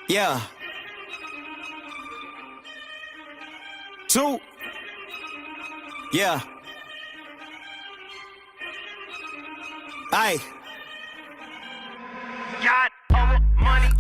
Yeah. Two. Yeah. Aye.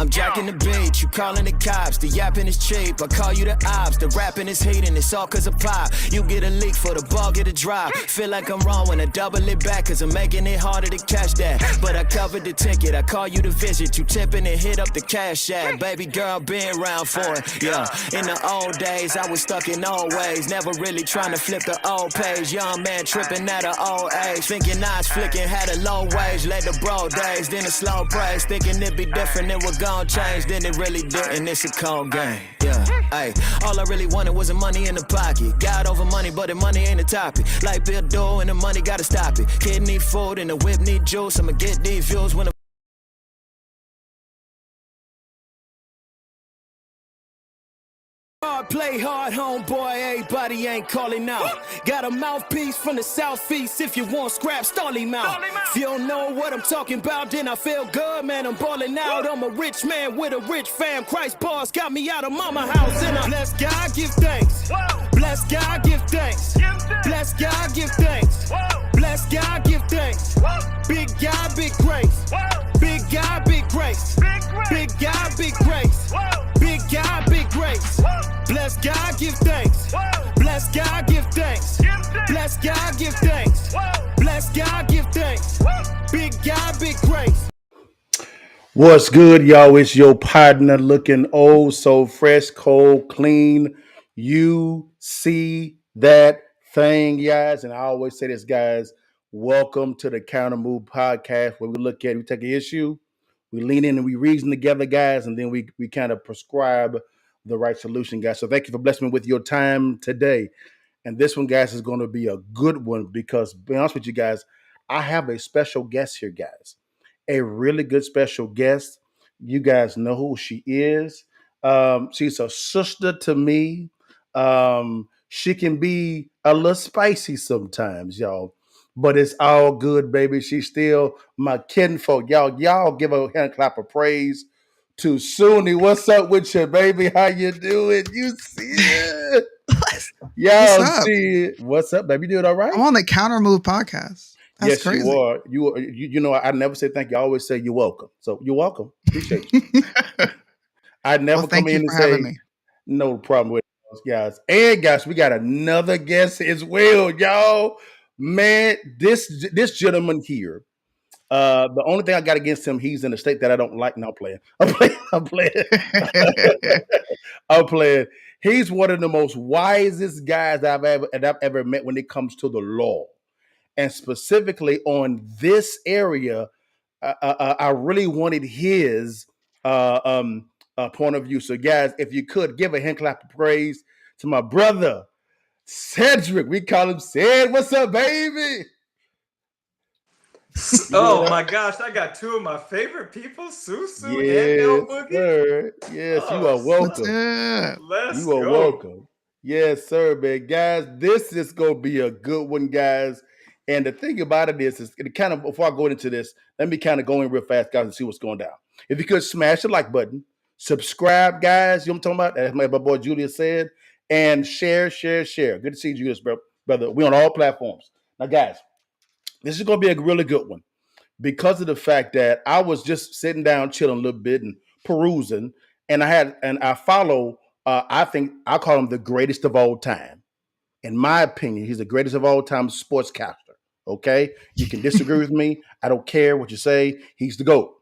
I'm jacking the beat, you calling the cops. The yapping is cheap, I call you the ops. The rapping is hating, it's all cause of pop. You get a leak for the ball, get a drop. Feel like I'm wrong when I double it back, cause I'm making it harder to catch that. But I covered the ticket, I call you to visit. You tipping and hit up the cash app. Baby girl, been around for it, yeah. In the old days, I was stuck in old ways. Never really trying to flip the old page. Young man tripping at an old age. Thinking eyes flicking, had a low wage. Led the bro days, then a slow praise. Thinking it'd be different, it would gon' change. Then it really didn't, it's a cold game, yeah. Ay, all I really wanted was the money in the pocket. Got over money, but the money ain't a topic. Like Bill Doe and the money gotta stop it. Kid need food and the whip need juice. I'ma get these views when play hard, homeboy, everybody ain't calling out. Got a mouthpiece from the southeast. If you want scrap, stall him out. If you don't know what I'm talking about, then I feel good, man, I'm balling out. I'm a rich man with a rich fam. Christ bars got me out of mama house. And I bless God, give thanks. Bless God, give thanks. Bless God, give thanks. Bless God, give thanks. Big God, big grace. Big God, big grace. Big God, big grace. Big God, big grace. Bless God, give thanks. Bless God, give thanks. Bless God, give thanks. Bless God, give thanks. Big God, big grace. What's good, y'all? It's your partner looking oh so fresh, cold, clean. You see that thing, guys? And I always say this, guys. Welcome to the Countermove podcast, where we take an issue, we lean in and we reason together, guys, and then we kind of prescribe the right solution, guys. So thank you for blessing me with your time today. And this one, guys, is going to be a good one because, to be honest with you guys, I have a special guest here, guys. A really good special guest. You guys know who she is. She's a sister to me. She can be a little spicy sometimes, y'all. But it's all good, baby. She's still my kinfolk. Y'all give her a hand clap of praise to Suni. What's up with you, baby? How you doing? You see it? What's Y'all up? see it. What's up, baby? You doing all right? I'm on the Countermove podcast. That's Yes, you crazy. are. You know, I never say thank you. I always say you're welcome. So you're welcome. Appreciate you. I Well, never come thank you in and for having say me. no problem with those guys. And guys, we got another guest as well, y'all. Man, this gentleman here. The only thing I got against him, he's in a state that I don't like. Now playing. I'm playing. I'm playing. I'm playing. He's one of the most wisest guys I've ever met when it comes to the law, and specifically on this area. I really wanted his uh, um, point of view. So, guys, if you could give a hand clap of praise to my brother Cedric. We call him Ced. What's up, baby? You doing Oh all right? my gosh, I got two of my favorite people, Susu and Yes, El Boogie. sir. Yes, you Oh, are What's welcome. up? let's You are go. welcome. Yes, sir, man. Guys, this is gonna be a good one, guys. And the thing about it is it kind of before I go into this, let me kind of go in real fast, guys, and see what's going down. If you could smash the like button, subscribe, guys. You know what I'm talking about? As my boy Julius said, and share, share, share. Good to see you, Julius, brother. We on all platforms. Now, guys, this is gonna be a really good one because of the fact that I was just sitting down, chilling a little bit and perusing, and I follow. I think I call him the greatest of all time. In my opinion, he's the greatest of all time sportscaster. Okay, you can disagree with me. I don't care what you say. He's the GOAT.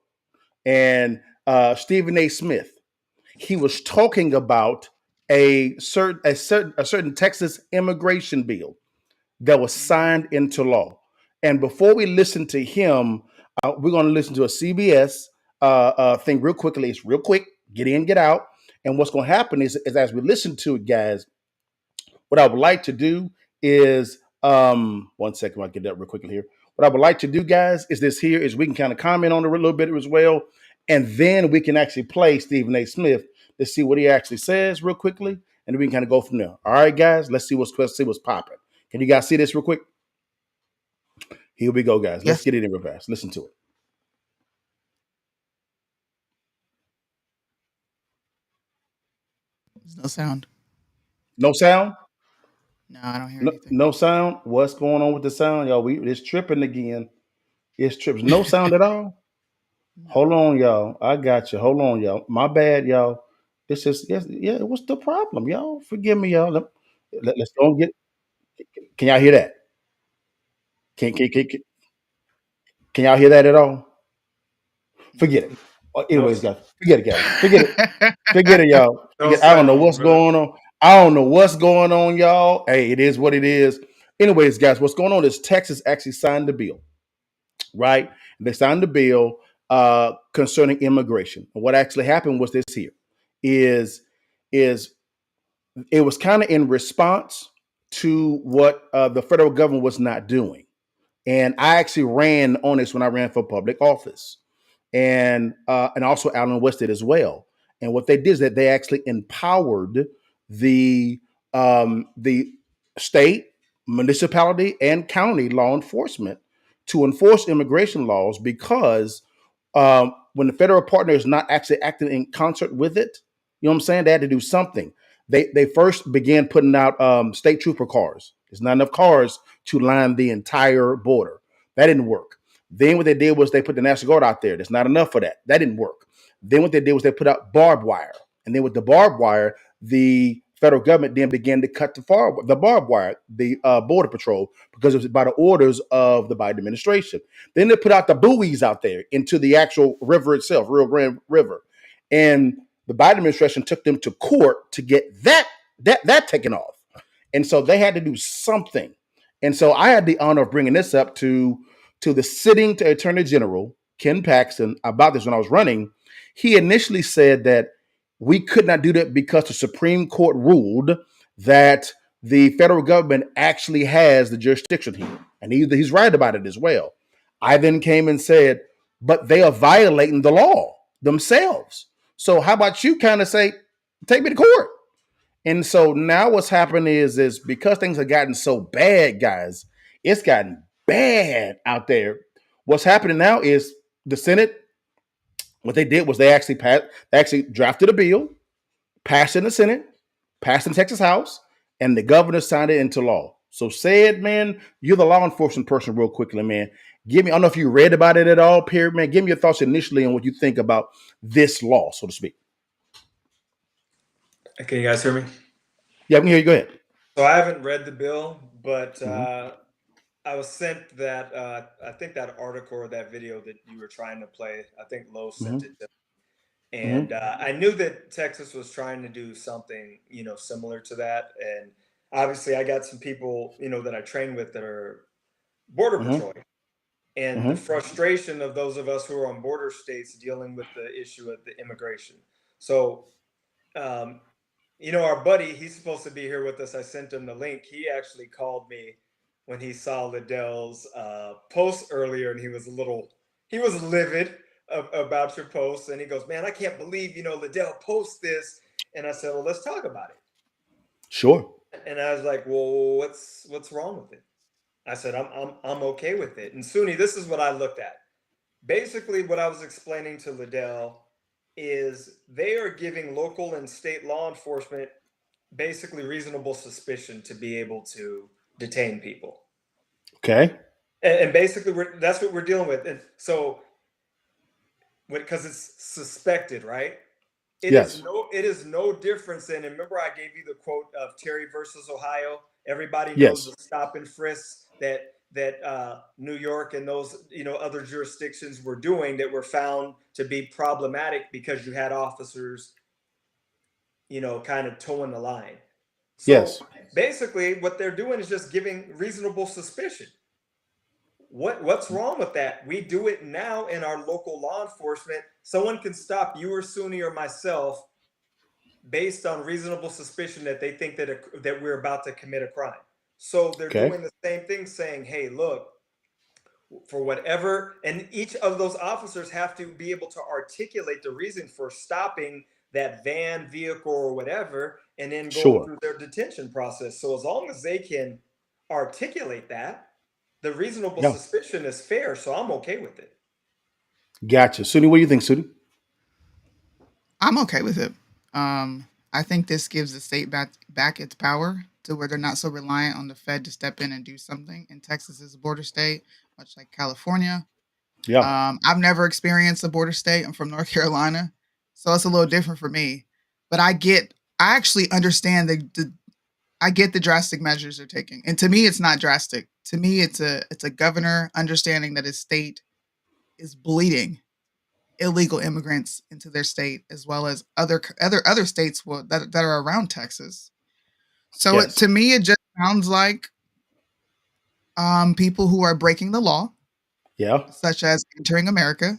And Stephen A. Smith, he was talking about a certain Texas immigration bill that was signed into law. And before we listen to him, we're going to listen to a CBS thing real quickly. It's real quick. Get in, get out. And what's going to happen is as we listen to it, guys, what I would like to do is one second, I'll get that real quickly here. What I would like to do, guys, is this here is we can kind of comment on it a little bit as well. And then we can actually play Stephen A. Smith to see what he actually says real quickly. And then we can kind of go from there. All right, guys, let's see what's popping. Can you guys see this real quick? Here we go, guys. Let's Yes. get it in real fast. Listen to it. There's no sound. No sound? No, I don't hear No, anything. no sound? What's going on with the sound, y'all? It's tripping again. It's tripping. No sound at all? No. Hold on, y'all. I got you. Hold on, y'all. My bad, y'all. This is yes, yeah. What's the problem, y'all? Forgive me, y'all. Let's go and get. Can y'all hear that? Can y'all hear that at all? Forget it. No, Anyways, guys, forget it, guys. Forget it. Forget it, y'all. no I don't know sound, what's bro. going on. I don't know what's going on, y'all. Hey, it is what it is. Anyways, guys, what's going on is Texas actually signed the bill, right? They signed the bill concerning immigration. And what actually happened was this here is it was kind of in response to what the federal government was not doing. And I actually ran on this when I ran for public office, and also Alan West did as well. And what they did is that they actually empowered the the state, municipality, and county law enforcement to enforce immigration laws because when the federal partner is not actually acting in concert with it, you know what I'm saying? They had to do something. They first began putting out state trooper cars. There's not enough cars to line the entire border. That didn't work. Then what they did was they put the National Guard out there. There's not enough for that. That didn't work. Then what they did was they put out barbed wire. And then with the barbed wire, the federal government then began to cut the barbed wire, the border patrol, because it was by the orders of the Biden administration. Then they put out the buoys out there into the actual river itself, Rio Grande River. And the Biden administration took them to court to get that taken off. And so they had to do something. And so I had the honor of bringing this up to the sitting Attorney General, Ken Paxton, about this when I was running. He initially said that we could not do that because the Supreme Court ruled that the federal government actually has the jurisdiction here. And he's right about it as well. I then came and said, but they are violating the law themselves. So how about you kind of say, take me to court? And so now what's happening is because things have gotten so bad, guys, it's gotten bad out there. What's happening now is the Senate, what they did was they actually drafted a bill, passed in the Senate, passed in the Texas House, and the governor signed it into law. So said, man, you're the law enforcement person real quickly, man. I don't know if you read about it at all, period, man. Give me your thoughts initially on what you think about this law, so to speak. Can you guys hear me? Yeah, I can hear you. Go ahead. So I haven't read the bill, but Mm-hmm. I was sent that I think that article or that video that you were trying to play. I think Lowe sent Mm-hmm. it to me. And Mm-hmm. I knew that Texas was trying to do something, similar to that. And obviously, I got some people, that I train with that are border Mm-hmm. patrolling, and the Mm-hmm. frustration of those of us who are on border states dealing with the issue of the immigration. So, um, our buddy, he's supposed to be here with us. I sent him the link. He actually called me when he saw Liddell's post earlier, and he was livid about your post. And he goes, "Man, I can't believe Liddell post this." And I said, "Well, let's talk about it." Sure. And I was like, "Well, what's wrong with it?" I said, "I'm okay with it." And Suni, this is what I looked at. Basically, what I was explaining to Liddell is they are giving local and state law enforcement basically reasonable suspicion to be able to detain people. Okay. And basically, that's what we're dealing with. And so, because it's suspected, right? Yes. It is no difference than. And remember, I gave you the quote of Terry versus Ohio. Everybody knows Yes. the stop and frisk that New York and those other jurisdictions were doing that were found to be problematic because you had officers kind of towing the line. So Yes. basically, what they're doing is just giving reasonable suspicion. What's wrong with that? We do it now in our local law enforcement. Someone can stop you or Suni or myself based on reasonable suspicion that they think that we're about to commit a crime. So they're Okay. doing the same thing, saying, "Hey, look, for whatever," and each of those officers have to be able to articulate the reason for stopping that van, vehicle, or whatever, and then going Sure. through their detention process. So as long as they can articulate that, the reasonable Yeah. suspicion is fair. So I'm okay with it. Gotcha. Suni, what do you think, Suni? I'm okay with it. I I think this gives the state back its power to where they're not so reliant on the Fed to step in and do something. And Texas is a border state, much like California. Yeah. I've never experienced a border state. I'm from North Carolina, so it's a little different for me. But I actually understand I get the drastic measures they're taking, and to me, it's not drastic. To me, it's a governor understanding that his state is bleeding illegal immigrants into their state, as well as other states that are around Texas. So Yes. to me, it just sounds like people who are breaking the law, Yeah. such as entering America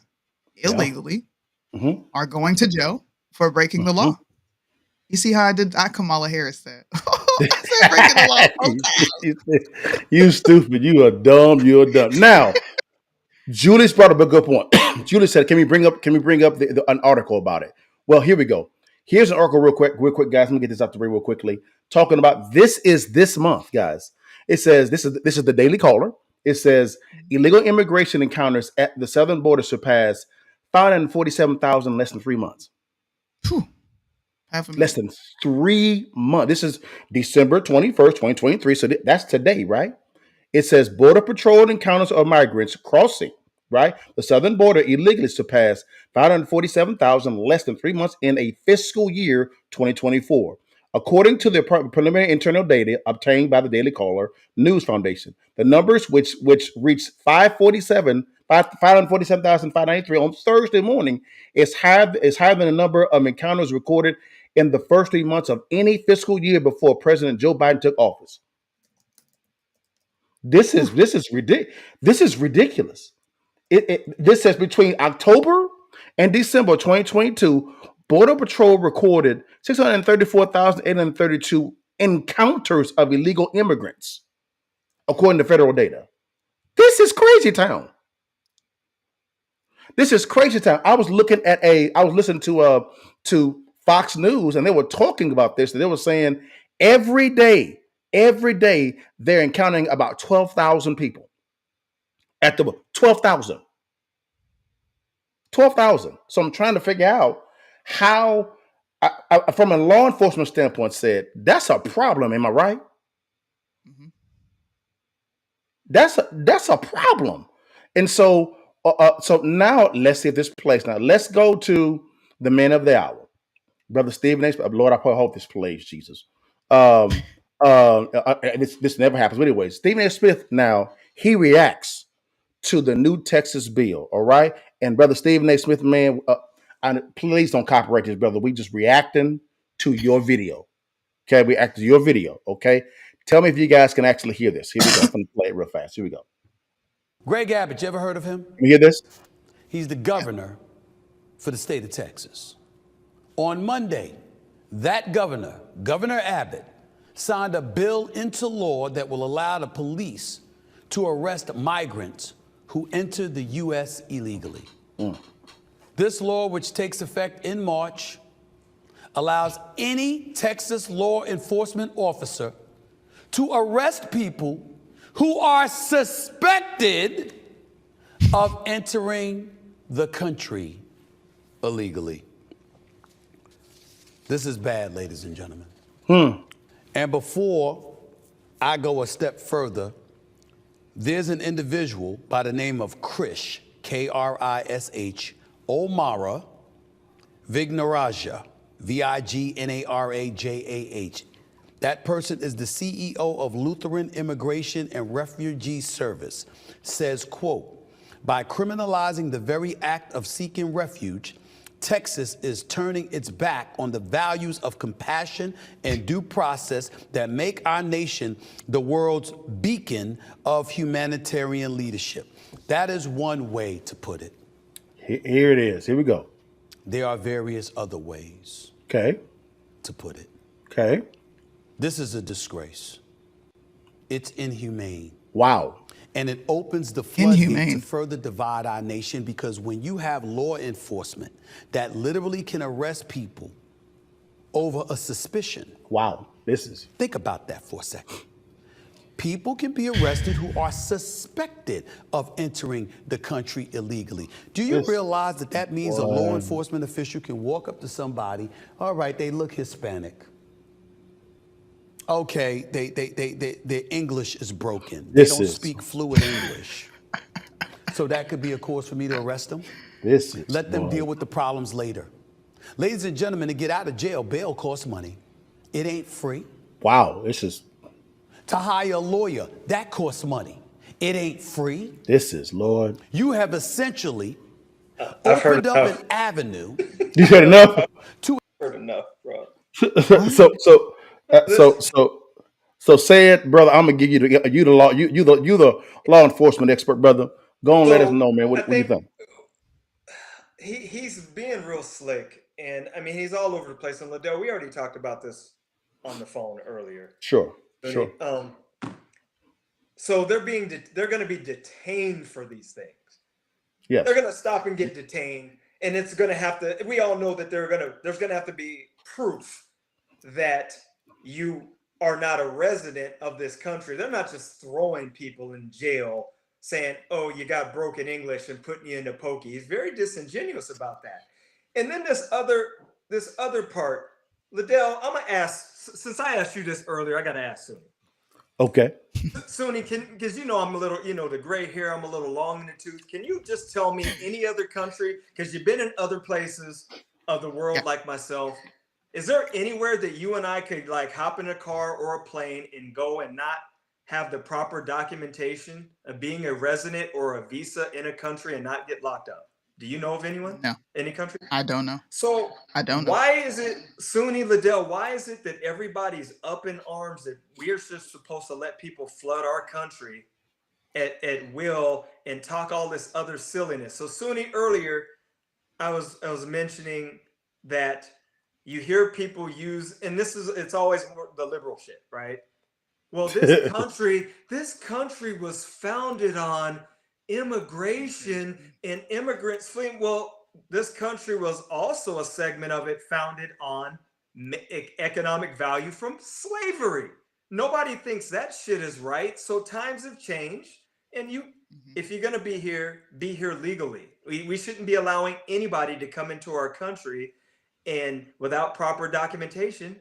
Yeah. illegally, Mm-hmm. are going to jail for breaking the law. You see how I Kamala Harris said. I said breaking the law. Okay. You stupid. You are dumb. You're dumb. Now, Julie's brought up a good point. Julie said, "Can we bring up an article about it?" Well, here we go. Here's an article real quick, guys. Let me get this out the way real quickly. Talking about this month, guys. It says this is the Daily Caller. It says illegal immigration encounters at the southern border surpassed 547,000 less than 3 months. Whew. Half a million. Less than 3 months. This is December 21st, 2023. So that's today, right? It says Border Patrol encounters of migrants crossing, right, the southern border illegally surpassed 547,000 less than 3 months in a fiscal year 2024. According to the preliminary internal data obtained by the Daily Caller News Foundation, the numbers which reached 547,593 on Thursday morning is higher than the number of encounters recorded in the first 3 months of any fiscal year before President Joe Biden took office. This is ridiculous. This is ridiculous. This says between October and December 2022, Border Patrol recorded 634,832 encounters of illegal immigrants, according to federal data. This is crazy town. This is crazy town. I was listening to Fox News, and they were talking about this, and they were saying every day they're encountering about 12,000 people at the 12,000. 12,000. So I'm trying to figure out how, from a law enforcement standpoint, said that's a problem. Am I right? Mm-hmm. That's a problem. And so now let's see if this plays. Now let's go to the man of the hour, Brother Stephen A. Lord, I hope this plays, Jesus. This never happens. But anyways, Stephen A. Smith now he reacts to the new Texas bill. All right, and Brother Stephen A. Smith, man, please don't copyright this, brother. We just reacting to your video. Okay, we react to your video. Okay, tell me if you guys can actually hear this. Here we go. I'm gonna play it real fast. Here we go. Greg Abbott, you ever heard of him? Can you hear this? He's the governor for the state of Texas. On Monday, that governor, Governor Abbott, signed a bill into law that will allow the police to arrest migrants who enter the U.S. illegally. This law, which takes effect in March, allows any Texas law enforcement officer to arrest people who are suspected of entering the country illegally. This is bad, ladies and gentlemen. And before I go a step further, there's an individual by the name of Krish, Krish, Omara Vignarajah, Vignarajah. That person is the CEO of Lutheran Immigration and Refugee Service, says, quote, by criminalizing the very act of seeking refuge, Texas is turning its back on the values of compassion and due process that make our nation the world's beacon of humanitarian leadership. That is one way to put it. Here it is. Here we go. There are various other ways Okay. to put it. Okay. This is a disgrace. It's inhumane. Wow. And it opens the floodgate Inhumane. to further divide our nation, because when you have law enforcement that literally can arrest people over a suspicion, Wow. This is think about that for a second. People can be arrested who are suspected of entering the country illegally. Do you This realize that that means a law boy, enforcement official can walk up to somebody, all right, they look Hispanic. Okay, their English is broken. They this don't is speak fluent English. So that could be a cause for me to arrest them. this is Let them boy. deal with the problems later. Ladies and gentlemen, to get out of jail, bail costs money. It ain't free. Wow, this is To hire a lawyer, that costs money. It ain't free. Lord. You have essentially I've heard opened up enough. an avenue You said enough. to Heard enough, bro. So say it, brother. I'm gonna give you the law. You the law enforcement expert, brother. Go on, let us So know, man. I What you think think? he's being real slick, and I mean he's all over the place. And LaDale, we already talked about this on the phone earlier. Sure. So they're going to be detained for these things. Yes. They're going to stop and get detained, and it's going to have to. We all know that there's going to have to be proof that you are not a resident of this country. They're not just throwing people in jail saying, "Oh, you got broken English," and putting you in a pokey. He's very disingenuous about that. And then this other part, Liddell, I'm gonna ask. Since I asked you this earlier, I got to ask soon. Okay. Suni, because I'm a little, the gray hair, I'm a little long in the tooth. Can you just tell me any other country? Because you've been in other places of the world like myself. Is there anywhere that you and I could like hop in a car or a plane and go and not have the proper documentation of being a resident or a visa in a country and not get locked up? Do you know of anyone? No. Any country? I don't know. So I don't know. why is it, Suni Liddell, why is it that everybody's up in arms that we're just supposed to let people flood our country at will and talk all this other silliness? So Suni, earlier I was mentioning that you hear people use, and it's always the liberal shit, right? Well, this country was founded on immigration and immigrants fleeing. Well, this country was also a segment of it founded on economic value from slavery. Nobody thinks that shit is right. So times have changed, and if you're going to be here legally. We shouldn't be allowing anybody to come into our country and without proper documentation,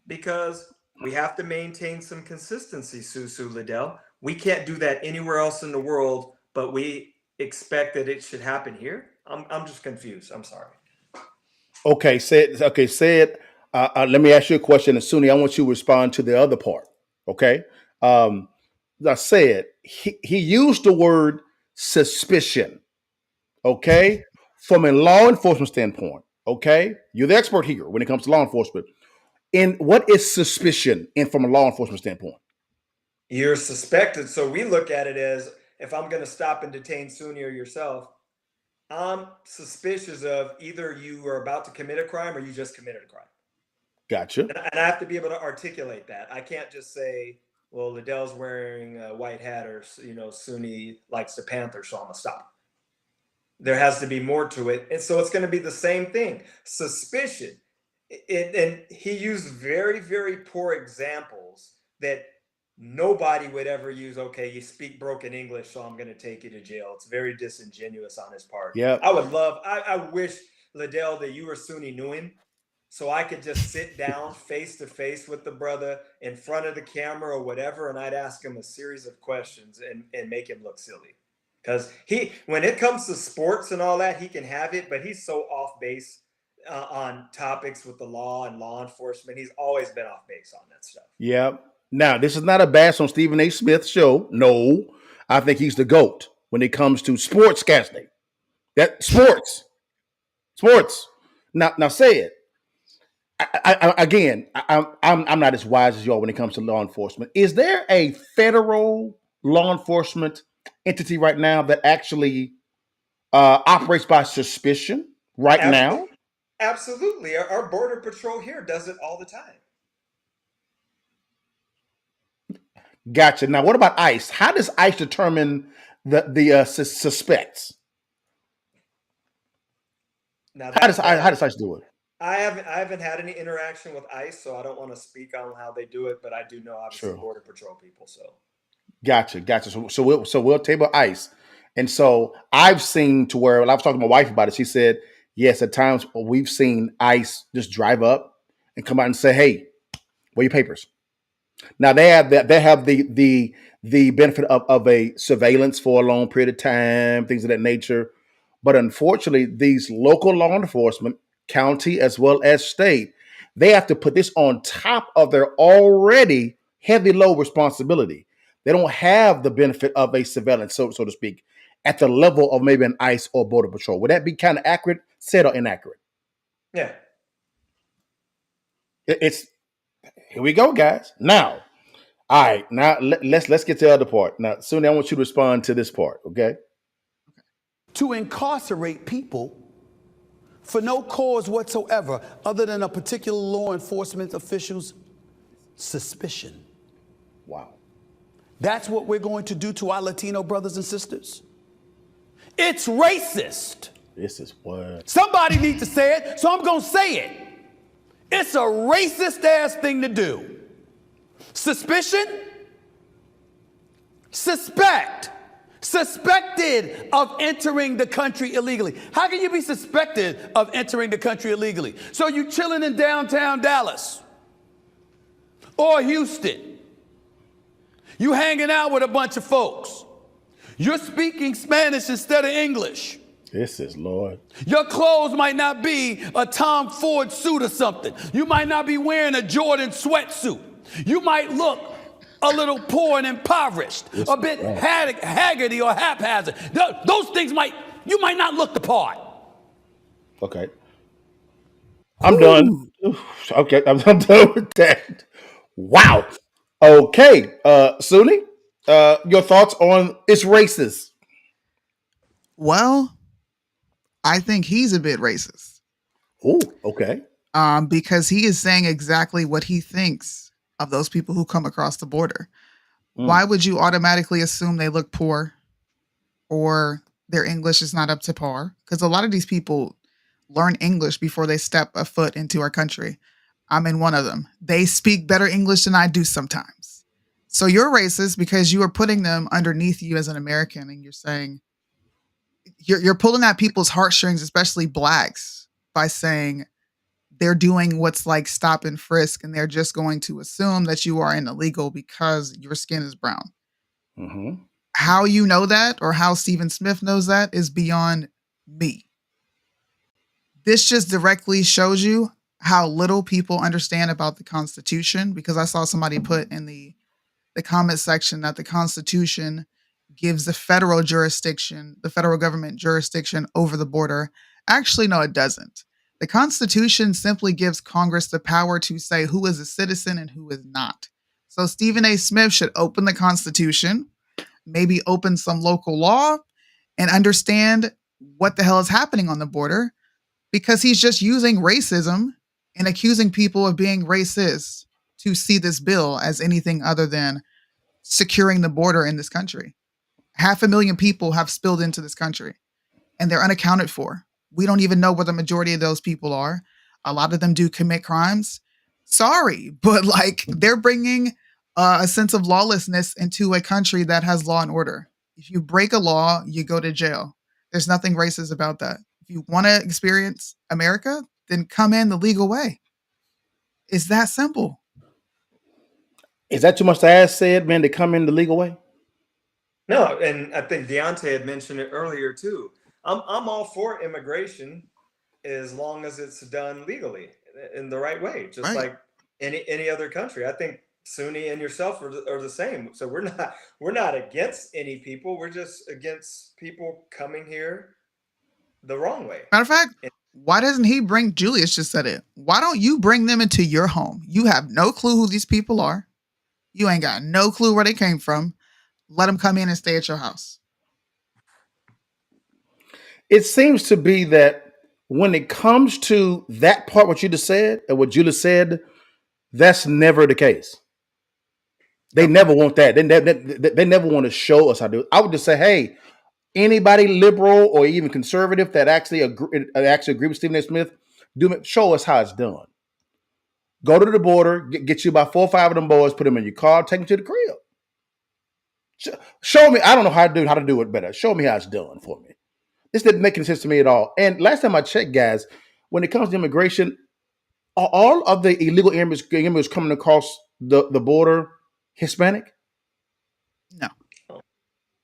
because we have to maintain some consistency, Susu Liddell. We can't do that anywhere else in the world, but we expect that it should happen here. I'm just confused. I'm sorry. Okay. Say it. Let me ask you a question, and Suni, I want you to respond to the other part. Okay. I said he used the word suspicion. Okay, from a law enforcement standpoint. Okay, you're the expert here when it comes to law enforcement. And what is suspicion, and from a law enforcement standpoint? You're suspected. So we look at it as, if I'm going to stop and detain Suni or yourself, I'm suspicious of either you are about to commit a crime or you just committed a crime. Gotcha. And I have to be able to articulate that. I can't just say, well, Liddell's wearing a white hat, or Suni likes the Panthers, so I'm gonna stop. There has to be more to it. And so it's going to be the same thing. Suspicion. And he used very, very poor examples that nobody would ever use. Okay, you speak broken English, so I'm going to take you to jail. It's very disingenuous on his part. Yeah. I wish, Liddell, that you or Suni knew him, so I could just sit down face to face with the brother in front of the camera or whatever, and I'd ask him a series of questions and make him look silly. Because when it comes to sports and all that, he can have it, but he's so off base on topics with the law and law enforcement. He's always been off base on that stuff. Yeah. Now, this is not a bash on Stephen A. Smith's show. No, I think he's the GOAT when it comes to sports casting. That sports. Now say it. I'm not as wise as y'all when it comes to law enforcement. Is there a federal law enforcement entity right now that actually operates by suspicion now? Absolutely. Our border patrol here does it all the time. Gotcha. Now, what about ICE? How does ICE determine the suspects? Now, how does ICE do it? I haven't had any interaction with ICE, so I don't want to speak on how they do it, but I do know, obviously, Sure. border patrol people. So Gotcha. So we'll table ICE, and so I've seen to where when I was talking to my wife about it, she said yes. At times we've seen ICE just drive up and come out and say, "Hey, where your papers?" Now they have the benefit of a surveillance for a long period of time, things of that nature. But unfortunately, these local law enforcement, county as well as state, they have to put this on top of their already heavy load responsibility. They don't have the benefit of a surveillance, so to speak, at the level of maybe an ICE or border patrol. Would that be kind of accurate, said or inaccurate? Yeah. It's here we go, guys. Now, all right, now let's get to the other part. Now, Sunni, I want you to respond to this part, okay? To incarcerate people for no cause whatsoever other than a particular law enforcement official's suspicion. Wow. That's what we're going to do to our Latino brothers and sisters. It's racist. This is what. Somebody needs to say it, so I'm going to say it. It's a racist ass thing to do. Suspicion? Suspected of entering the country illegally. How can you be suspected of entering the country illegally? So you chilling in downtown Dallas or Houston. You hanging out with a bunch of folks. You're speaking Spanish instead of English. This is Lord. Your clothes might not be a Tom Ford suit or something. You might not be wearing a Jordan sweatsuit. You might look a little poor and impoverished, a bit haggardy or haphazard. Those things you might not look the part. Okay. I'm done. Okay, I'm done with that. Wow. Okay, Sunni, your thoughts on it's racist? Well, I think he's a bit racist. Oh, okay. Because he is saying exactly what he thinks of those people who come across the border. Why would you automatically assume they look poor or their English is not up to par? Because a lot of these people learn English before they step a foot into our country. I'm in one of them. They speak better English than I do sometimes. So you're racist because you are putting them underneath you as an American, and you're saying you're pulling at people's heartstrings, especially blacks, by saying they're doing what's like stop and frisk, and they're just going to assume that you are an illegal because your skin is brown. Mm-hmm. How you know that, or how Stephen Smith knows that, is beyond me. This just directly shows you how little people understand about the Constitution, because I saw somebody put in the comment section that the Constitution gives the federal government jurisdiction over the border. Actually, no, it doesn't. The Constitution simply gives Congress the power to say who is a citizen and who is not. So Stephen A. Smith should open the Constitution, maybe open some local law, and understand what the hell is happening on the border, because he's just using racism and accusing people of being racist to see this bill as anything other than securing the border in this country. 500,000 people have spilled into this country, and they're unaccounted for. We don't even know where the majority of those people are. A lot of them do commit crimes. Sorry, but they're bringing a sense of lawlessness into a country that has law and order. If you break a law, you go to jail. There's nothing racist about that. If you want to experience America, then come in the legal way. It's that simple. Is that too much to ask, said, man, to come in the legal way? No, and I think Deontay had mentioned it earlier too. I'm all for immigration as long as it's done legally in the right way, just Right. like any other country. I think Sunni and yourself are the same. So we're not against any people. We're just against people coming here the wrong way. Matter of fact, why doesn't he bring, Julius just said it, why don't you bring them into your home? You have no clue who these people are. You ain't got no clue where they came from. Let them come in and stay at your house. It seems to be that when it comes to that part, what you just said and what Julius said, that's never the case. They never want that. They never want to show us how to do it. I would just say, hey, anybody liberal or even conservative that actually agree with Stephen A. Smith, show us how it's done. Go to the border, get you about 4 or 5 of them boys, put them in your car, take them to the crib. Show me. I don't know how to do it better. Show me how it's done for me. This didn't make any sense to me at all. And last time I checked, guys, when it comes to immigration, are all of the illegal immigrants coming across the border Hispanic? No,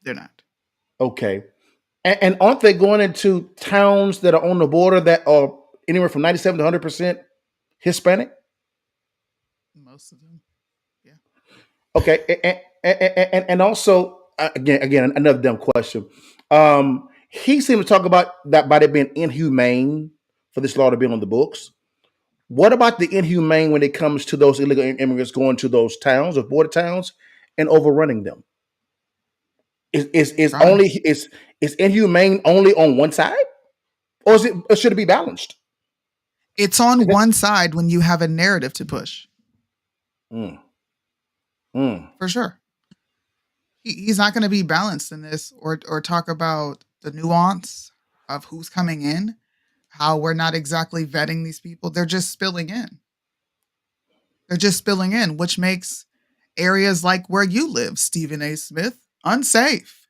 they're not. Okay. And aren't they going into towns that are on the border that are anywhere from 97 to 100% Hispanic? Most of them. Yeah. Okay. And also, again, another dumb question. He seemed to talk about that by it being inhumane for this law to be on the books. What about the inhumane when it comes to those illegal immigrants going to those towns or border towns and overrunning them? Is inhumane only on one side, or should it be balanced? It's on one side when you have a narrative to push. For sure. He's not going to be balanced in this or talk about the nuance of who's coming in, how we're not exactly vetting these people. They're just spilling in. Which makes areas like where you live, Stephen A. Smith, unsafe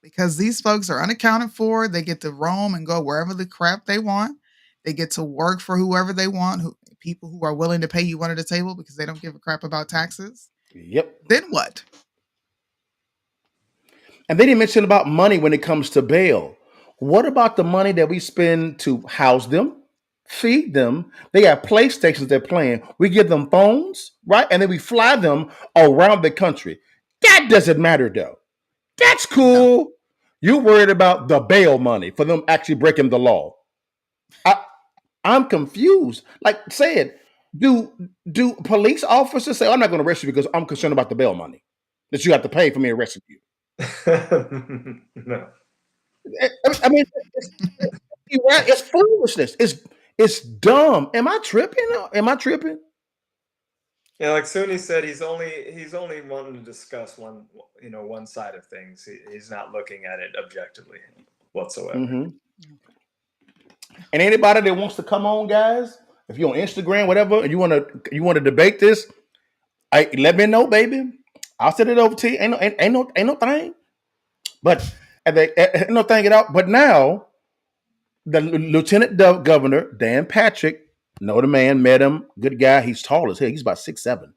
because these folks are unaccounted for. They get to roam and go wherever the crap they want. They get to work for whoever they want, people who are willing to pay you under the table because they don't give a crap about taxes. Yep. Then what? And they didn't mention about money when it comes to bail. What about the money that we spend to house them, feed them? They have PlayStations they're playing. We give them phones, right? And then we fly them around the country. That doesn't matter, though. That's cool. No. You're worried about the bail money for them actually breaking the law. I'm confused. Like said, do police officers say, I'm not going to arrest you because I'm concerned about the bail money that you have to pay for me arresting you? No. I mean, it's foolishness. It's dumb. Am I tripping? Yeah, like Suni said, he's only wanting to discuss one side of things. He's not looking at it objectively whatsoever. Mm-hmm. And anybody that wants to come on, guys, if you're on Instagram, whatever, and you want to debate this, let me know, baby. I'll send it over to you. Ain't no thing. But ain't no thing it out. But now, the Lieutenant Governor Dan Patrick, know the man, met him, good guy. He's tall as hell. He's about 6'7",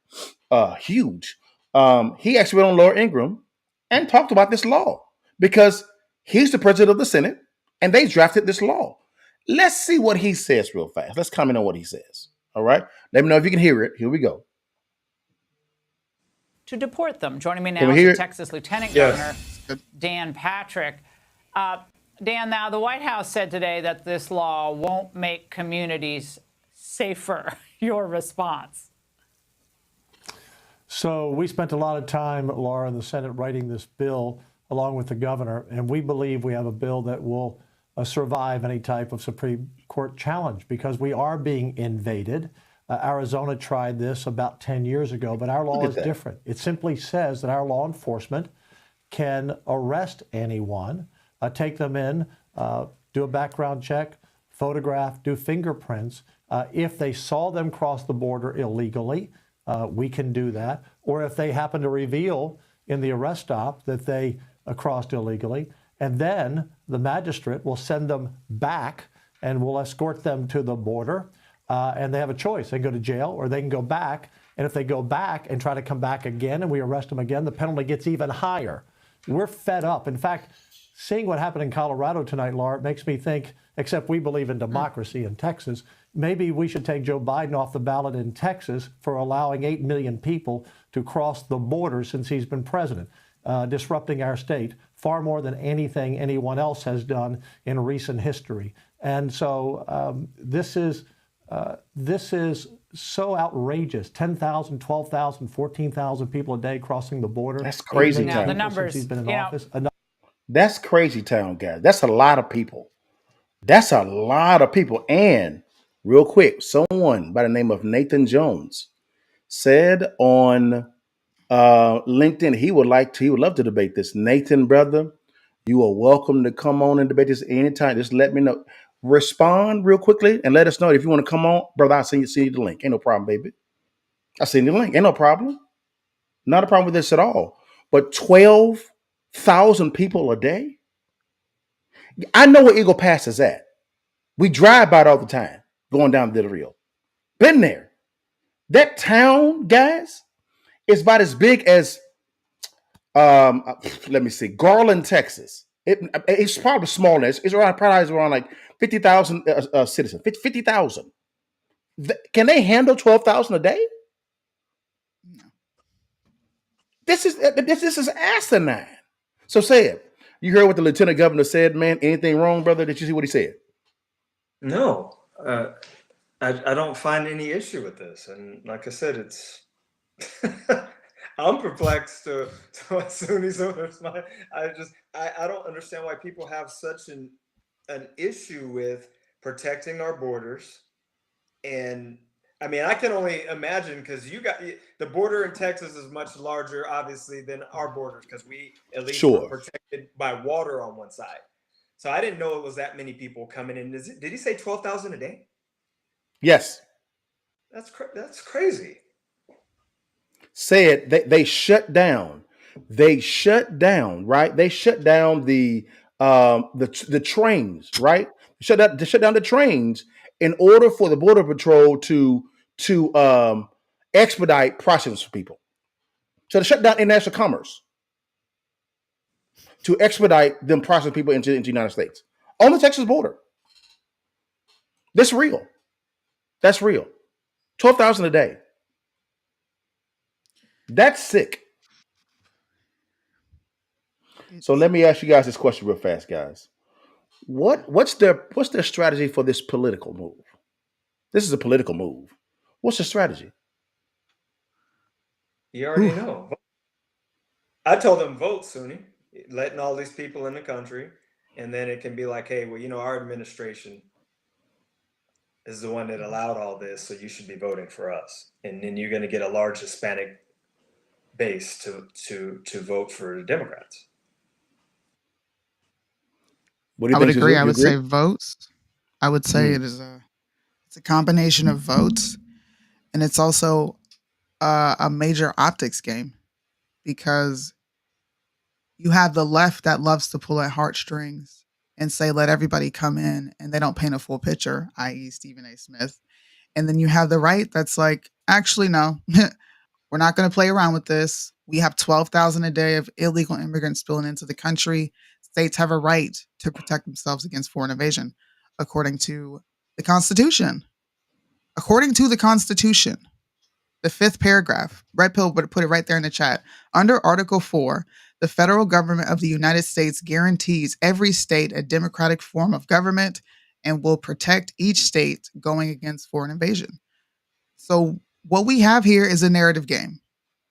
huge. He actually went on Laura Ingraham and talked about this law because he's the president of the Senate and they drafted this law. Let's see what he says real fast. Let's comment on what he says. All right. Let me know if you can hear it. Here we go. To deport them. Joining me now is the Texas Lieutenant Governor, Dan Patrick. Dan, now the White House said today that this law won't make communities safer. Your response? So we spent a lot of time, Laura, in the Senate writing this bill along with the governor, and we believe we have a bill that will survive any type of Supreme Court challenge because we are being invaded. Arizona tried this about 10 years ago, but our law is different. It simply says that our law enforcement can arrest anyone, take them in, do a background check, photograph, do fingerprints. If they saw them cross the border illegally, we can do that. Or if they happen to reveal in the arrest stop that they crossed illegally, and then the magistrate will send them back and will escort them to the border. And they have a choice. They can go to jail or they can go back. And if they go back and try to come back again and we arrest them again, the penalty gets even higher. We're fed up. In fact, seeing what happened in Colorado tonight, Laura, it makes me think, except we believe in democracy in Texas, maybe we should take Joe Biden off the ballot in Texas for allowing 8 million people to cross the border since he's been president, disrupting our state far more than anything anyone else has done in recent history. And so this is so outrageous. 10,000, 12,000, 14,000 people a day crossing the border. That's crazy town. The numbers, he's been in office. That's crazy town, guys. That's a lot of people. And real quick, someone by the name of Nathan Jones said on LinkedIn he would love to debate this. Nathan, brother, you are welcome to come on and debate this anytime. Just let me know. Respond real quickly and let us know if you want to come on, brother. I'll send you the link. Ain't no problem, baby. I'll send you the link. Ain't no problem. Not a problem with this at all. But 12 2,000 people a day. I know where Eagle Pass is at. We drive by it all the time, going down Del Rio. Been there. That town, guys, is about as big as let me see, Garland, Texas. It's probably smaller. It's around like 50,000 citizens. 50,000. Can they handle 12,000 a day? No. This is asinine. So say it. You heard what the lieutenant governor said, man. Anything wrong, brother? Did you see what he said? No, I don't find any issue with this, and like I said, it's I'm perplexed to what Sunni Soder's mind. I don't understand why people have such an issue with protecting our borders. And I mean, I can only imagine, because the border in Texas is much larger, obviously, than our borders, because we at least were protected by water on one side. So I didn't know it was that many people coming in. Did he say 12,000 a day? Yes. That's crazy. Said they shut down. They shut down, right? They shut down the trains, right? Shut down the trains in order for the Border Patrol to expedite processing for people. So they shut down international commerce to expedite them processing people into the United States on the Texas border. That's real. That's real. 12,000 a day. That's sick. So let me ask you guys this question real fast, guys. What's their strategy for this political move? This is a political move. What's the strategy? You already know. I told them vote, Sunni, letting all these people in the country, and then it can be like, hey, well, our administration is the one that allowed all this, so you should be voting for us, and then you're going to get a large Hispanic base to vote for the Democrats. What do you think? I would agree. I would say votes. I would say it's a combination of votes, and it's also a major optics game, because you have the left that loves to pull at heartstrings and say, let everybody come in, and they don't paint a full picture, i.e. Stephen A. Smith. And then you have the right that's like, actually, no, we're not going to play around with this. We have 12,000 a day of illegal immigrants spilling into the country. States have a right to protect themselves against foreign invasion, according to the Constitution. According to the Constitution, the 5th paragraph, Red Pill would put it right there in the chat. Under Article 4, the federal government of the United States guarantees every state a democratic form of government and will protect each state going against foreign invasion. So what we have here is a narrative game.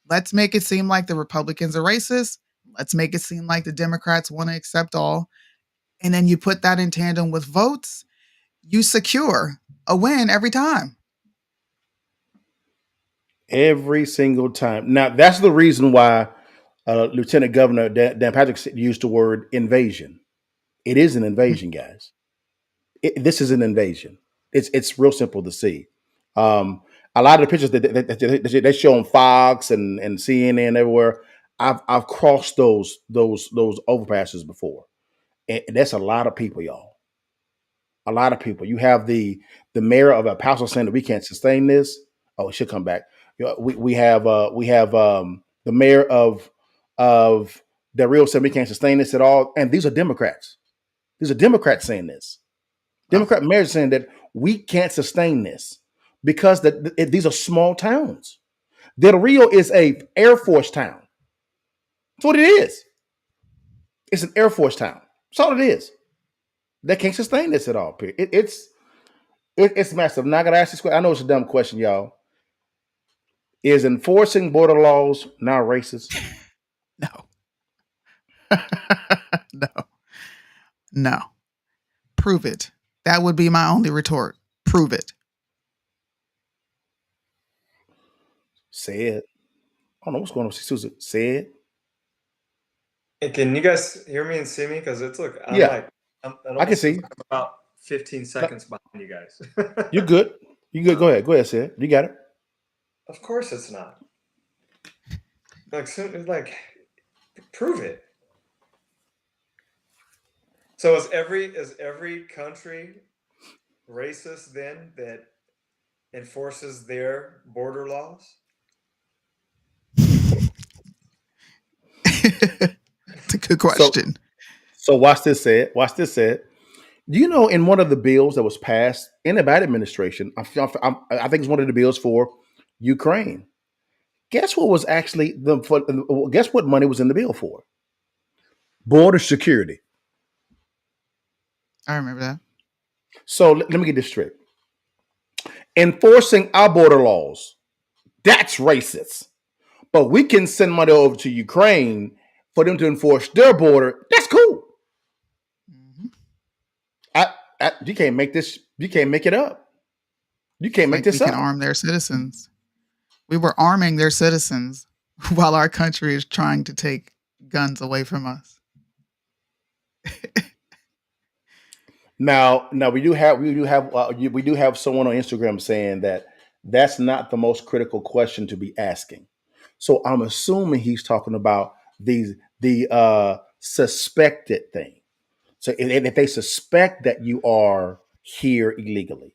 Let's make it seem like the Republicans are racist. Let's make it seem like the Democrats want to accept all. And then you put that in tandem with votes, you secure a win every time. Every single time. Now, that's the reason why Lieutenant Governor Dan Patrick used the word invasion. It is an invasion, guys. This is an invasion. It's real simple to see. A lot of the pictures that they show on Fox and CNN everywhere, I've crossed those overpasses before. And that's a lot of people, y'all. A lot of people. You have the mayor of El Paso saying that we can't sustain this. Oh, it should come back. We have the mayor of Del Rio said we can't sustain this at all. And these are Democrats. These are Democrats saying this. Democrat mayors saying that we can't sustain this because these are small towns. Del Rio is a Air Force town. That's what it is. It's an Air Force town. That's all it is. They can't sustain this at all. Period. It's massive. Now I gotta ask this question. I know it's a dumb question, y'all. Is enforcing border laws now racist? No. No. Prove it. That would be my only retort. Prove it. Say it. I don't know what's going on. Susan, say it. Hey, can you guys hear me and see me? Because it's I can see. I'm about 15 seconds behind you guys. You're good. You good? Go ahead. Go ahead, say it. You got it. Of course it's not. Like, prove it. So is every country racist then that enforces their border laws? It's a good question. So watch this said. Watch this said. Do you know in one of the bills that was passed in the Biden administration, I think it's one of the bills for Ukraine. Guess what was actually guess what money was in the bill for? Border security. I remember that. So let me get this straight. Enforcing our border laws, that's racist. But we can send money over to Ukraine for them to enforce their border. That's cool. You can't make this. You can't make it up. You can't make this we up. can arm their citizens. We were arming their citizens while our country is trying to take guns away from us. Now we do have someone on Instagram saying that that's not the most critical question to be asking. So I'm assuming he's talking about the suspected thing. So if they suspect that you are here illegally,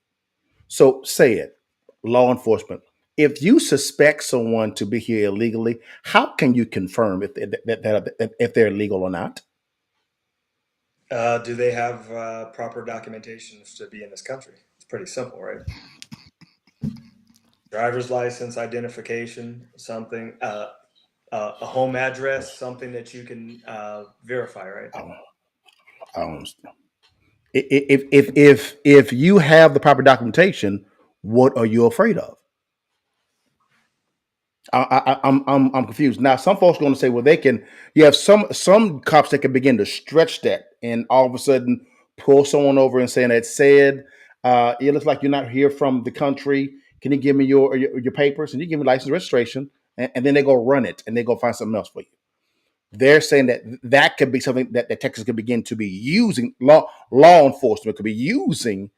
so say it, law enforcement. If you suspect someone to be here illegally, how can you confirm if they're illegal or not? Do they have proper documentation to be in this country? It's pretty simple, right? Driver's license, identification, something, a home address, something that you can verify, right? I don't understand. If you have the proper documentation, what are you afraid of? I'm confused. Now, some folks are going to say, well, they can. You have some cops that can begin to stretch that, and all of a sudden pull someone over and saying that said, it looks like you're not here from the country. Can you give me your papers? And you give me license registration, and then they go run it and they go find something else for you. They're saying that could be something that Texas could begin to be using, law enforcement could be using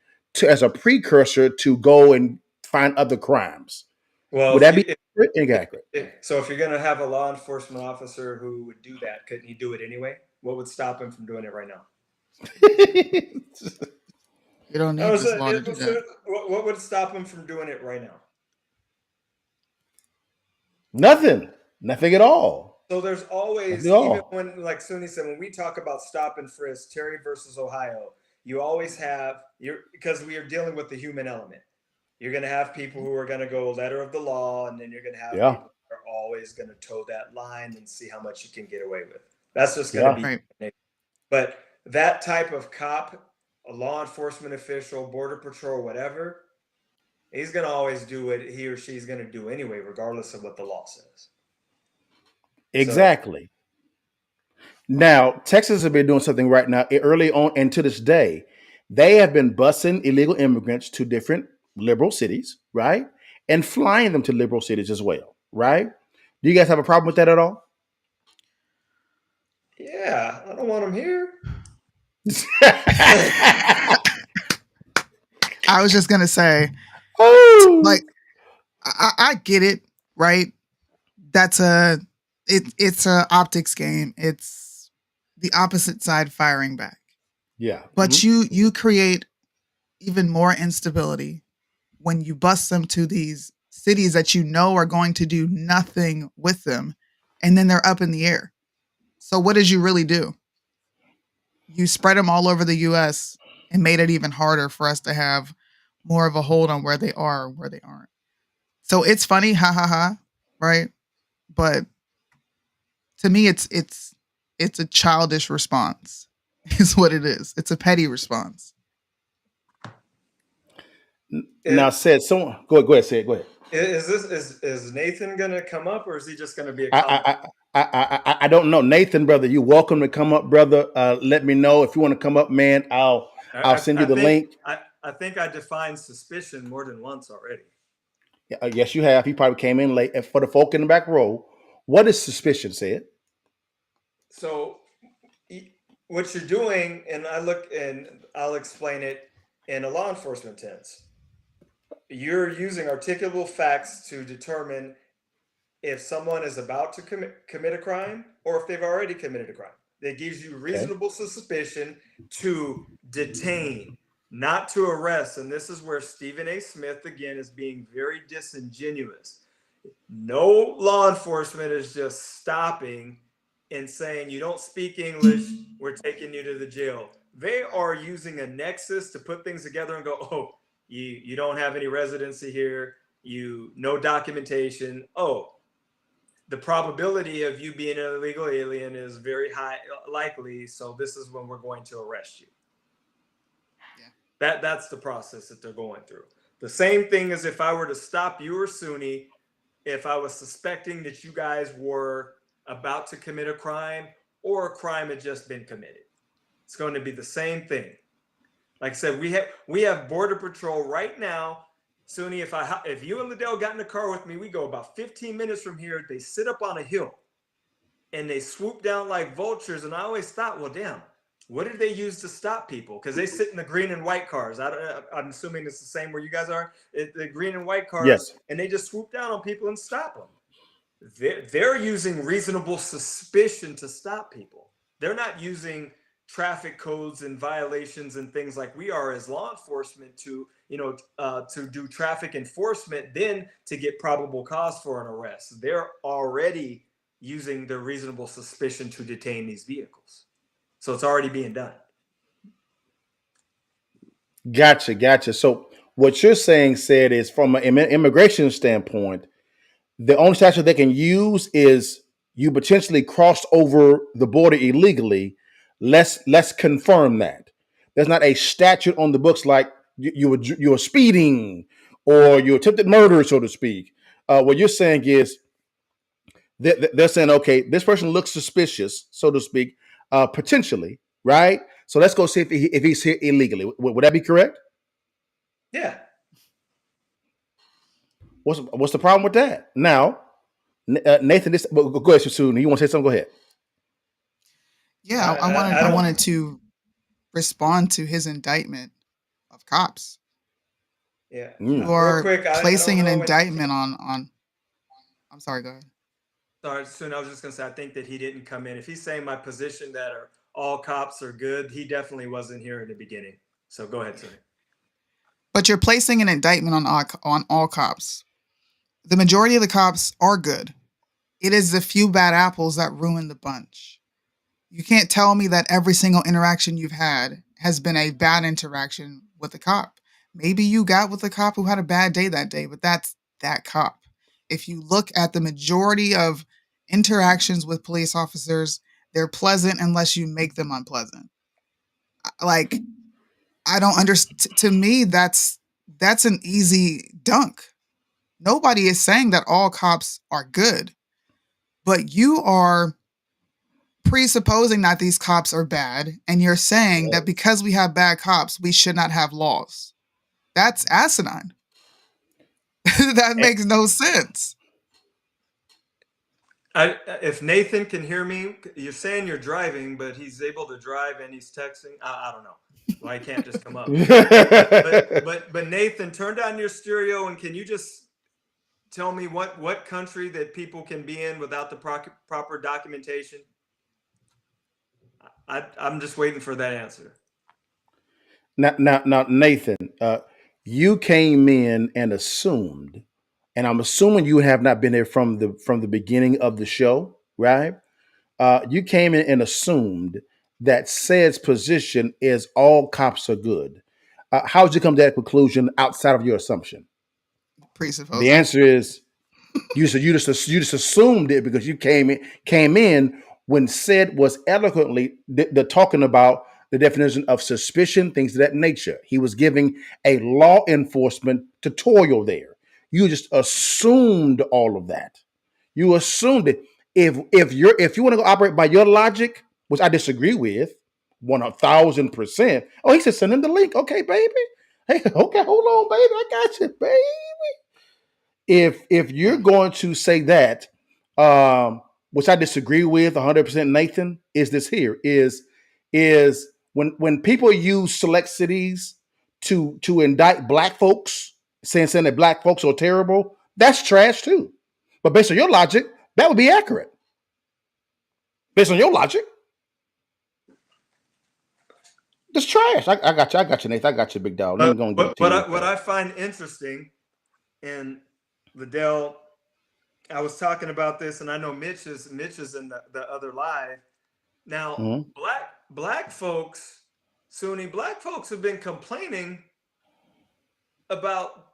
as a precursor to go and find other crimes. Well, would that be inaccurate? So if you're going to have a law enforcement officer who would do that, couldn't he do it anyway? What would stop him from doing it right now? You don't need this law to do that. What would stop him from doing it right now? Nothing at all. So there's always, even when, like Suni said, when we talk about stop and frisk, Terry versus Ohio, you always have, because we are dealing with the human element. You're going to have people who are going to go letter of the law, and then you're going to have people who are always going to toe that line and see how much you can get away with. That's just going to be. Right. But that type of cop, a law enforcement official, border patrol, whatever, he's going to always do what he or she's going to do anyway, regardless of what the law says. Exactly. Now, Texas has been doing something right now early on, and to this day, they have been busing illegal immigrants to different liberal cities, right? And flying them to liberal cities as well, right? Do you guys have a problem with that at all? Yeah, I don't want them here. I was just gonna say, like, I get it, right? That's it's a optics game. It's the opposite side firing back. Yeah. But you create even more instability when you bus them to these cities that you know are going to do nothing with them, and then they're up in the air. So what did you really do? You spread them all over the U.S. and made it even harder for us to have more of a hold on where they are or where they aren't. So it's funny, ha ha ha, right? But to me, it's a childish response, is what it is. It's a petty response. Now, said someone. Go ahead. Say it. Go ahead. Is Nathan going to come up, or is he just going to be a comment? I don't know, Nathan, brother. You're welcome to come up, brother. Let me know if you want to come up, man. I'll send you the link. I think I defined suspicion more than once already. Yes, you have. He probably came in late. And for the folk in the back row, what is suspicion, Sid? So what you're doing, and I'll explain it in a law enforcement sense. You're using articulable facts to determine if someone is about to commit a crime or if they've already committed a crime. that gives you reasonable suspicion to detain, not to arrest. And this is where Stephen A. Smith, again, is being very disingenuous. No law enforcement is just stopping and saying, you don't speak English, we're taking you to the jail. They are using a nexus to put things together and go, oh, you don't have any residency here, no documentation. Oh, the probability of you being an illegal alien is very high, likely. So this is when we're going to arrest you. Yeah. That's the process that they're going through. The same thing as if I were to stop you or Suni, if I was suspecting that you guys were about to commit a crime or a crime had just been committed. It's going to be the same thing. Like I said, we have Border Patrol right now. Suni, if you and LaDale got in the car with me, we go about 15 minutes from here. They sit up on a hill and they swoop down like vultures. And I always thought, well, damn, what did they use to stop people? Because they sit in the green and white cars. I'm assuming it's the same where you guys are. The green and white cars. Yes. And they just swoop down on people and stop them. They're using reasonable suspicion to stop people. They're not using traffic codes and violations and things like we are as law enforcement to do traffic enforcement, then to get probable cause for an arrest. They're already using the reasonable suspicion to detain these vehicles. So it's already being done. Gotcha. So what you're saying, said, is from an immigration standpoint, the only statute they can use is you potentially crossed over the border illegally. Let's confirm that. There's not a statute on the books like you were speeding or you attempted murder, so to speak. What you're saying is they're saying, okay, this person looks suspicious, so to speak, potentially, right? So let's go see if he's here illegally. Would that be correct? Yeah. What's the problem with that? Now, Nathan, go ahead, Susan. You want to say something? Go ahead. Yeah, I wanted to respond to his indictment of cops. Yeah. You are placing an indictment on. I'm sorry, go ahead. Sorry, soon. I was just going to say, I think that he didn't come in. If he's saying my position that all cops are good, he definitely wasn't here in the beginning. So go ahead, sir. But you're placing an indictment on all cops. The majority of the cops are good. It is the few bad apples that ruin the bunch. You can't tell me that every single interaction you've had has been a bad interaction with a cop. Maybe you got with a cop who had a bad day that day, but that's that cop. If you look at the majority of interactions with police officers, they're pleasant unless you make them unpleasant. Like, I don't understand. To me, that's an easy dunk. Nobody is saying that all cops are good, but you are presupposing that these cops are bad, and you're saying that because we have bad cops, we should not have laws. That's asinine. That makes no sense. If Nathan can hear me, you're saying you're driving, but he's able to drive and he's texting. I don't know. Well, I can't just come up. but Nathan, turn down your stereo, and can you just tell me what country that people can be in without the proper documentation? I'm just waiting for that answer. Now, Nathan, you came in and assumed, and I'm assuming you have not been there from the beginning of the show, right? You came in and assumed that Said's position is all cops are good. How did you come to that conclusion outside of your assumption? Presupposing. The answer is you just assumed it because you came in when Said was eloquently talking about the definition of suspicion, things of that nature. He was giving a law enforcement tutorial there. You just assumed all of that. You assumed it. If you want to go operate by your logic, which I disagree with 1,000%. Oh, he said send him the link. Okay, baby. Hey, okay, hold on, baby. I got you, baby. If you're going to say that, which I disagree with 100%, Nathan, is this here is when people use select cities to indict black folks, saying that black folks are terrible, that's trash too. But based on your logic, that would be accurate. Based on your logic. Just trash. I got you. I got you, Nathan. I got you, big dog. Let me go and give it to you. What I find interesting, and LaDale, I was talking about this, and I know Mitch is in the other live. Now, black folks, Sunni black folks have been complaining about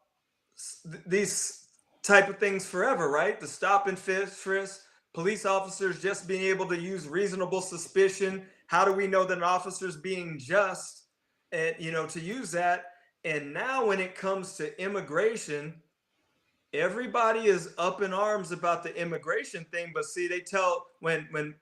these type of things forever, right? The stop and frisk, police officers just being able to use reasonable suspicion. How do we know that an officer is being just, and to use that? And now when it comes to immigration, everybody is up in arms about the immigration thing. But see, they tell when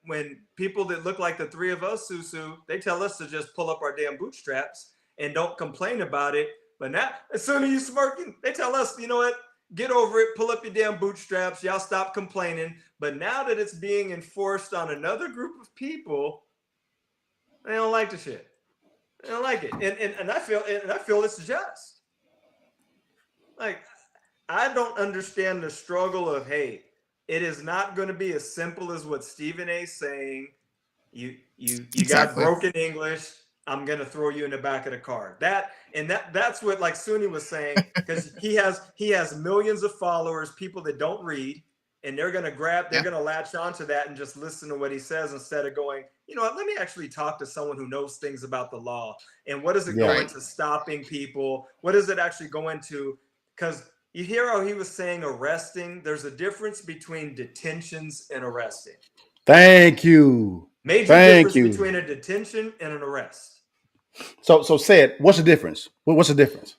people that look like the three of us, Susu, they tell us to just pull up our damn bootstraps and don't complain about it. But now, as soon as you smirking, they tell us, you know what? Get over it. Pull up your damn bootstraps. Y'all stop complaining. But now that it's being enforced on another group of people, they don't like the shit. They don't like it. And I feel it's just. Like, I don't understand the struggle of, hey, it is not going to be as simple as what Stephen A. is saying. You got broken English. I'm going to throw you in the back of the car. That's what, like Sunni was saying, because he has millions of followers, people that don't read, and they're going to latch onto that and just listen to what he says instead of going, you know what, let me actually talk to someone who knows things about the law. And what does it go into stopping people? What does it actually go into? Because you hear how he was saying arresting. There's a difference between detentions and arresting. Thank you. Major difference between a detention and an arrest. So say it. What's the difference? What's the difference?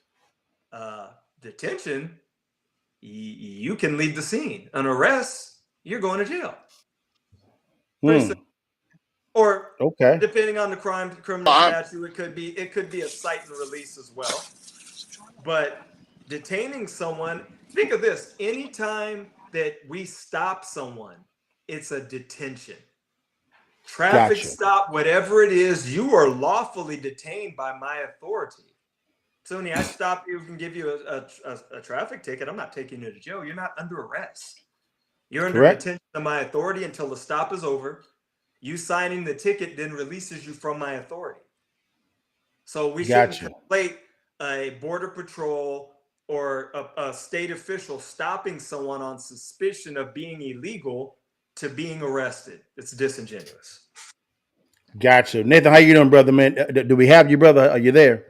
Detention, you can leave the scene. An arrest, you're going to jail. Or depending on the criminal statute, it could be a cite and release as well. But detaining someone, think of this, anytime that we stop someone, it's a detention. Traffic stop, whatever it is, you are lawfully detained by my authority. Sunni, I stop you and give you a traffic ticket. I'm not taking you to jail. You're not under arrest. You're under detention of my authority until the stop is over. You signing the ticket then releases you from my authority. So we shouldn't conflate a border patrol or a state official stopping someone on suspicion of being illegal to being arrested. It's disingenuous. Gotcha. Nathan, how you doing, brother, man? Do we have you, brother? Are you there?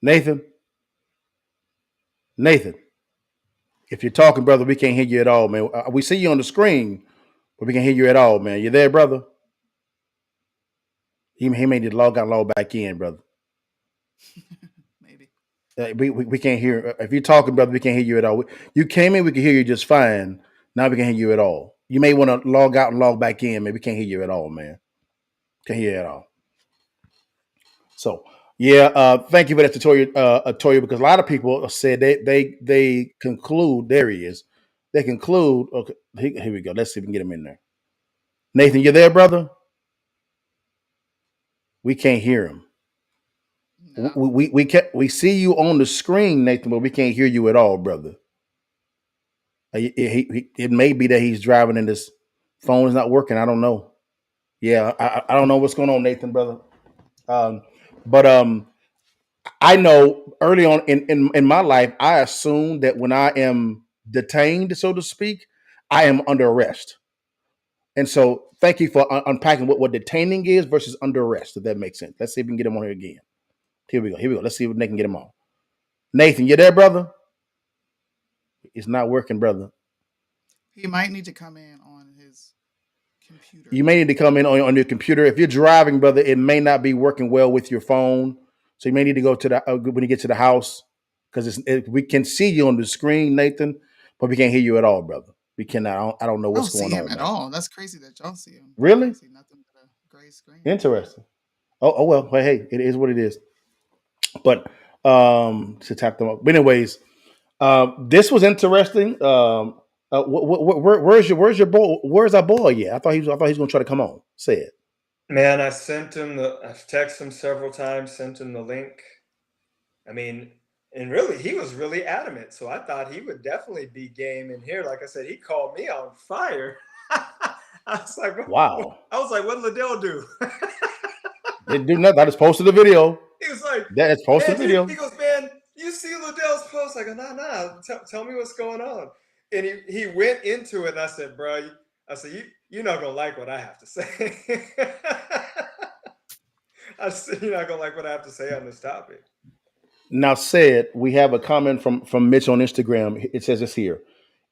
Nathan? If you're talking, brother, we can't hear you at all, man. We see you on the screen, but we can't hear you at all, man. You there, brother? He may need to log back in, brother. Maybe. We can't hear. If you're talking, brother, we can't hear you at all. You came in, we can hear you just fine. Now we can hear you at all. You may want to log out and log back in, man. We can't hear you at all, man. Can't hear you at all. So, thank you for that tutorial, because a lot of people said they conclude, there he is. They conclude, okay, here we go. Let's see if we can get him in there. Nathan, you there, brother? We can't hear him. No. We see you on the screen, Nathan, but we can't hear you at all, brother. It may be that he's driving and his phone is not working. I don't know. Yeah, I don't know what's going on, Nathan, brother. But I know early on in my life, I assumed that when I am detained, so to speak, I am under arrest. And so thank you for unpacking what detaining is versus under arrest, if that makes sense. Let's see if we can get him on here again. Here we go. Let's see if they can get him on. Nathan, you there, brother? It's not working, brother. He might need to come in on his computer. You may need to come in on your computer. If you're driving, brother, it may not be working well with your phone. So you may need to go to the when you get to the house, because we can see you on the screen, Nathan, but we can't hear you at all, brother. We cannot. I don't know what's going on. I don't see him at all. That's crazy that y'all see him. Really? I see nothing but a gray screen. Interesting. Oh well. Hey, it is what it is. But to tap them up. But anyways, this was interesting. Where's your boy? Where's our boy? Yeah, I thought he was going to try to come on. Say it. Man, I've texted him several times, sent him the link. I mean, and really, he was really adamant. So I thought he would definitely be game in here. Like I said, he called me on fire. I was like, wow. I was like, what did LaDale do? Didn't do nothing. I just posted the video. He was like, That's posted the video. He goes, man, you see LaDale's post? I go, nah. Tell me what's going on. And he went into it, and I said, bro, you're not gonna like what I have to say. I said, you're not gonna like what I have to say on this topic. Now, said we have a comment from Mitch on Instagram. It says this here.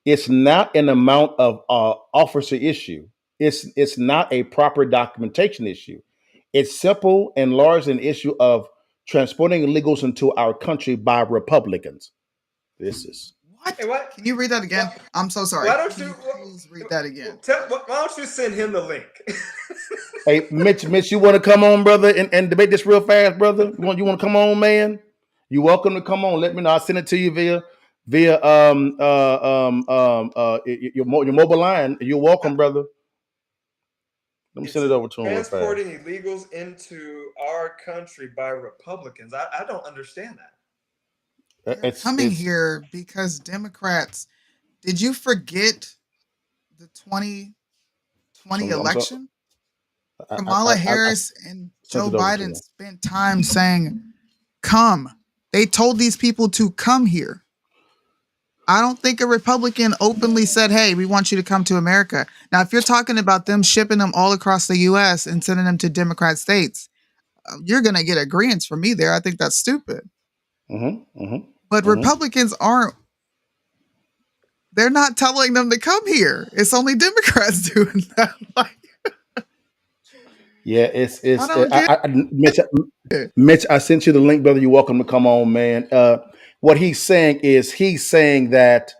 It's not an amount of officer issue. It's not a proper documentation issue. It's simple and large an issue of transporting illegals into our country by Republicans. This is what? Hey, what? Can you read that again? What? I'm so sorry. Why don't you please read that again? Why don't you send him the link? Hey, Mitch, you want to come on, brother, and debate this real fast, brother? You want to come on, man? You're welcome to come on. Let me know. I'll send it to you via your mobile line. You're welcome, brother. Let me send it over to him. Transporting illegals into our country by Republicans. I don't understand that. They're coming here because Democrats. Did you forget the 2020 election? Kamala Harris and Joe Biden spent time saying, come. They told these people to come here. I don't think a Republican openly said, hey, we want you to come to America. Now, if you're talking about them shipping them all across the U.S. and sending them to Democrat states, you're going to get agreements from me there. I think that's stupid. But Republicans aren't. They're not telling them to come here. It's only Democrats doing that. Yeah, Mitch, I sent you the link, brother. You're welcome to come on, man. What he's saying is that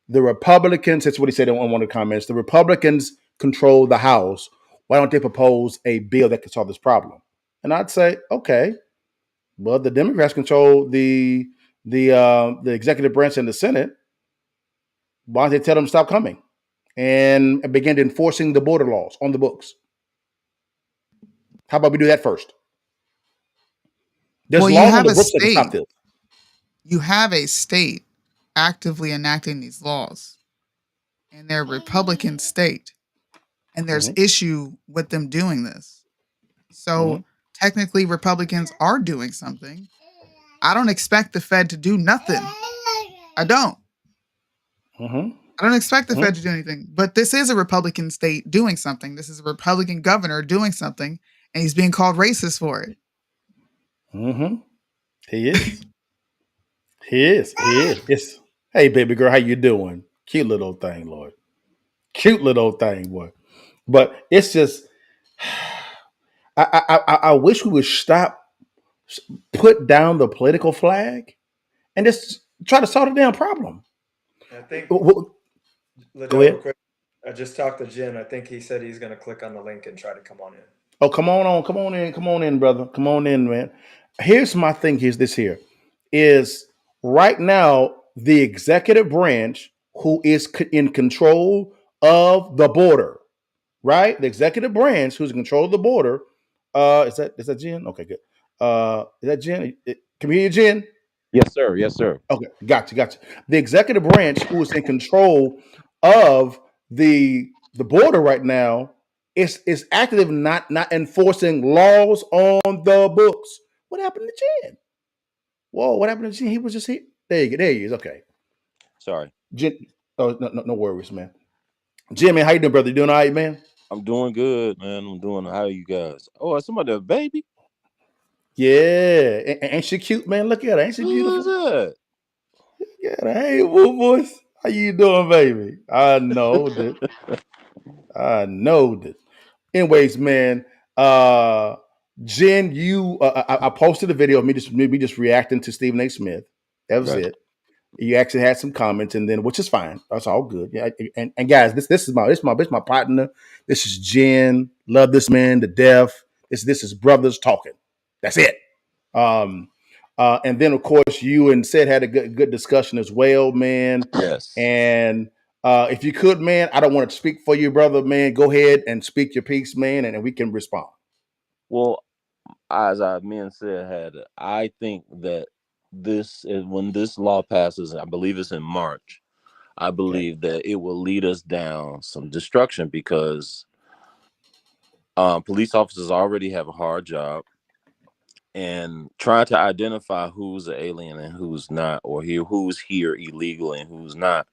the Republicans, that's what he said in one of the comments, the Republicans control the House. Why don't they propose a bill that can solve this problem? And I'd say, okay, well, the Democrats control the executive branch and the Senate. Why don't they tell them to stop coming and begin enforcing the border laws on the books? How about we do that first? There's laws on the books that stop this. You have a state actively enacting these laws, and they're a Republican state, and there's issue with them doing this. So technically, Republicans are doing something. I don't expect the Fed to do nothing. I don't. I don't expect the Fed to do anything. But this is a Republican state doing something. This is a Republican governor doing something, and he's being called racist for it. He is. He is. Hey, baby girl, how you doing? Cute little thing, Lord. Cute little thing, boy. But it's just, I wish we would stop, put down the political flag, and just try to solve the damn problem. I think. Go ahead. Quick, I just talked to Jen. I think he said he's going to click on the link and try to come on in. Oh, come on in, brother. Come on in, man. Here's my thing. Here's this here. Is right now the executive branch who is in control of the border, right? The executive branch who's in control of the border. Is that Jen? Okay, good. Is that Jen? Can we hear you, Jen? Yes, sir. Yes, sir. Okay, gotcha. The executive branch who is in control of the border right now is active not enforcing laws on the books. What happened to Jen? Whoa, what happened to Jen? He was just here. There he is. Okay. Sorry. Jen, no worries, man. Jimmy, how you doing, brother? You doing all right, man? I'm doing good, man. I'm doing. How are you guys? Oh, is somebody a baby? Yeah. Ain't she cute, man? Look at her. Ain't she beautiful? Who is that? Yeah. Hey, woo boys. How you doing, baby? I know that. Anyways, man. Jen, you I posted a video of me just reacting to Stephen A. Smith. That was it. You actually had some comments, and then which is fine. That's all good. Yeah. And guys, this is my partner. This is Jen. Love this man to death. This is brothers talking. That's it. And then of course you and Sid had a good discussion as well, man. Yes. And if you could, man, I don't want to speak for you, brother, man. Go ahead and speak your piece, man, and we can respond. Well, as me and Sid had, I think that when this law passes, I believe it's in March, I believe that it will lead us down some destruction because police officers already have a hard job. and trying to identify who's an alien and who's not, or who's here illegal and who's not,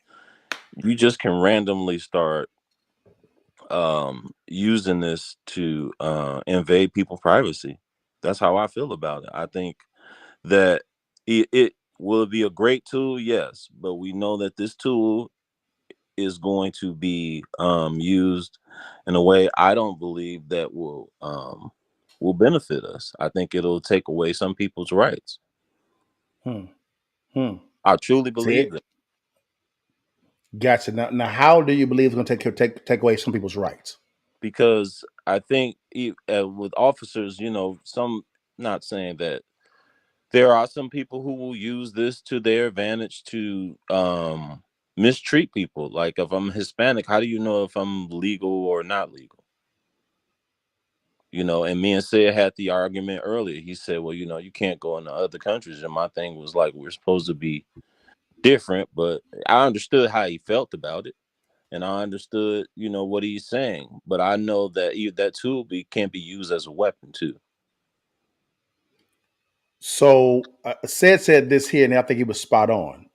you just can randomly start using this to invade people's privacy. That's how I feel about it. I think that it will be a great tool, yes, but we know that this tool is going to be used in a way I don't believe that will benefit us. I think it'll take away some people's rights. I truly believe that. Gotcha. Now, how do you believe it's going to take away some people's rights? Because I think with officers, some, not saying that there are some people who will use this to their advantage to mistreat people. Like if I'm Hispanic, how do you know if I'm legal or not legal? And me and Sid had the argument earlier. He said, well, you can't go into other countries. And my thing was like, we're supposed to be different, but I understood how he felt about it. And I understood, what he's saying. But I know that that tool can be used as a weapon too. So said this here, and I think he was spot on.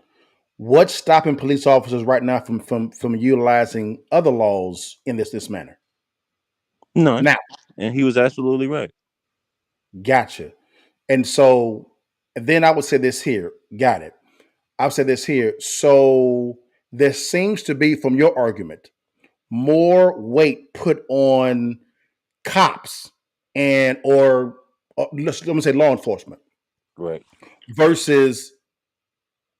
What's stopping police officers right now from utilizing other laws in this manner? None. Now, and he was absolutely right. Gotcha. And so, then I would say this here. Got it. I would say this here. So there seems to be, from your argument, more weight put on cops or let me say law enforcement, right, versus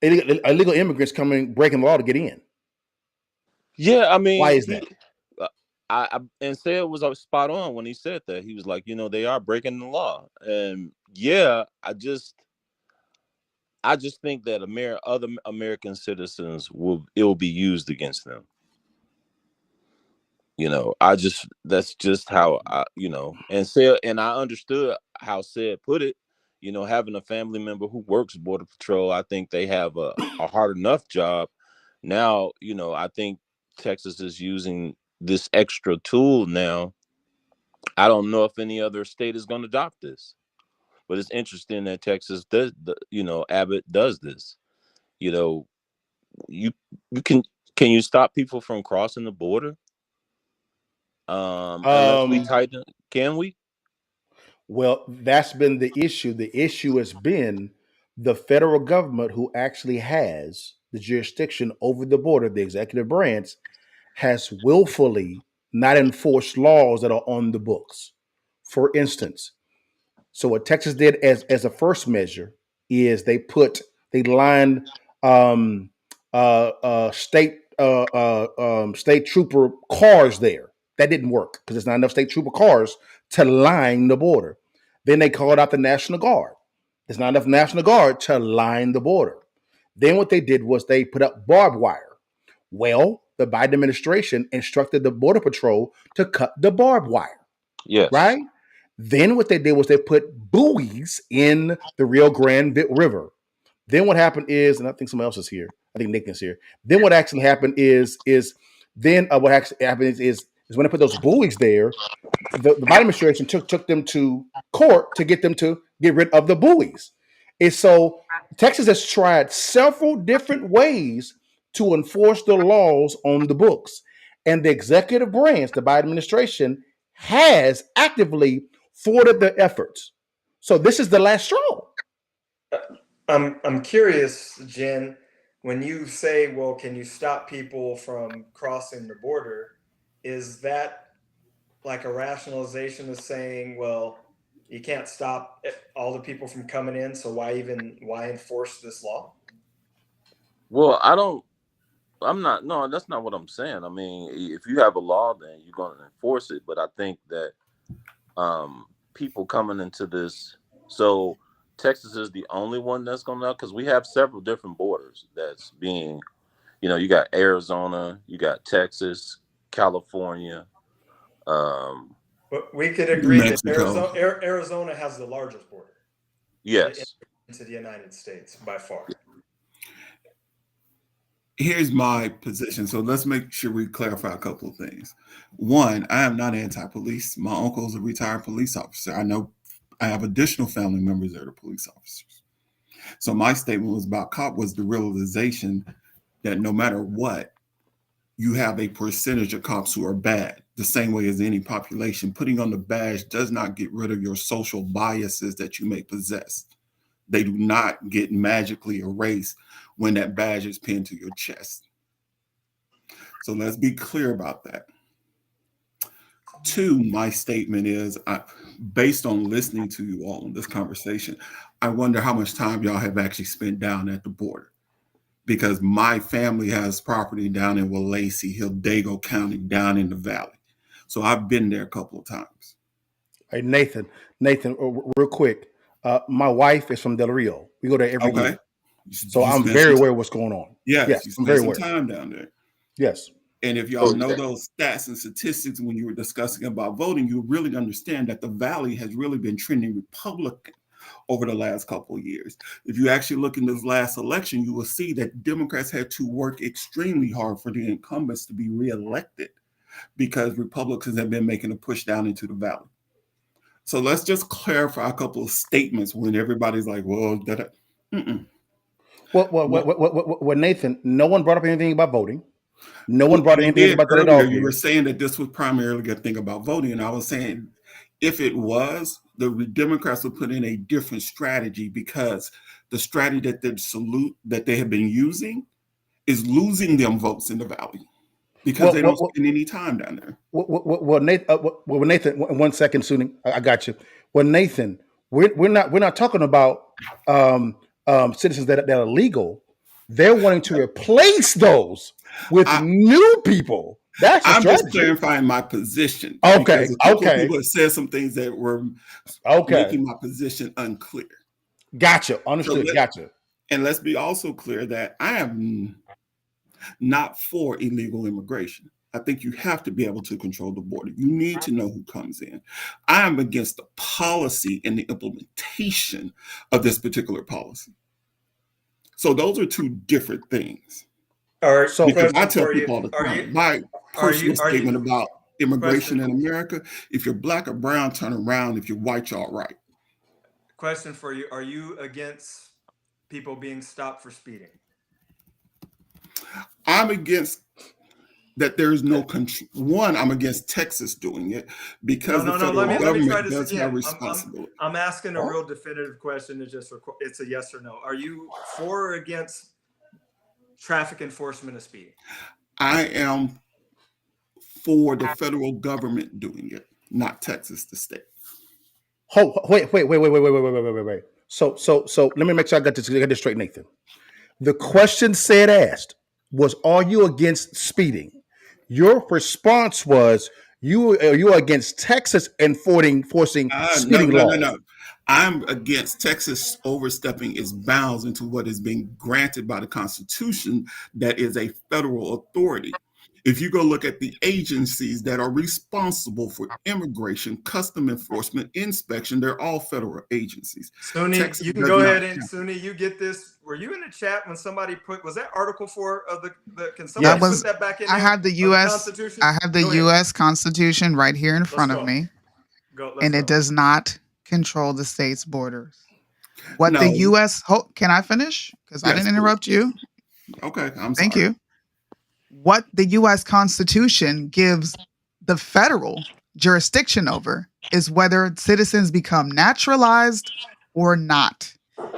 illegal immigrants breaking the law to get in. Yeah, I mean, why is that? I and Said was spot on when he said that. He was like, they are breaking the law, and yeah, I just think that other American citizens it will be used against them. That's just how and I understood how Said put it. Having a family member who works Border Patrol, I think they have a hard enough job. Now, I think Texas is using this extra tool now. I don't know if any other state is going to adopt this, but it's interesting that Texas does. Abbott does this. You can you stop people from crossing the border? Unless we tighten, can we? Well, that's been the issue. The issue has been the federal government, who actually has the jurisdiction over the border, the executive branch, has willfully not enforced laws that are on the books. For instance, so what Texas did as a first measure is they lined state trooper cars there. That didn't work because there's not enough state trooper cars to line the border. Then they called out the National Guard. There's not enough National Guard to line the border. Then what they did was they put up barbed wire. Well, the Biden administration instructed the Border Patrol to cut the barbed wire. Yes. Right? Then what they did was they put buoys in the Rio Grande River. Then what happened is, and I think someone else is here. I think Nick is here. Then what actually happened is what actually happened is when they put those buoys there, the Biden administration took them to court to get them to get rid of the buoys. And so Texas has tried several different ways to enforce the laws on the books. And the executive branch, the Biden administration, has actively thwarted their efforts. So this is the last straw. I'm curious, Jen, when you say, well, can you stop people from crossing the border? Is that like a rationalization of saying, well, you can't stop all the people from coming in, so why enforce this law? Well, no, that's not what I'm saying. I mean, if you have a law, then you're going to enforce it. But I think that people coming into this, so Texas is the only one that's going to, because we have several different borders that's being, you got Arizona, you got Texas, California. But we could agree that Arizona has the largest border. Yes. Into the United States by far. Here's my position. So let's make sure we clarify a couple of things. One, I am not anti-police. My uncle is a retired police officer. I know I have additional family members that are police officers. So my statement was about cop was the realization that no matter what, you have a percentage of cops who are bad, the same way as any population. Putting on the badge does not get rid of your social biases that you may possess. They do not get magically erased when that badge is pinned to your chest. So let's be clear about that. Two, my statement is, based on listening to you all in this conversation, I wonder how much time y'all have actually spent down at the border. Because my family has property down in Willacy, Hidalgo County, down in the valley. So I've been there a couple of times. Hey, Nathan, real quick. My wife is from Del Rio. We go there every year. So I'm very aware of what's going on. Yes, you spent some time down there. Yes. And if y'all know those stats and statistics when you were discussing about voting, you really understand that the Valley has really been trending Republican over the last couple of years. If you actually look in this last election, you will see that Democrats had to work extremely hard for the incumbents to be reelected because Republicans have been making a push down into the Valley. So let's just clarify a couple of statements when everybody's like, well, Well, Nathan, no one brought up anything about voting. No one brought anything about that at all. You were saying that this was primarily a thing about voting, and I was saying if it was, the Democrats would put in a different strategy because the strategy that they have been using is losing them votes in the Valley because they don't spend any time down there. Well, Nathan, 1 second, Suni, I got you. Well, Nathan, we're not talking about citizens that are legal. They're wanting to replace those with new people. I'm just clarifying my position. Okay. People have said some things that were making my position unclear. Gotcha. Understood. Gotcha. And let's be also clear that I am not for illegal immigration. I think you have to be able to control the border. You need to know who comes in. I am against the policy and the implementation of this particular policy. So those are two different things. Because I tell people all the time, my personal statement about immigration in America, if you're black or brown, turn around. If you're white, you're all right. Question for you. Are you against people being stopped for speeding? I'm against that there's no control. One, I'm against Texas doing it because the federal government does have responsibility. I'm asking a real definitive question. It's a yes or no. Are you for or against traffic enforcement of speeding? I am for the federal government doing it, not Texas, the state. Oh, wait. So let me make sure I got this straight, Nathan. The question asked was, are you against speeding? Your response was, you are against Texas enforcing speeding laws. No. I'm against Texas overstepping its bounds into what is being granted by the Constitution that is a federal authority. If you go look at the agencies that are responsible for immigration, custom enforcement, inspection, they're all federal agencies. Suni, you can go ahead and Suni, you get this. Were you in the chat when somebody was that Article 4 of the can somebody put that back in there? I have the US Constitution right here in front of me. And it does not control the state's borders. The U.S. Can I finish? Because I didn't interrupt you. Okay, I'm sorry. Thank you. What the U.S. Constitution gives the federal jurisdiction over is whether citizens become naturalized or not.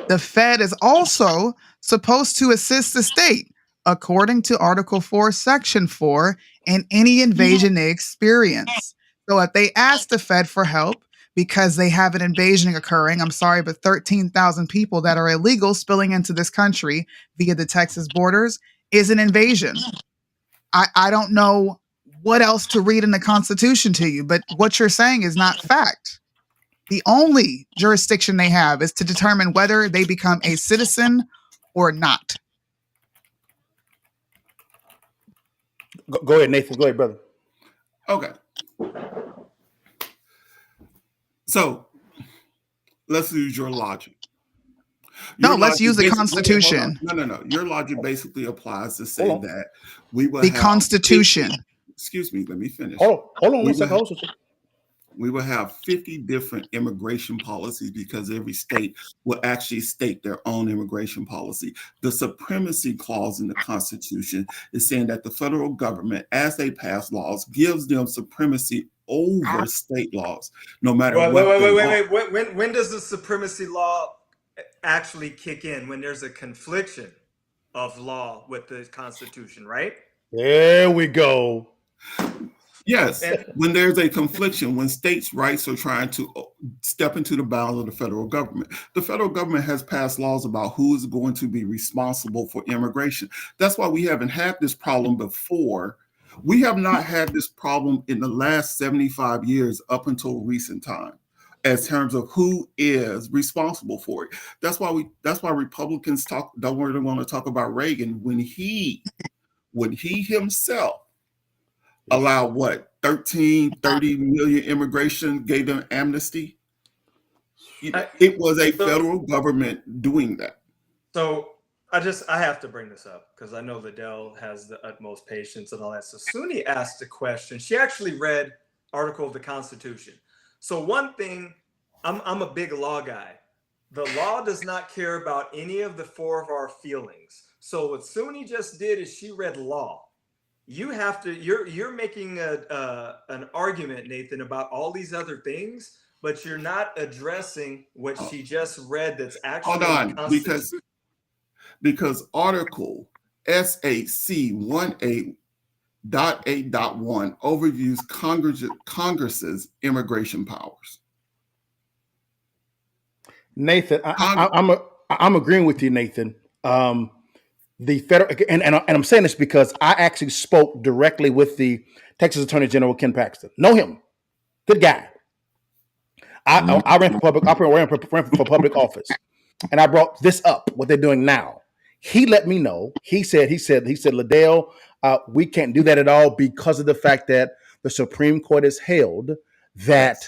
The Fed is also supposed to assist the state, according to Article 4, Section 4, in any invasion they experience. So if they ask the Fed for help because they have an invasion occurring, I'm sorry, but 13,000 people that are illegal spilling into this country via the Texas borders is an invasion. I don't know what else to read in the Constitution to you, but what you're saying is not fact. The only jurisdiction they have is to determine whether they become a citizen or not. Go ahead, Nathan. Go ahead, brother. Okay. So let's use your logic. Let's use the Constitution. No. Your logic basically applies to say that we will the Constitution. Excuse me, let me finish. Hold on one second. we will have 50 different immigration policies because every state will actually state their own immigration policy. The supremacy clause in the Constitution is saying that the federal government, as they pass laws, gives them supremacy over state laws, no matter wait. When does the supremacy law actually kick in? When there's a confliction of law with the Constitution, right? There we go. Yes, when there's a confliction, when states' rights are trying to step into the bounds of the federal government. The federal government has passed laws about who is going to be responsible for immigration. That's why we haven't had this problem before. We have not had this problem in the last 75 years up until recent time, as terms of who is responsible for it. That's why Republicans don't really want to talk about Reagan when he himself allowed 30 million immigration, gave them amnesty. It was a federal government doing that. So I have to bring this up because I know LaDale has the utmost patience and all that. So Suni asked a question. She actually read article of the Constitution. So one thing, I'm a big law guy. The law does not care about any of the four of our feelings. So what Suni just did is she read law. You have to. You're making an argument, Nathan, about all these other things, but you're not addressing what she just read. That's actually hold on, because Article SAC 18.8.1 overviews Congress's immigration powers. Nathan, I'm agreeing with you, Nathan. The federal and I'm saying this because I actually spoke directly with the Texas Attorney General Ken Paxton. Know him, good guy. I ran for public office, and I brought this up. What they're doing now. He let me know. He said, LaDale, we can't do that at all because of the fact that the Supreme Court has held that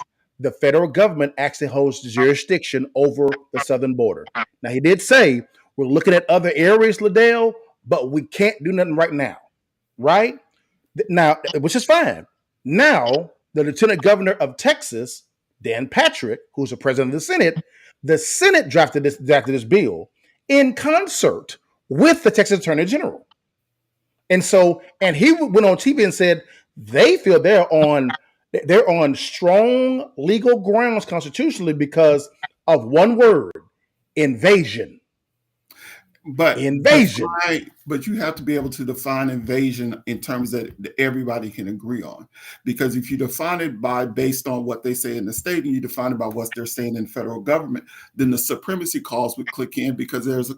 the federal government actually holds jurisdiction over the southern border. Now he did say, we're looking at other areas, LaDale, but we can't do nothing right now. Right? Now, which is fine. Now, the Lieutenant Governor of Texas, Dan Patrick, who's the president of the Senate drafted this bill in concert with the Texas Attorney General. And he went on TV and said they feel they're on strong legal grounds constitutionally because of one word, invasion. But invasion. But you have to be able to define invasion in terms that everybody can agree on. Because if you define it based on what they say in the state and you define it by what they're saying in the federal government, then the supremacy clause would click in because there's a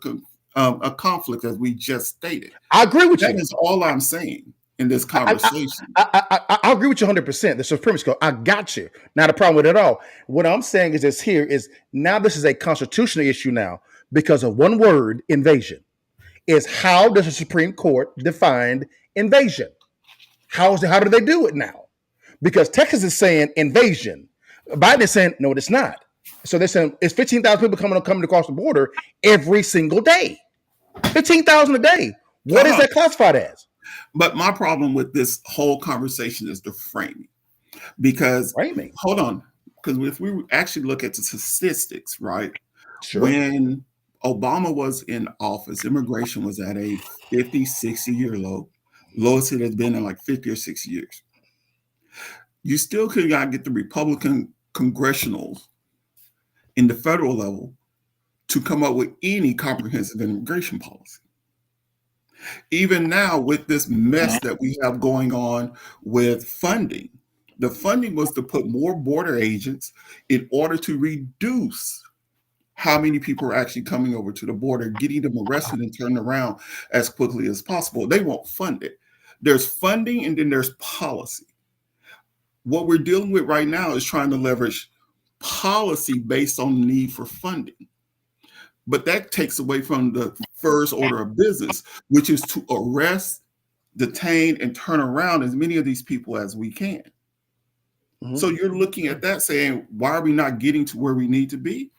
conflict, as we just stated. I agree with you. That is all I'm saying in this conversation. I agree with you 100%. The supremacy clause, I got you. Not a problem with it at all. What I'm saying is now this is a constitutional issue now. Because of one word, invasion, is how does the Supreme Court define invasion? How do they do it now? Because Texas is saying invasion. Biden is saying, no, it's not. So they're saying it's 15,000 people coming across the border every single day. 15,000 a day. What is that classified as? But my problem with this whole conversation is the framing. Because, hold on, because if we actually look at the statistics, right? Sure. When Obama was in office, immigration was at a 50, 60-year low. Lowest it has been in like 50 or 60 years. You still could not get the Republican congressionals in the federal level to come up with any comprehensive immigration policy. Even now, with this mess that we have going on with funding, the funding was to put more border agents in order to reduce how many people are actually coming over to the border, getting them arrested and turned around as quickly as possible. They won't fund it. There's funding and then there's policy. What we're dealing with right now is trying to leverage policy based on the need for funding. But that takes away from the first order of business, which is to arrest, detain, and turn around as many of these people as we can. Mm-hmm. So you're looking at that saying, why are we not getting to where we need to be?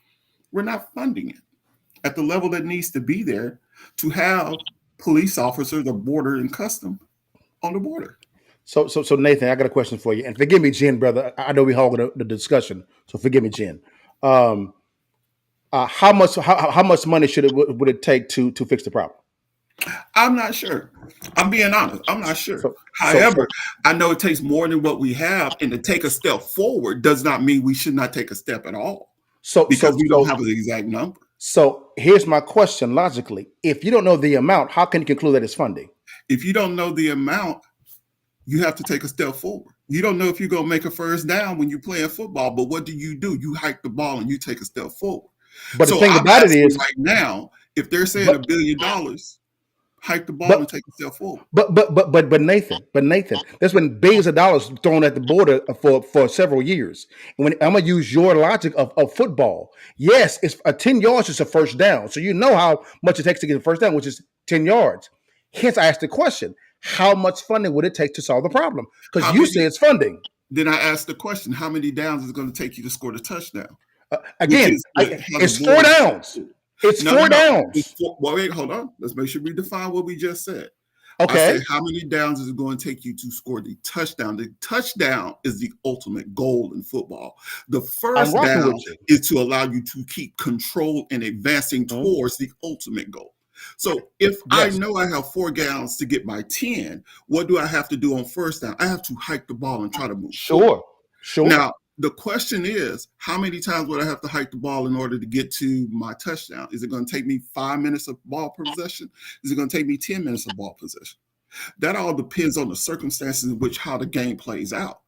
We're not funding it at the level that needs to be there to have police officers of border and custom on the border. So Nathan, I got a question for you, and forgive me, Jen, brother. I know we're hogging the discussion, so forgive me, Jen. How much money would it take to fix the problem? I'm not sure. I'm being honest. I'm not sure. So, However, I know it takes more than what we have, and to take a step forward does not mean we should not take a step at all. Because we don't have an exact number. So here's my question logically. If you don't know the amount, how can you conclude that it's funding? If you don't know the amount, you have to take a step forward. You don't know if you're going to make a first down when you're playing football, but what do? You hike the ball and you take a step forward. But the thing about it is, right now, if they're saying $1 billion, hike the ball and take a step forward. But Nathan, there's been billions of dollars thrown at the border for several years. And when I'm gonna use your logic of football, yes, it's 10 yards is a first down. So you know how much it takes to get a first down, which is 10 yards. Hence, I asked the question: how much funding would it take to solve the problem? Because you say it's funding. Then I asked the question: how many downs is it going to take you to score the touchdown? Again, it's 4 downs. It's 4 downs. Wait, hold on. Let's make sure we define what we just said. Okay. I said, how many downs is it going to take you to score the touchdown? The touchdown is the ultimate goal in football. The first down is to allow you to keep control and advancing towards the ultimate goal. So if I know I have 4 downs to get my 10, what do I have to do on first down? I have to hike the ball and try to move. Sure. Now, the question is, how many times would I have to hike the ball in order to get to my touchdown? Is it going to take me 5 minutes of ball possession? Is it going to take me 10 minutes of ball possession? That all depends on the circumstances in which how the game plays out.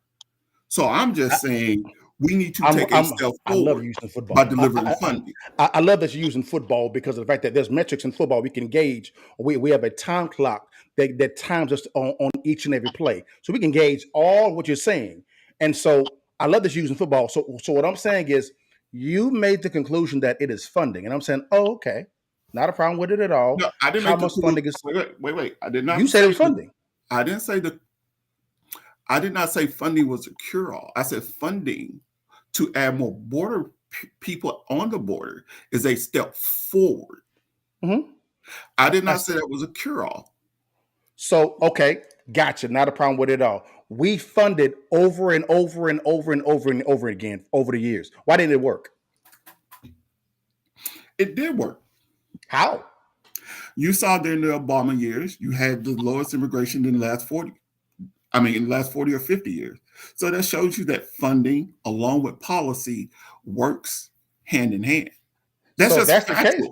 So I'm just saying we need to take a step forward by delivering funding. I love that you're using football because of the fact that there's metrics in football we can gauge. We have a time clock that times us on each and every play. So we can gauge all what you're saying. And so I love that you're using football. So what I'm saying is you made the conclusion that it is funding. And I'm saying, oh, okay. Not a problem with it at all. No, I didn't How much funding is wait. I did not. You said it was funding. I didn't say I did not say funding was a cure-all. I said funding to add more border people on the border is a step forward. Mm-hmm. I did not say that was a cure-all. So, okay, gotcha. Not a problem with it at all. We funded over and over and over and over and over again over the years. Why didn't it work? It did work. How? You saw during the Obama years, you had the lowest immigration in the last 40 or 50 years. So that shows you that funding, along with policy, works hand in hand. That's the case.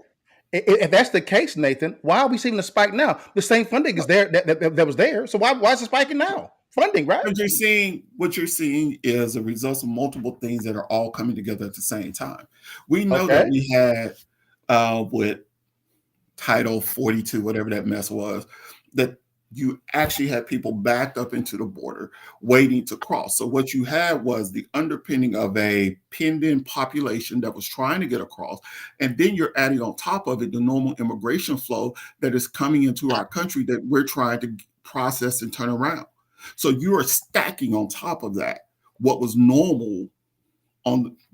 If that's the case, Nathan, why are we seeing the spike now? The same funding is there that was there. So why is it spiking now? Funding, right? What you're seeing is a result of multiple things that are all coming together at the same time. We know that we had with Title 42, whatever that mess was, that you actually had people backed up into the border waiting to cross. So what you had was the underpinning of a pinned-in population that was trying to get across. And then you're adding on top of it the normal immigration flow that is coming into our country that we're trying to process and turn around. So you are stacking on top of that what was normal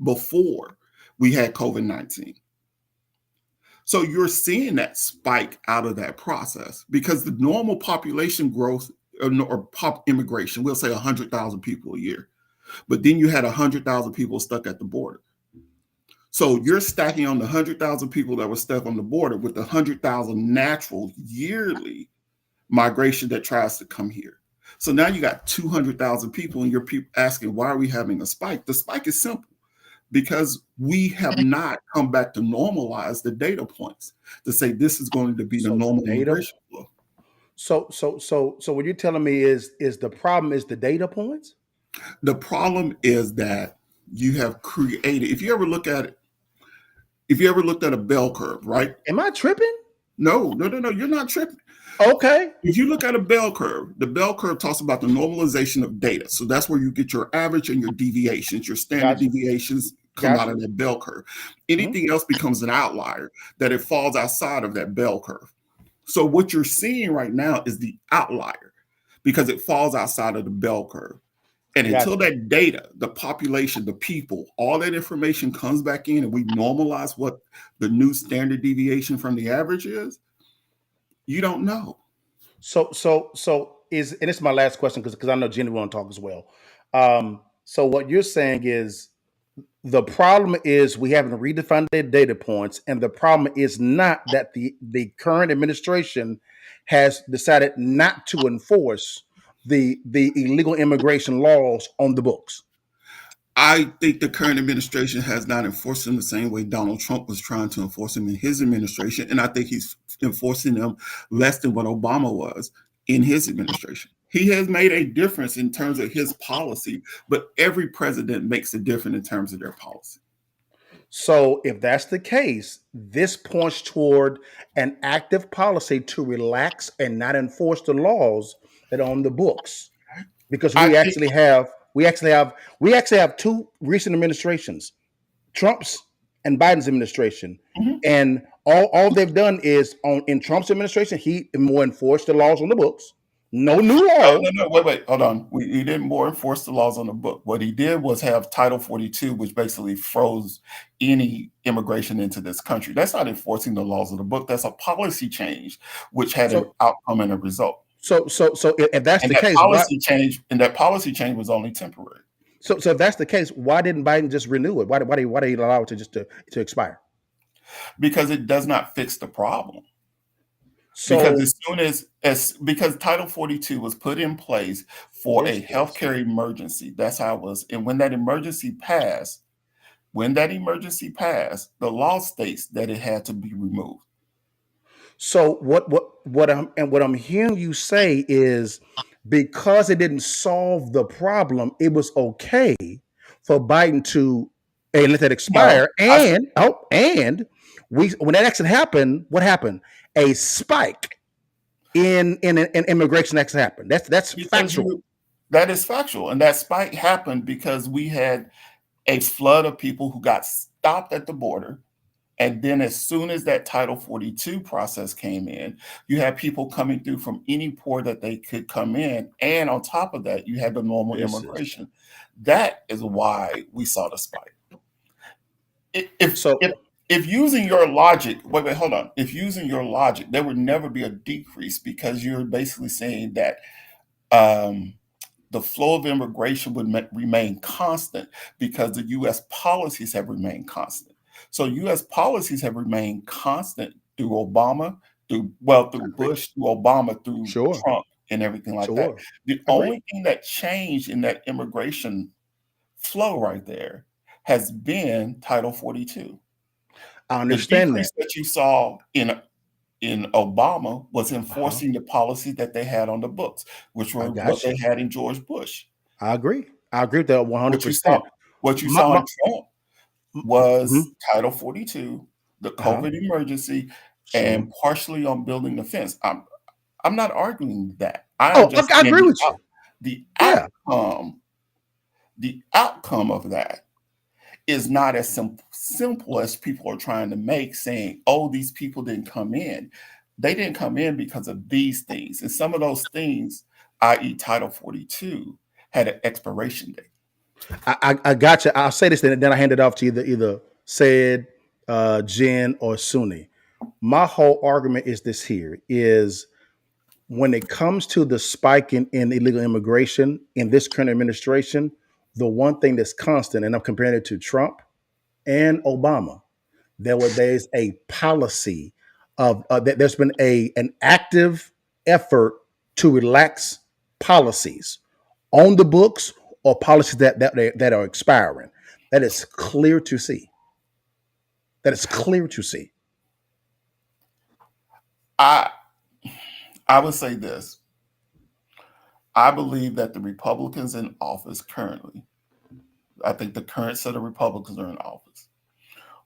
before we had COVID-19. So you're seeing that spike out of that process because the normal population growth or pop immigration, we'll say 100,000 people a year, but then you had 100,000 people stuck at the border. So you're stacking on the 100,000 people that were stuck on the border with the 100,000 natural yearly migration that tries to come here. So now you got 200,000 people and you're asking, why are we having a spike? The spike is simple. Because we have not come back to normalize the data points to say this is going to be the normal immigration flow. So what you're telling me is the problem is the data points? The problem is that you have created, if you ever looked at a bell curve, right? Am I tripping? No, you're not tripping. Okay. If you look at a bell curve, the bell curve talks about the normalization of data. So that's where you get your average and your deviations, your standard deviations come out of that bell curve. Anything else becomes an outlier that it falls outside of that bell curve. So what you're seeing right now is the outlier because it falls outside of the bell curve. And until that data, the population, the people, all that information comes back in and we normalize what the new standard deviation from the average is, you don't know. So is, and this is my last question because I know Jenny want to talk as well. So what you're saying is the problem is we haven't redefined the data points, and the problem is not that the current administration has decided not to enforce the illegal immigration laws on the books. I think the current administration has not enforced them the same way Donald Trump was trying to enforce them in his administration. And I think he's enforcing them less than what Obama was in his administration. He has made a difference in terms of his policy, but every president makes a difference in terms of their policy. So if that's the case, this points toward an active policy to relax and not enforce the laws that are on the books. Because we actually have two recent administrations, Trump's and Biden's administration, and all they've done is in Trump's administration, he more enforced the laws on the books. No new law. No, wait, hold on. He didn't more enforce the laws on the book. What he did was have Title 42, which basically froze any immigration into this country. That's not enforcing the laws of the book. That's a policy change, which had an outcome and a result. So if that's the case, that policy change was only temporary. So if that's the case, why didn't Biden just renew it? Why did he allow it to expire? Because it does not fix the problem. Because because Title 42 was put in place for a healthcare emergency. That's how it was. And when that emergency passed, the law states that it had to be removed. So what I'm hearing you say is because it didn't solve the problem, it was okay for Biden to let that expire. And when that accident happened, what happened? A spike in immigration accident happened. That's factual. That is factual, and that spike happened because we had a flood of people who got stopped at the border. And then as soon as that Title 42 process came in, you had people coming through from any port that they could come in. And on top of that, you had the normal immigration. That is why we saw the spike. If using your logic, hold on. If using your logic, there would never be a decrease because you're basically saying that the flow of immigration would remain constant because the U.S. policies have remained constant. So U.S. policies have remained constant through Obama, through Bush, through Obama, through Trump, and everything like that. The only thing that changed in that immigration flow right there has been Title 42. I understand the decrease that you saw in Obama was enforcing the policies that they had on the books, which were what they had in George Bush. I agree with that 100%. What you saw in Trump was Title 42, the COVID emergency, and partially on building the fence. I'm not arguing that. I agree with you. The outcome of that is not as simple as people are trying to make, saying, oh, these people didn't come in. They didn't come in because of these things. And some of those things, i.e. Title 42, had an expiration date. I got you. I'll say this, then I hand it off to either Said, Jen, or Sunni. My whole argument is this here, is when it comes to the spike in illegal immigration in this current administration, the one thing that's constant, and I'm comparing it to Trump and Obama, there's a policy of there's been an active effort to relax policies on the books or policies that are expiring. That is clear to see. I would say this. I believe that the Republicans in office currently, I think the current set of Republicans are in office,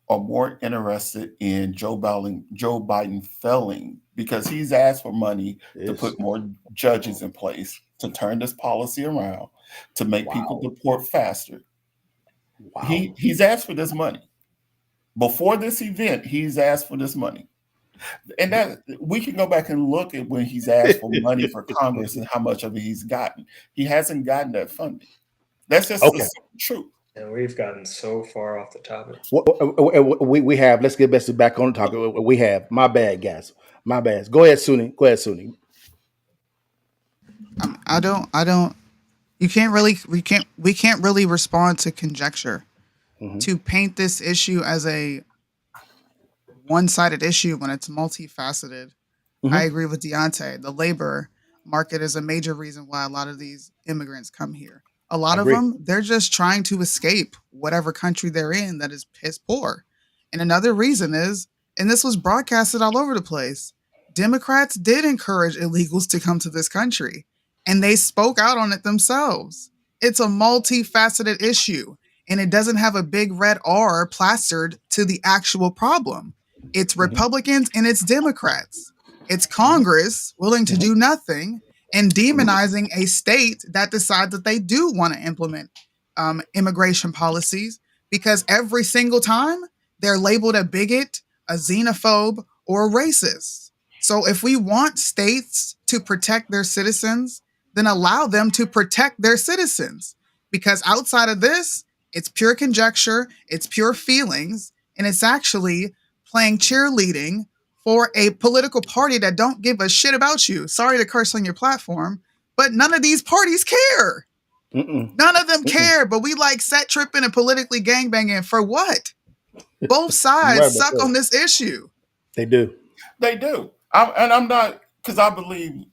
are more interested in Joe Biden failing because he's asked for money to put more judges in place, to turn this policy around, to make people deport faster. He's asked for this money. Before this event, he's asked for this money. And that we can go back and look at when he's asked for money for Congress and how much of it he's gotten. He hasn't gotten that funding. That's just the truth. And we've gotten so far off the topic. We have. Let's get back on the topic. We have. My bad, guys. My bad. Go ahead, Sunni. I don't. You can't really. We can't really respond to conjecture. Mm-hmm. To paint this issue as a one-sided issue when it's multifaceted. I agree with Deontay. The labor market is a major reason why a lot of these immigrants come here. A lot I of agree. them, they're just trying to escape whatever country they're in that is piss poor. And another reason is, and this was broadcasted all over the place, Democrats did encourage illegals to come to this country, and they spoke out on it themselves. It's a multifaceted issue, and it doesn't have a big red R plastered to the actual problem. It's Republicans and it's Democrats. It's Congress willing to do nothing and demonizing a state that decides that they do want to implement immigration policies because every single time they're labeled a bigot, a xenophobe, or a racist. So if we want states to protect their citizens, then allow them to protect their citizens. Because outside of this, it's pure conjecture, it's pure feelings, and it's actually playing cheerleading for a political party that don't give a shit about you. Sorry to curse on your platform, but none of these parties care. None of them care, but we like set tripping and politically gangbanging for what? Both sides suck on this issue. They do. They do. I'm not, because I believe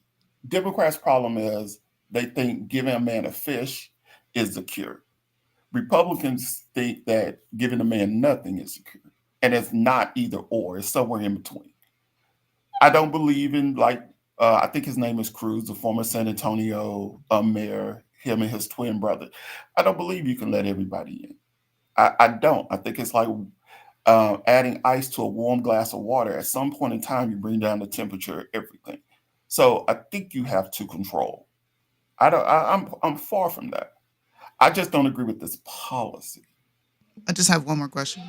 Democrats' problem is they think giving a man a fish is the cure. Republicans think that giving a man nothing is the cure. And it's not either or, it's somewhere in between. I don't believe in, like, I think his name is Cruz, the former San Antonio mayor, him and his twin brother. I don't believe you can let everybody in. I don't. I think it's like adding ice to a warm glass of water. At some point in time, you bring down the temperature of everything. So I think you have to control. I'm far from that. I just don't agree with this policy. I just have one more question.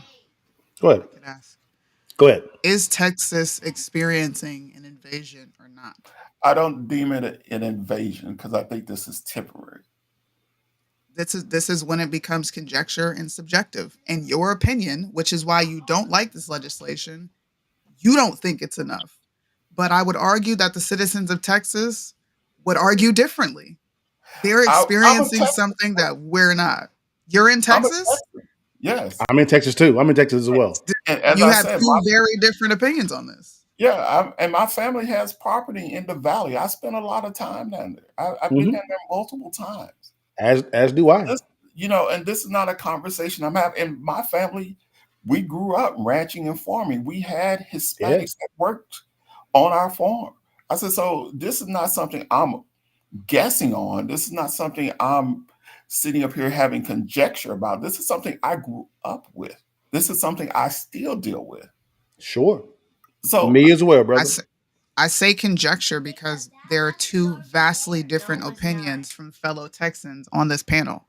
Go ahead. I could ask. Go ahead. Is Texas experiencing an invasion or not? I don't deem it an invasion because I think this is temporary. This is when it becomes conjecture and subjective. In your opinion, which is why you don't like this legislation, you don't think it's enough. But I would argue that the citizens of Texas would argue differently. They're experiencing something that we're not. You're in Texas? Yes. I'm in Texas too. I'm in Texas as well. And as you I have said, two very different opinions on this. Yeah, and my family has property in the valley. I spend a lot of time down there. I've been down there multiple times. As do I. And this is not a conversation I'm having. In my family, we grew up ranching and farming. We had Hispanics that worked on our farm. I said, so this is not something I'm guessing on. This is not something I'm sitting up here having conjecture about. This is something I grew up with. This is something I still deal with. Sure. So me as well, brother. I say conjecture because there are two vastly different opinions from fellow Texans on this panel.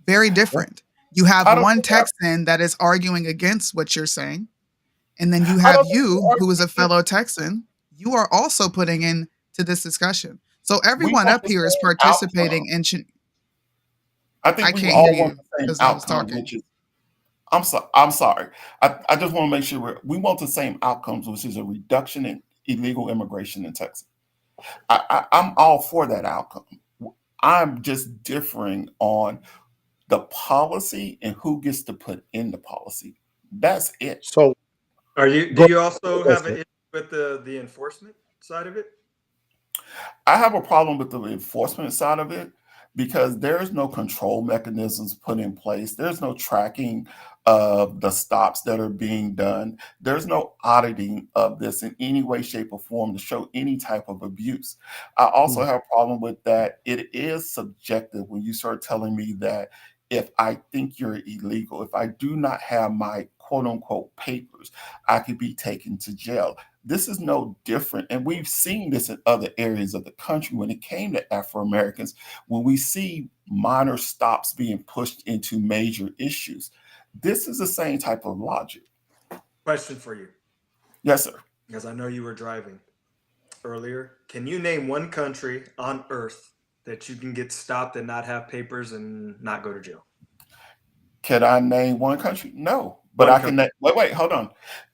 Very different. You have one Texan that is arguing against what you're saying, and then you have you, who is a fellow Texan. You are also putting into this discussion. So everyone up here is participating in. I think I we can't all hear want you the because same I was outcome, talking. which is I'm sorry. I just want to make sure we want the same outcomes, which is a reduction in illegal immigration in Texas. I'm all for that outcome. I'm just differing on the policy and who gets to put in the policy. That's it. So do you also have an issue with the enforcement side of it? I have a problem with the enforcement side of it because there's no control mechanisms put in place. There's no tracking of the stops that are being done. There's no auditing of this in any way, shape, or form to show any type of abuse. I also have a problem with that. It is subjective when you start telling me that if I think you're illegal, if I do not have my quote unquote papers, I could be taken to jail. This is no different. And we've seen this in other areas of the country when it came to Afro-Americans, when we see minor stops being pushed into major issues. This is the same type of logic. Question for you. Yes, sir. Because I know you were driving earlier. Can you name one country on earth that you can get stopped and not have papers and not go to jail? Can I name one country? No. But I can wait, hold on.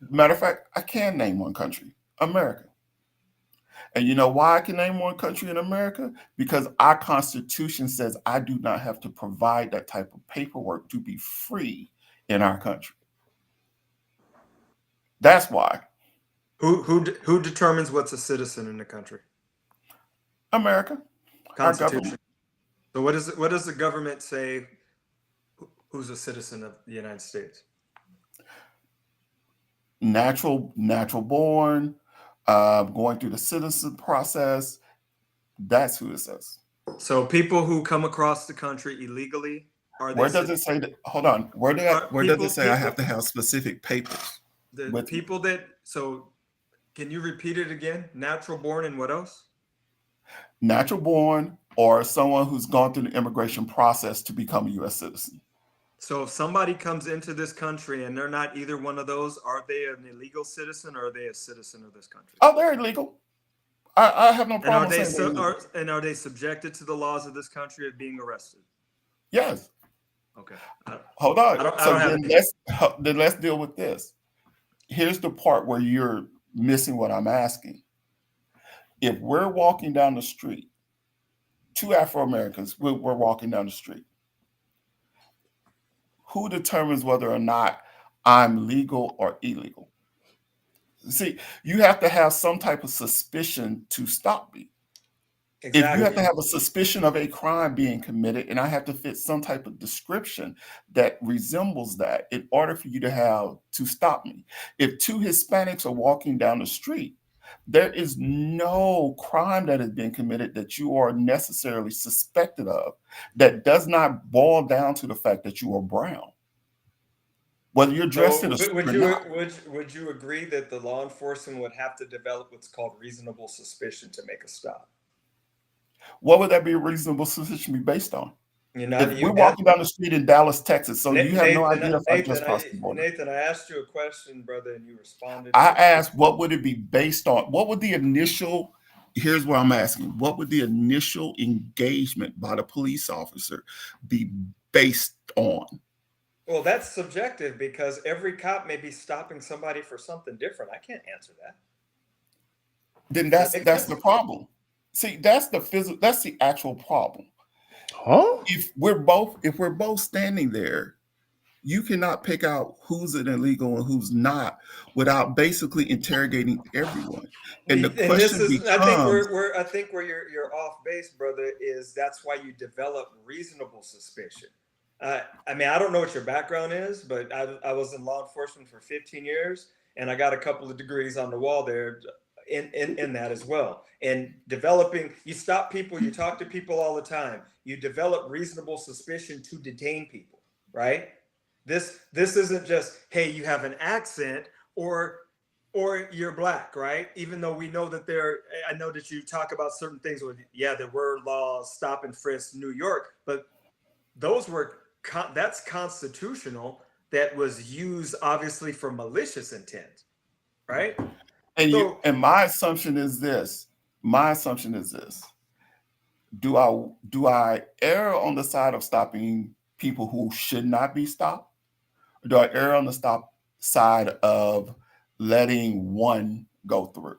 Matter of fact, I can name one country, America. And you know why I can name one country in America? Because our Constitution says I do not have to provide that type of paperwork to be free in our country. That's why. Who determines what's a citizen in the country? America, our government. Constitution. So what does the government say who's a citizen of the United States? Natural born, going through the citizen process. That's who it says. So people who come across the country illegally, where does it say that? Hold on. Where does it say I have to have specific papers? The people that, so can you repeat it again? Natural born and what else? Natural born or someone who's gone through the immigration process to become a U.S. citizen. So if somebody comes into this country and they're not either one of those, are they an illegal citizen or are they a citizen of this country? Oh, they're illegal. I have no problem saying and are they subjected to the laws of this country of being arrested? Yes. Okay. Hold on. Then let's deal with this. Here's the part where you're missing what I'm asking. If we're walking down the street, two Afro-Americans, we're walking down the street. Who determines whether or not I'm legal or illegal? See, you have to have some type of suspicion to stop me. Exactly. If you have to have a suspicion of a crime being committed, and I have to fit some type of description that resembles that in order for you to stop me. If two Hispanics are walking down the street, there is no crime that has been committed that you are necessarily suspected of that does not boil down to the fact that you are brown. Whether you're dressed in a suit or not. Would you agree that the law enforcement would have to develop what's called reasonable suspicion to make a stop? What would that be a reasonable suspicion be based on? We're walking down the street in Dallas, Texas, so you have no idea if I just crossed the border. Nathan, I asked you a question, brother, and you responded. I asked, what would it be based on? What would the initial, here's what I'm asking, what would the initial engagement by the police officer be based on? Well, that's subjective because every cop may be stopping somebody for something different. I can't answer that. Then that's the problem. See, that's the actual problem. Huh? If we're both standing there, you cannot pick out who's an illegal and who's not without basically interrogating everyone. And the question becomes, I think where you're off base, brother, is that's why you develop reasonable suspicion. I mean, I don't know what your background is, but I was in law enforcement for 15 years, and I got a couple of degrees on the wall there in that as well. And developing, you stop people, you talk to people all the time. You develop reasonable suspicion to detain people, right? This isn't just, hey, you have an accent or you're black, right? Even though we know that I know that you talk about certain things where, yeah, there were laws, stop and frisk, New York, but that's constitutional. That was used obviously for malicious intent, right? And my assumption is this. Do I err on the side of stopping people who should not be stopped? Or do I err on the side of letting one go through?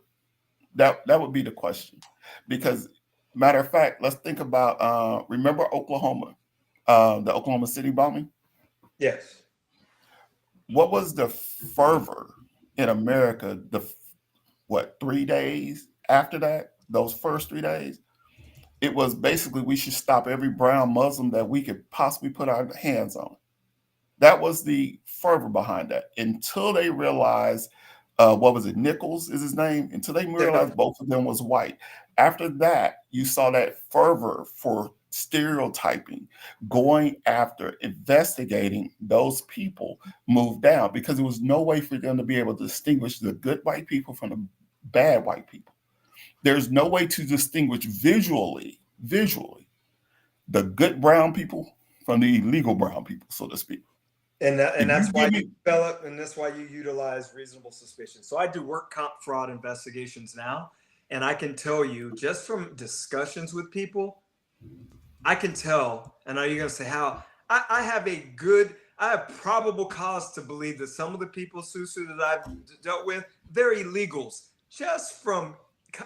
That would be the question. Because matter of fact, let's think about remember Oklahoma, the Oklahoma City bombing? Yes. What was the fervor in America 3 days after that, those first 3 days? It was basically we should stop every brown Muslim that we could possibly put our hands on. That was the fervor behind that until they realized, what was it, Nichols is his name? Until they realized both of them was white. After that, you saw that fervor for stereotyping, going after, investigating those people move down because there was no way for them to be able to distinguish the good white people from the bad white people. There's no way to distinguish visually the good brown people from the illegal brown people, so to speak. And that's why you develop, and that's why you utilize reasonable suspicion. So I do work comp fraud investigations now, and I can tell you just from discussions with people, I can tell. And are you going to say how? I have probable cause to believe that some of the people, Susu, that I've dealt with, they're illegals just from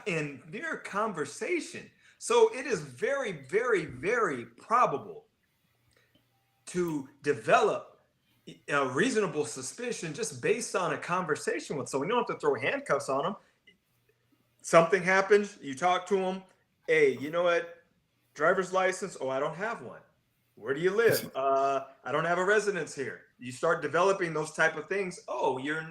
in mere conversation. So it is very, very, very probable to develop a reasonable suspicion just based on a conversation with someone. You don't have to throw handcuffs on them. Something happens, you talk to them. Hey, you know what? Driver's license? Oh, I don't have one. Where do you live? I don't have a residence here. You start developing those type of things. Oh, you're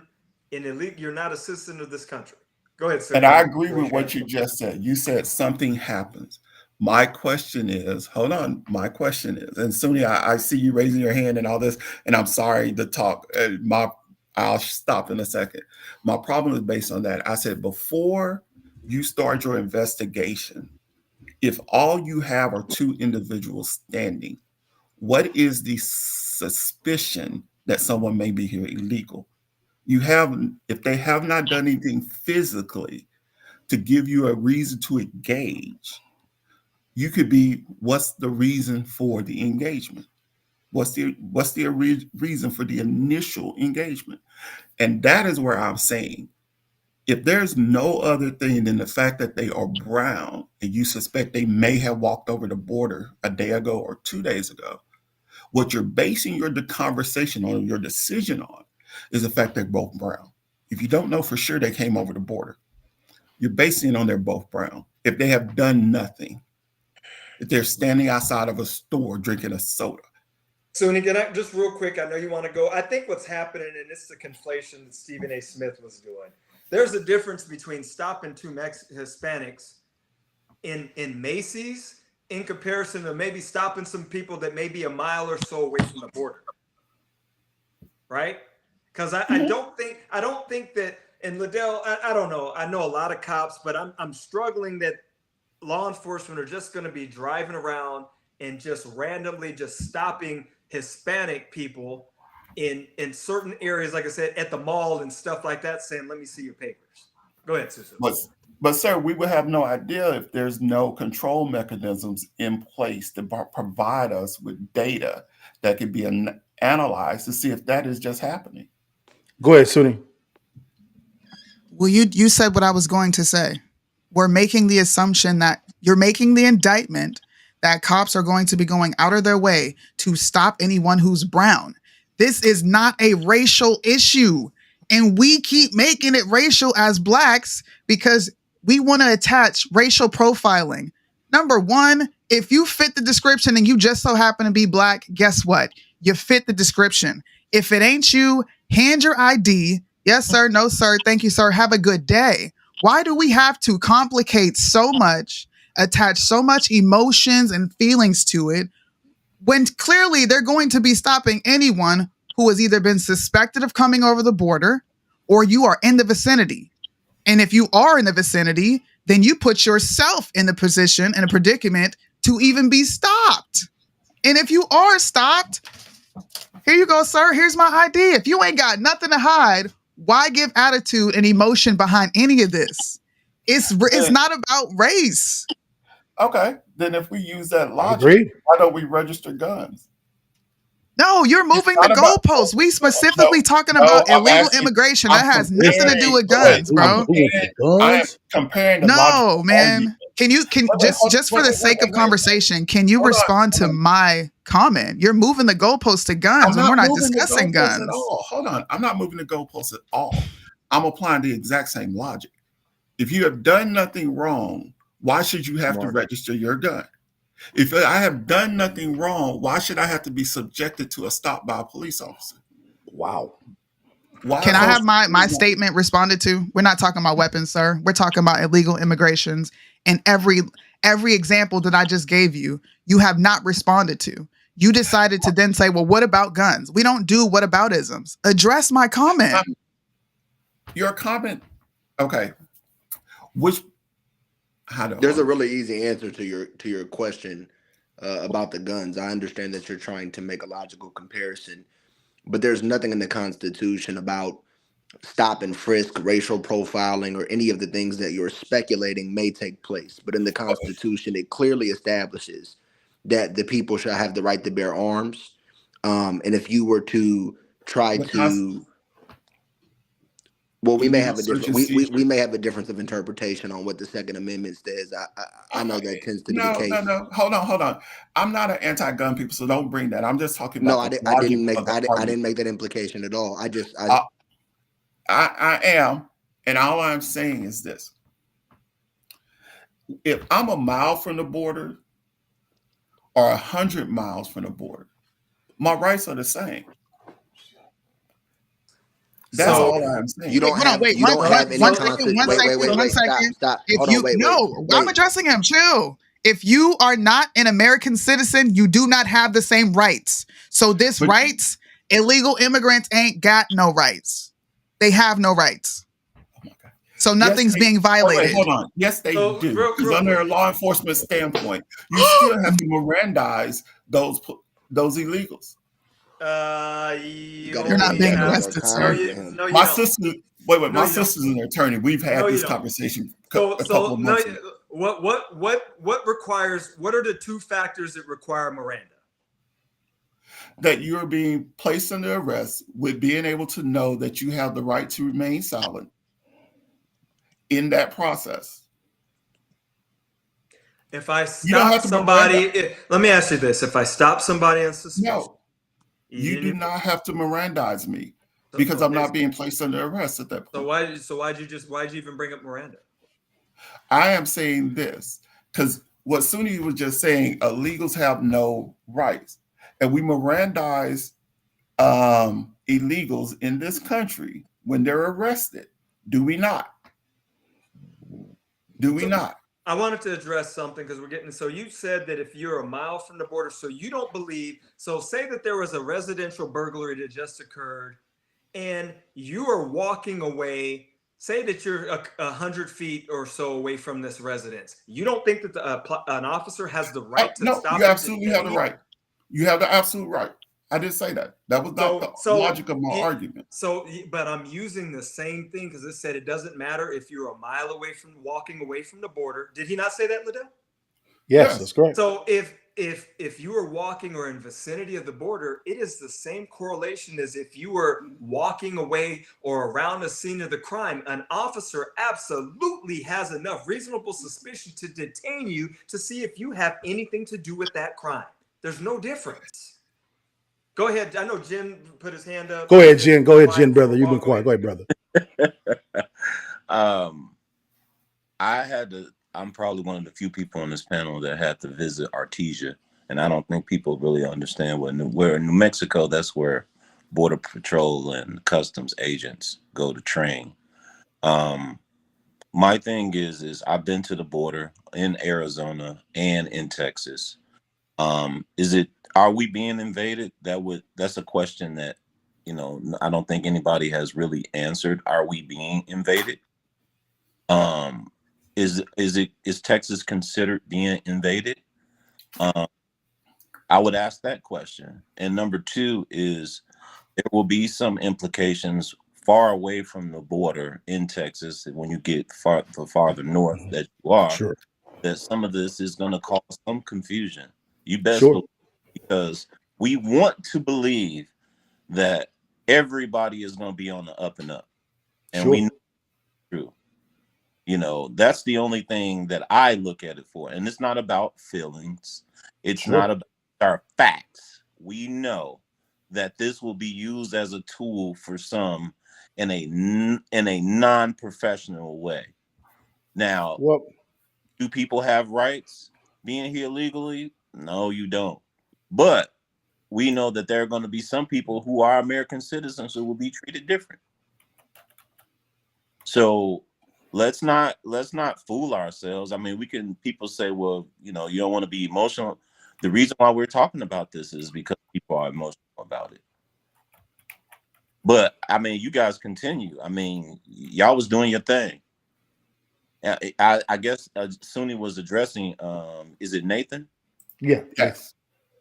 in elite. You're not a citizen of this country. Go ahead, sir. And I agree with what you just said. You said something happens. My question is, hold on. My question is, and Suni, I see you raising your hand and all this, and I'm sorry to talk. I'll stop in a second. My problem is based on that. I said before you start your investigation, if all you have are two individuals standing, what is the suspicion that someone may be here illegal? You have, if they have not done anything physically to give you a reason to engage, you could be, what's the reason for the engagement? What's the reason for the initial engagement? And that is where I'm saying, if there's no other thing than the fact that they are brown and you suspect they may have walked over the border a day ago or 2 days ago, what you're basing your conversation on, your decision on, is the fact they're both brown. If you don't know for sure they came over the border, you're basing it on they're both brown. If they have done nothing, if they're standing outside of a store drinking a soda. So, and again, just real quick, I know you want to go. I think what's happening, and this is the conflation that Stephen A. Smith was doing. There's a difference between stopping two Hispanics in Macy's in comparison to maybe stopping some people that may be a mile or so away from the border, right? Because I don't think that, and LaDale, I don't know. I know a lot of cops, but I'm struggling that law enforcement are just going to be driving around and just randomly just stopping Hispanic people in certain areas, like I said, at the mall and stuff like that, saying, "Let me see your papers." Go ahead, Susan. But sir, we would have no idea if there's no control mechanisms in place to provide us with data that could be analyzed to see if that is just happening. Go ahead, Suni. Well, you said what I was going to say. We're making the assumption that you're making the indictment that cops are going to be going out of their way to stop anyone who's brown. This is not a racial issue. And we keep making it racial as blacks because we want to attach racial profiling. Number one, if you fit the description and you just so happen to be black, guess what? You fit the description. If it ain't you, hand your ID. Yes, sir. No, sir. Thank you, sir. Have a good day. Why do we have to complicate so much, attach so much emotions and feelings to it, when clearly they're going to be stopping anyone who has either been suspected of coming over the border or you are in the vicinity? And if you are in the vicinity, then you put yourself in the position, in a predicament to even be stopped. And if you are stopped, here you go, sir. Here's my ID. If you ain't got nothing to hide, why give attitude and emotion behind any of this? It's not about race. Okay, then if we use that logic, why don't we register guns? No, you're moving the goalposts. We specifically talking about illegal immigration. That has nothing to do with guns, bro. I am comparing the no, man. Can just for the sake of conversation, can you respond to my comment? You're moving the goalposts to guns when we're not discussing guns. Hold on. I'm not moving the goalposts at all. I'm applying the exact same logic. If you have done nothing wrong, why should you have to register your gun? If I have done nothing wrong, why should I have to be subjected to a stop by a police officer? Wow. Can I have my statement responded to? We're not talking about weapons, sir. We're talking about illegal immigrations. And every example that I just gave you, you have not responded to. You decided to then say, well, what about guns? We don't do whataboutisms. Address my comment. Your comment, okay. There's a really easy answer to your question about the guns. I understand that you're trying to make a logical comparison, but there's nothing in the Constitution about stop and frisk, racial profiling, or any of the things that you're speculating may take place. But in the Constitution, it clearly establishes that the people shall have the right to bear arms. And if you were to try to Well, we You may need to have a search different and seizure. we may have a difference of interpretation on what the Second Amendment says. I know that tends to be the case. No. Hold on. I'm not an anti-gun people, so don't bring that. I'm just talking No, about the I logic didn't of make the I argument. didn't make that implication at all. I am, and all I'm saying is this: if I'm a mile from the border or 100 miles from the border, my rights are the same. That's So all I'm you saying. Wait, don't hold on. have Wait, you don't have any one second, constant. one Wait, second, one second. stop. If Hold on, you no, I'm wait. addressing him. Chill. If you are not an American citizen, you do not have the same rights. So this But rights, illegal immigrants ain't got no rights. They have no rights. oh my God. So Yes, nothing's being wait, violated. hold on. Yes, they So do. real, Because real under a quick. law enforcement standpoint, you still have to Mirandize those illegals. You You got to You're not spend only being double have or arrested, sir. time with him. no, you My don't. sister, No, my you don't. sister's an attorney. We've had No, you this don't. conversation a So couple of no. months ago. What requires? What are the two factors that require Miranda? That you're being placed under arrest with being able to know that you have the right to remain silent in that process. If I You don't stop have to Miranda. somebody, let me ask you this: if I stop somebody on suspicion, No, you do not have to Mirandize me because I'm okay. not being placed under arrest at that So point. why'd you even bring up Miranda? I am saying this because what Suni was just saying, illegals have no rights. And we Mirandize illegals in this country when they're arrested. Do we not? Do we So not? I wanted to address something because we're getting. So you said that if you're a mile from the border, so you don't believe. So say that there was a residential burglary that just occurred, and you are walking away. Say that you're 100 feet or so away from this residence. You don't think that an officer has the right to No, stop you and absolutely have detain the you? right. You have the absolute right. I didn't say that. That was not the logic of my argument. But I'm using the same thing because it said it doesn't matter if you're a mile away from walking away from the border. Did he not say that, LaDale? Yes, that's correct. So if you were walking or in vicinity of the border, it is the same correlation as if you were walking away or around the scene of the crime. An officer absolutely has enough reasonable suspicion to detain you to see if you have anything to do with that crime. There's no difference. Go ahead. I know Jen put his hand up. Go ahead, Jen. Go ahead, Jen, brother. You've been quiet. Go ahead, brother. I'm probably one of the few people on this panel that had to visit Artesia, and I don't think people really understand where in New Mexico, that's where Border Patrol and customs agents go to train. My thing is I've been to the border in Arizona and in Texas. Are we being invaded? That's a question that, I don't think anybody has really answered. Are we being invaded? Is Texas considered being invaded? I would ask that question. And number two is there will be some implications far away from the border in Texas when you get farther north that you are, Sure. that some of this is going to cause some confusion. You best Sure. believe, because we want to believe that everybody is going to be on the up and up, and we know it's true. That's the only thing that I look at it for, and it's not about feelings. It's not about our facts. We know that this will be used as a tool for some in a non-professional way. Now, do people have rights being here legally? No, you don't. But we know that there are going to be some people who are American citizens who will be treated different. So let's not fool ourselves. I mean, people say, well, you don't want to be emotional. The reason why we're talking about this is because people are emotional about it. But I mean, you guys continue. I mean, y'all was doing your thing. I guess Suni was addressing. Is it Nathan? Yeah. Yes.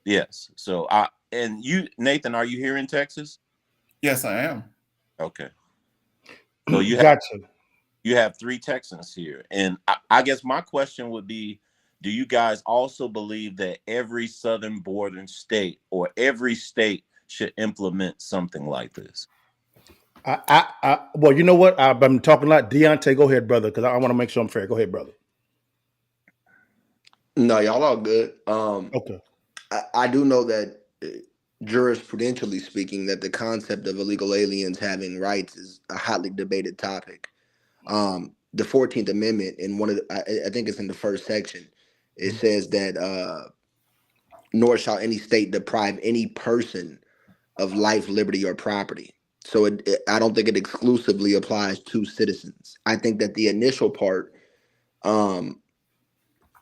Yes. So Nathan, are you here in Texas? Yes, I am. Okay. So you have 3 Texans here, and I guess my question would be: do you guys also believe that every southern border state or every state should implement something like this? Well, you know what? I'm talking a lot. Deontay, go ahead, brother, because I want to make sure I'm fair. Go ahead, brother. No, y'all are good. Okay. I do know that jurisprudentially speaking, that the concept of illegal aliens having rights is a hotly debated topic. The 14th Amendment, in one of I think it's in the first section, it says that nor shall any state deprive any person of life, liberty, or property. So I don't think it exclusively applies to citizens. I think that the initial part um,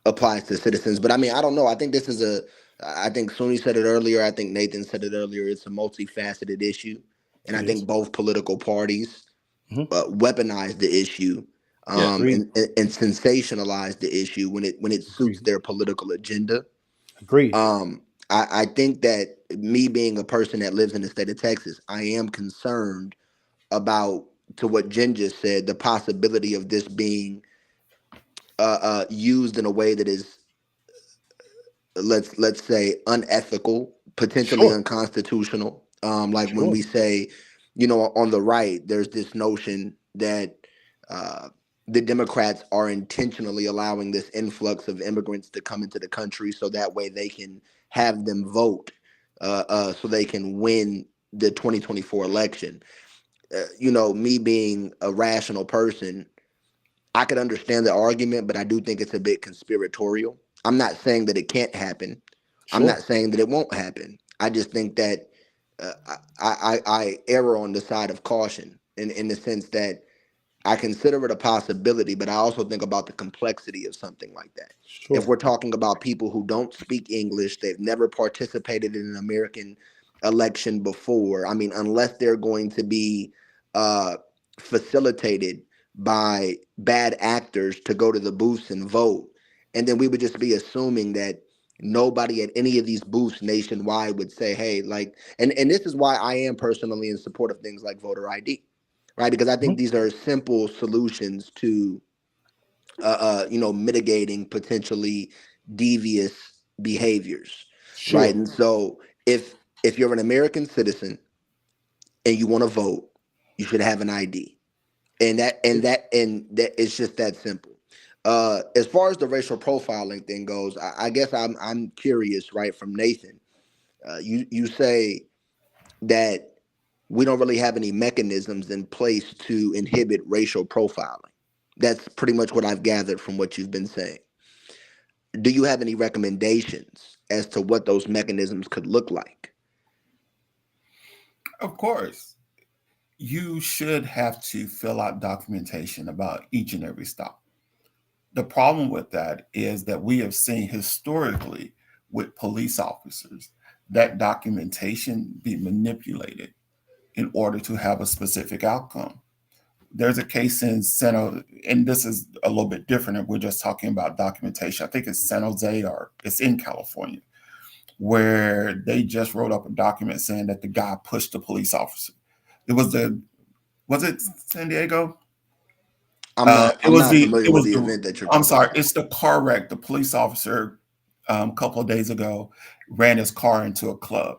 applies to citizens. But I mean, I don't know. I think this is I think Suni said it earlier. I think Nathan said it earlier. It's a multifaceted issue. And It I is. think both political parties Mhm. weaponize the issue Yes. Agreed. and sensationalize the issue when it suits Agreed. their political agenda. Agreed. I think that me being a person that lives in the state of Texas, I am concerned about, to what Jen just said, the possibility of this being used in a way that is, let's say, unethical, potentially Sure. unconstitutional. Like when Sure. we say, on the right, there's this notion that uh, the Democrats are intentionally allowing this influx of immigrants to come into the country so that way they can have them vote, so they can win the 2024 election. Me being a rational person, I could understand the argument, but I do think it's a bit conspiratorial. I'm not saying that it can't happen. I'm not Sure. saying that it won't happen. I just think that uh, I err on the side of caution in the sense that I consider it a possibility, but I also think about the complexity of something like that. If Sure. we're talking about people who don't speak English, they've never participated in an American election before. I mean, unless they're going to be uh, facilitated by bad actors to go to the booths and vote, and then we would just be assuming that nobody at any of these booths nationwide would say, "Hey, like," and this is why I am personally in support of things like voter ID, right? Because I think Mhm. these are simple solutions to, mitigating potentially devious behaviors, right? Sure. And so, if you're an American citizen and you want to vote, you should have an ID, and that it's just that simple. As far as the racial profiling thing goes, I guess I'm curious, right? From Nathan, you say that we don't really have any mechanisms in place to inhibit racial profiling. That's pretty much what I've gathered from what you've been saying. Do you have any recommendations as to what those mechanisms could look like? Of course, you should have to fill out documentation about each and every stop. The problem with that is that we have seen historically with police officers that documentation be manipulated in order to have a specific outcome. There's a case in and this is a little bit different if we're just talking about documentation. I think it's San Jose or it's in California, where they just wrote up a document saying that the guy pushed the police officer. Was it San Diego? I'm not It I'm was not the familiar it with was the the event that you're I'm talking sorry, about. it's the car wreck. The police officer a couple of days ago ran his car into a club,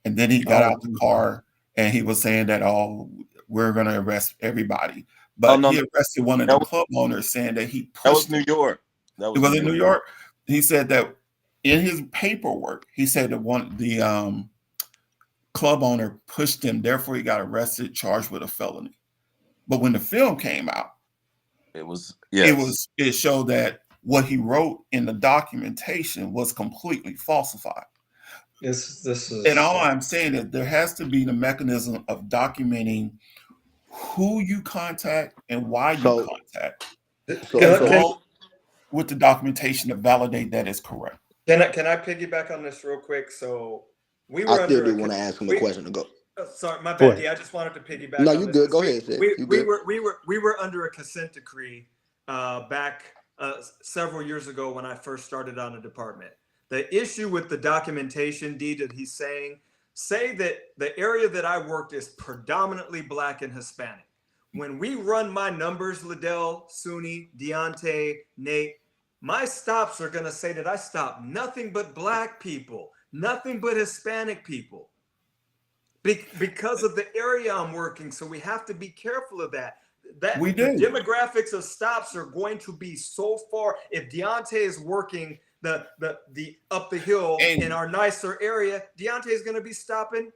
and then he got Oh. out the car and he was saying that, oh, we're going to arrest everybody, Oh but no, he no, arrested one of that the was club owners saying that he that was pushed him. New York. That It was was New in New York. York. He said that in his paperwork, he said that the club owner pushed him, therefore he got arrested, charged with a felony. But when the film came out, It was yes. it showed that what he wrote in the documentation was completely falsified. This And is all I'm saying is there has to be the mechanism of documenting who you contact and why you So contact, so as so well with the documentation to validate that is correct. can I piggyback on this real quick? So we I were still under do a want to ask him a we question to go. sorry, my Go bad, ahead. D. I just wanted to No, piggyback on you this good. because Go ahead, sis. we You we good. were we were we were under a consent decree back several years ago when I first started on the department. The issue with the documentation, D, that he's saying, say that the area that I worked is predominantly Black and Hispanic. When we run my numbers, LaDale, Suni, Deontay, Nate, my stops are going to say that I stopped nothing but Black people, nothing but Hispanic people. because of the area I'm working. So we have to be careful of that. We The do. demographics of stops are going to be so far. If Deontay is working the up the hill in our nicer area, Deontay is going to be stopping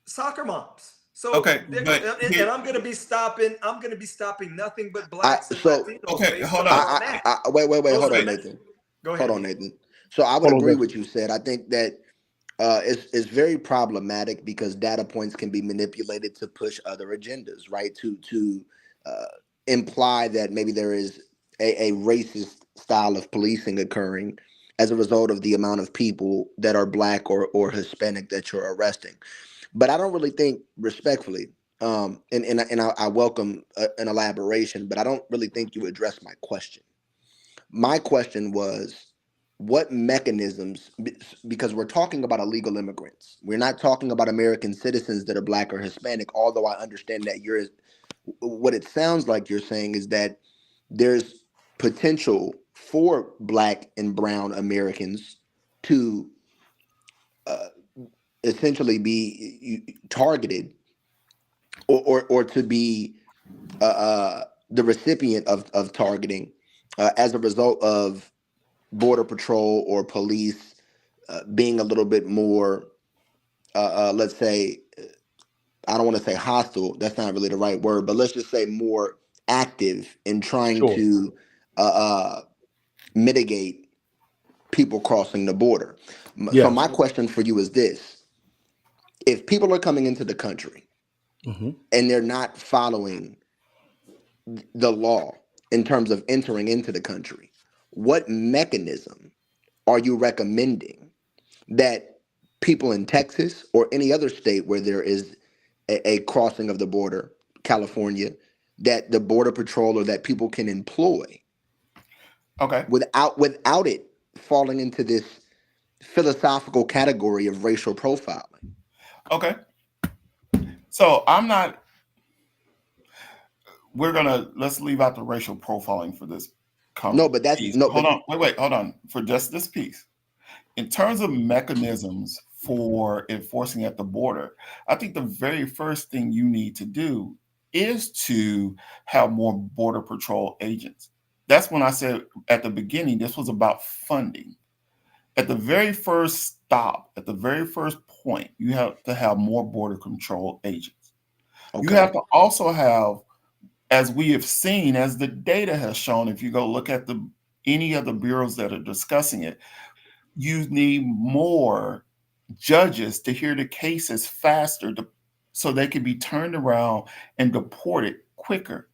soccer moms. So okay, but and I'm going to be stopping. I'm going to be stopping nothing but blacks and Latinos. Okay, hold on. Wait. Hold on, Nathan. Nathan. Go ahead. Hold on, Nathan. So I would agree with you said. I think that it's very problematic because data points can be manipulated to push other agendas, right? To imply that maybe there is a racist style of policing occurring as a result of the amount of people that are black or Hispanic that you're arresting. But I don't really think, respectfully, and I welcome an elaboration, but I don't really think you addressed my question. My question was, what mechanisms, because we're talking about illegal immigrants. We're not talking about American citizens that are black or Hispanic, although I understand that what it sounds like you're saying is that there's potential for black and brown Americans to essentially be targeted or to be the recipient of targeting as a result of border patrol or police being a little bit more, let's say, I don't want to say hostile. That's not really the right word, but let's just say more active in trying to mitigate people crossing the border. So my question for you is this: if people are coming into the country and they're not following the law in terms of entering into the country, what mechanism are you recommending that people in Texas or any other state where there is a crossing of the border, California, that the border patrol or that people can employ without it falling into this philosophical category of racial profiling? Okay. So let's leave out the racial profiling for this No, but that's piece. no. Hold on. For just this piece, in terms of mechanisms for enforcing at the border, I think the very first thing you need to do is to have more border patrol agents. That's when I said at the beginning, this was about funding. At the very first stop, at the very first point, you have to have more border control agents. Okay. You have to also have, as we have seen, as the data has shown, if you go look at any of the bureaus that are discussing it, you need more judges to hear the cases faster so they can be turned around and deported quicker.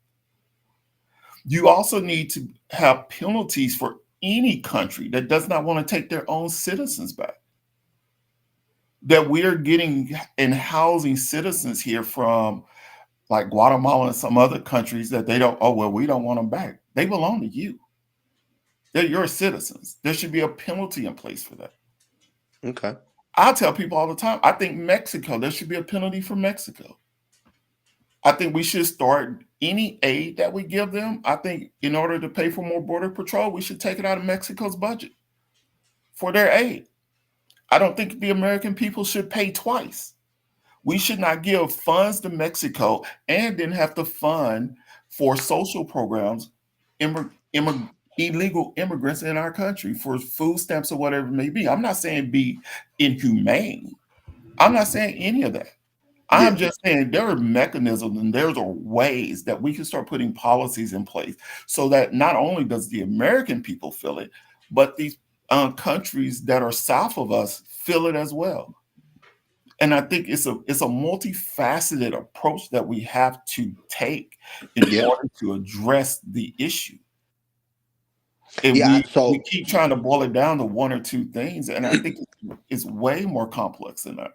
You also need to have penalties for any country that does not want to take their own citizens back. That we are getting and housing citizens here from like Guatemala and some other countries that we don't want them back. They belong to you. They're your citizens. There should be a penalty in place for that. Okay. I tell people all the time, I think Mexico, there should be a penalty for Mexico. I think we should start any aid that we give them. I think in order to pay for more border patrol, we should take it out of Mexico's budget for their aid. I don't think the American people should pay twice. We should not give funds to Mexico and then have to fund for social programs, illegal immigrants in our country for food stamps or whatever it may be. I'm not saying be inhumane. I'm not saying any of that. I'm just saying there are mechanisms and there are ways that we can start putting policies in place so that not only does the American people feel it, but these countries that are south of us feel it as well. And I think it's a multifaceted approach that we have to take in order to address the issue. And we keep trying to boil it down to one or two things, and I think it's way more complex than that.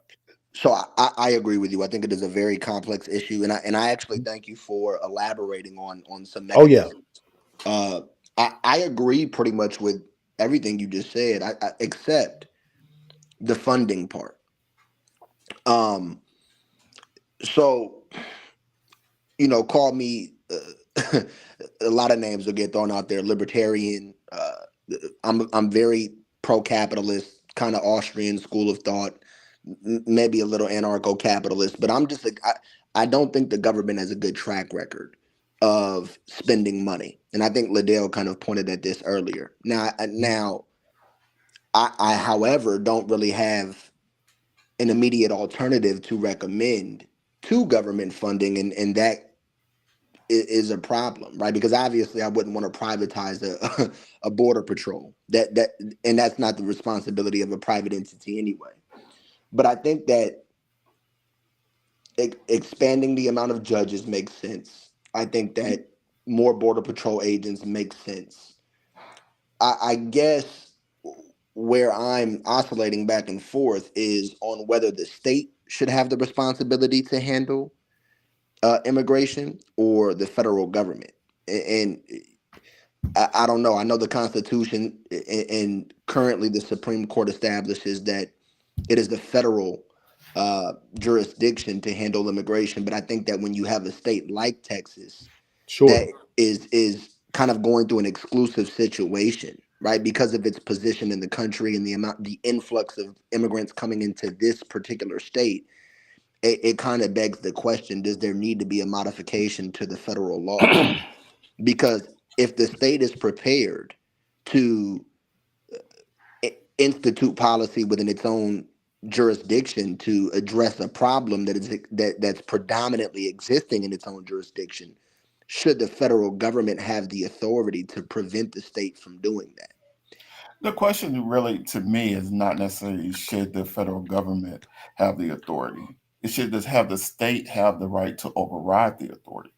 So I agree with you. I think it is a very complex issue, and I actually thank you for elaborating on some mechanisms. I agree pretty much with everything you just said, except the funding part. So, call me a lot of names will get thrown out there. Libertarian. I'm very pro-capitalist, kind of Austrian school of thought. maybe a little anarcho-capitalist, but I don't think the government has a good track record of spending money, and I think LaDale kind of pointed at this earlier. Now, I however don't really have an immediate alternative to recommend to government funding, and that is a problem, right? Because obviously I wouldn't want to privatize a border patrol. And that's not the responsibility of a private entity anyway. But I think that expanding the amount of judges makes sense. I think that more border patrol agents makes sense. I guess where I'm oscillating back and forth is on whether the state should have the responsibility to handle immigration or the federal government. And I don't know. I know the Constitution and currently the Supreme Court establishes that it is the federal jurisdiction to handle immigration. But I think that when you have a state like Texas that is kind of going through an exclusive situation, right, because of its position in the country and the influx of immigrants coming into this particular state, it kind of begs the question: does there need to be a modification to the federal laws? Because if the state is prepared to institute policy within its own jurisdiction to address a problem that's predominantly existing in its own jurisdiction, should the federal government have the authority to prevent the state from doing that? The question really, to me, is not necessarily should the federal government have the authority. It should just have the state have the right to override the authority.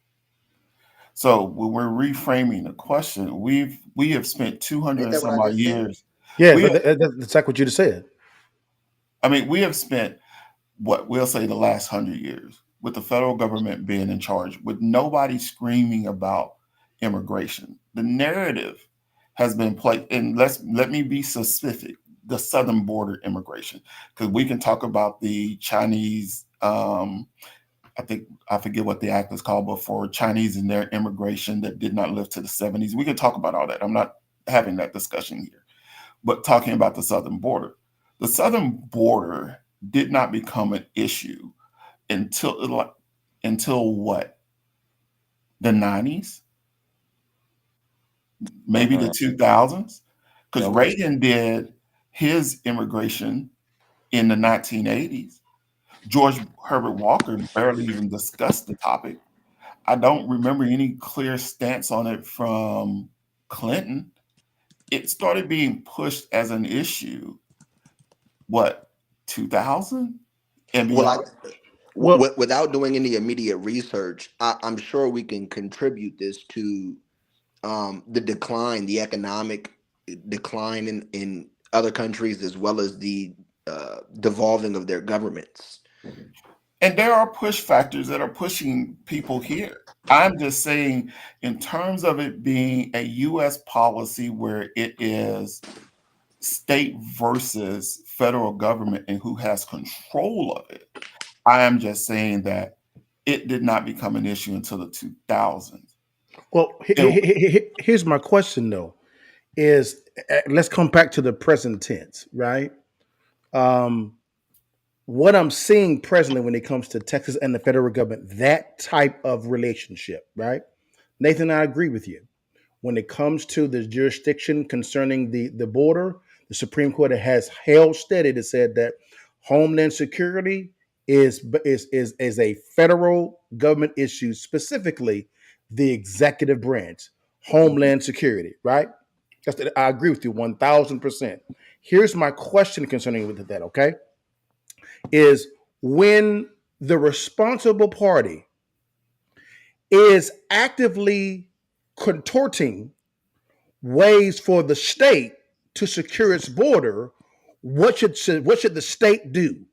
So when we're reframing the question, we have spent 200 and some odd years. Yeah, that's like what you just said. I mean, we have spent what we'll say the last 100 years with the federal government being in charge, with nobody screaming about immigration. The narrative has been played, and let me be specific: the southern border immigration, because we can talk about the Chinese. I forget what the act is called, but for Chinese and their immigration that did not live to the 70s, we can talk about all that. I'm not having that discussion here, but talking about the southern border. The southern border did not become an issue until what? The 90s? Maybe the 2000s? Because Reagan did his immigration in the 1980s. George Herbert Walker barely even discussed the topic. I don't remember any clear stance on it from Clinton. It started being pushed as an issue, 2000 and beyond? Without doing any immediate research, I'm sure we can contribute this to the economic decline in other countries, as well as the devolving of their governments. And there are push factors that are pushing people here. I'm just saying, in terms of it being a U.S. policy where it is state versus federal government and who has control of it, I am just saying that it did not become an issue until the 2000s. Well, here's my question, though, is let's come back to the present tense, right? What I'm seeing presently when it comes to Texas and the federal government, that type of relationship, right? Nathan, I agree with you. When it comes to the jurisdiction concerning the border, the Supreme Court has held steady to said that Homeland Security is a federal government issue, specifically the executive branch, Homeland Security, right? I agree with you 1,000%. Here's my question concerning with that, okay? Is when the responsible party is actively contorting ways for the state to secure its border, what should the state do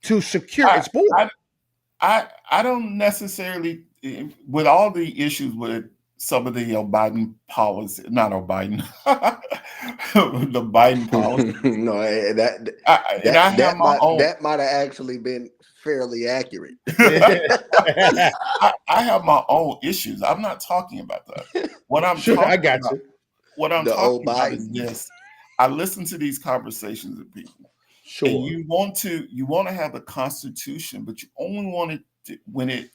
to secure its border? I don't necessarily, with all the issues with some of the Biden policy, not Biden, the Biden policy. No, that might have actually been fairly accurate. I have my own issues. I'm not talking about that. What I'm talking about is this. I listen to these conversations with people, Sure. And you want to have a constitution, but you only want it when it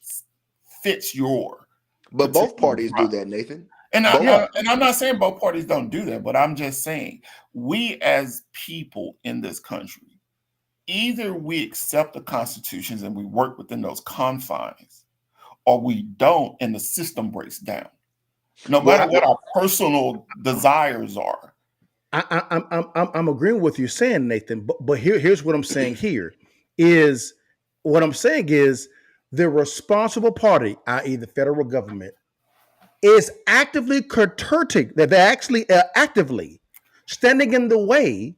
fits your. But both parties do that, Nathan. And I'm not saying both parties don't do that, but I'm just saying we as people in this country, either we accept the constitutions and we work within those confines, or we don't, and the system breaks down. No matter what our personal desires are. I'm agreeing with you saying, Nathan, but here's what I'm saying here is what I'm saying is the responsible party, i.e. the federal government, is actively curtailing, that they're actually actively standing in the way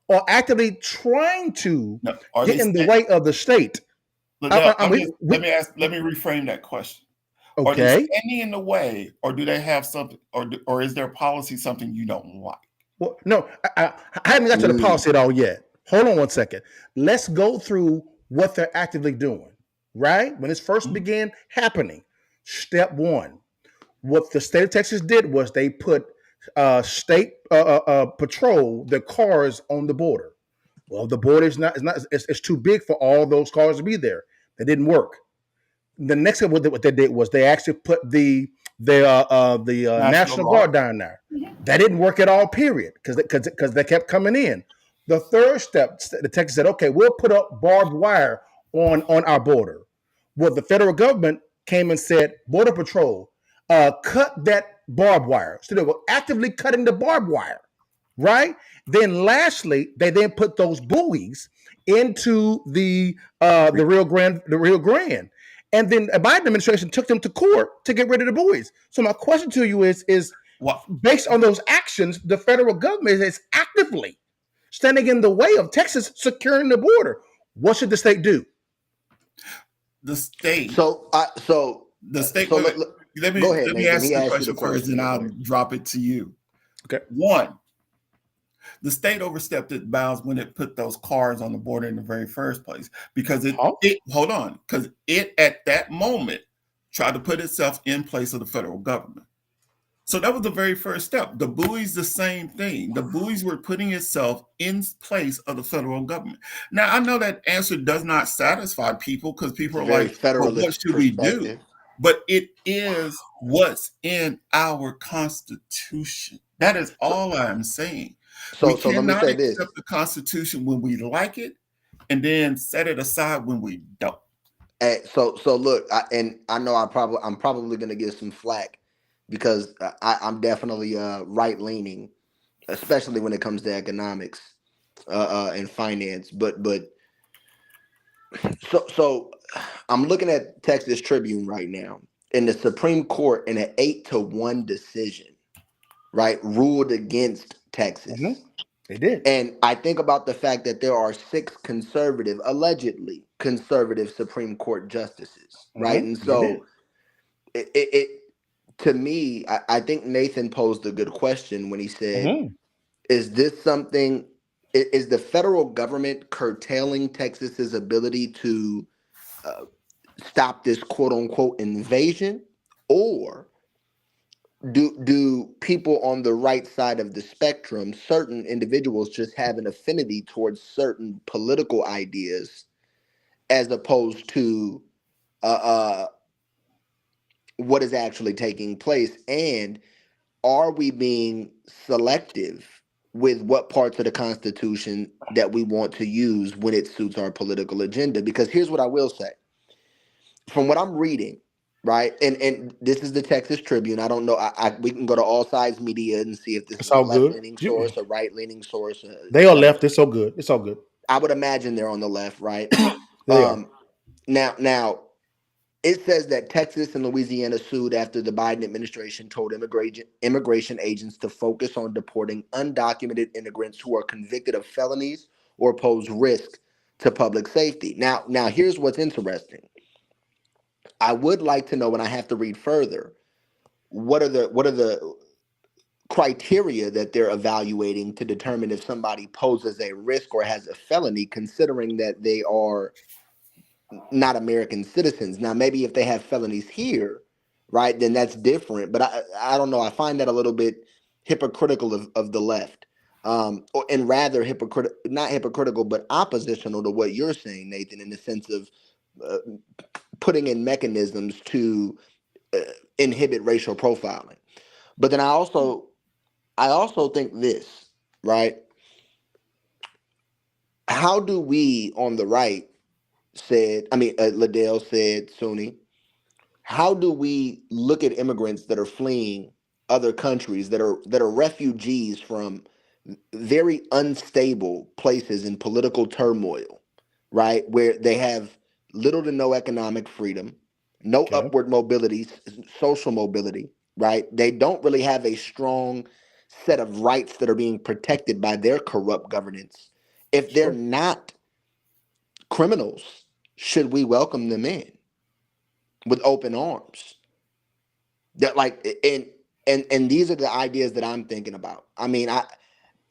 or actively trying to get in the way of the state. Let me reframe that question. Okay. Are they standing in the way, or do they have something, or is their policy something you don't like? Well, no, I haven't got to the policy at all yet. Hold on one second. Let's go through what they're actively doing, right? When this first began happening, step one, what the state of Texas did was they put state patrol, the cars on the border. Well, the border it's too big for all those cars to be there. That didn't work. The next thing what they did was they actually put the National Guard down there. That didn't work at all, period, because they kept coming in. The third step, the Texas said, okay, we'll put up barbed wire on our border. Well, the federal government came and said, Border Patrol, cut that barbed wire. So they were actively cutting the barbed wire, right? Then lastly, they then put those buoys into the Rio Grande. And then the Biden administration took them to court to get rid of the buoys. So my question to you is based on those actions, the federal government is actively standing in the way of Texas securing the border. What should the state do? The state. The state. Let me ask the question first, and I'll drop it to you. Okay. One, the state overstepped its bounds when it put those cars on the border in the very first place, because it at that moment tried to put itself in place of the federal government. So that was the very first step. The buoys, the same thing. The buoys were putting itself in place of the federal government. Now, I know that answer does not satisfy people, because people are like, well, what should we do? But it is what's in our Constitution. That is all I'm saying. We cannot accept the Constitution when we like it and then set it aside when we don't. So look, I know I'm probably going to get some flack, because I'm definitely right leaning, especially when it comes to economics and finance. But so I'm looking at Texas Tribune right now, and the Supreme Court, in an 8-1 decision, right, ruled against Texas. Mm-hmm. They did. And I think about the fact that there are 6 allegedly conservative Supreme Court justices, right? And so it to me, I think Nathan posed a good question when he said, is this something, is the federal government curtailing Texas's ability to stop this quote unquote invasion, or do people on the right side of the spectrum, certain individuals, just have an affinity towards certain political ideas as opposed to what is actually taking place? And are we being selective with what parts of the Constitution that we want to use when it suits our political agenda? Because here's what I will say. From what I'm reading, right, and this is the Texas Tribune. I don't know. We can go to All Sides Media and see if this is a left-leaning source, a right-leaning source. They are left. It's so good. It's all good. I would imagine they're on the left, right? They are. Now, it says that Texas and Louisiana sued after the Biden administration told immigration agents to focus on deporting undocumented immigrants who are convicted of felonies or pose risk to public safety. Now, here's what's interesting. I would like to know, and I have to read further, what are the criteria that they're evaluating to determine if somebody poses a risk or has a felony, considering that they are not American citizens. Now, maybe if they have felonies here, right, then that's different. But I don't know. I find that a little bit hypocritical of the left. and rather not hypocritical, but oppositional to what you're saying, Nathan, in the sense of uh, putting in mechanisms to inhibit racial profiling. But then I also think this, right? How do we on the right LaDale said, Sunni, how do we look at immigrants that are fleeing other countries, that are refugees from very unstable places in political turmoil, right? Where they have little to no economic freedom, no Okay. upward mobility, social mobility, right? They don't really have a strong set of rights that are being protected by their corrupt governance. If they're Sure. not criminals, should we welcome them in with open arms? That like and these are the ideas that I'm thinking about. I mean,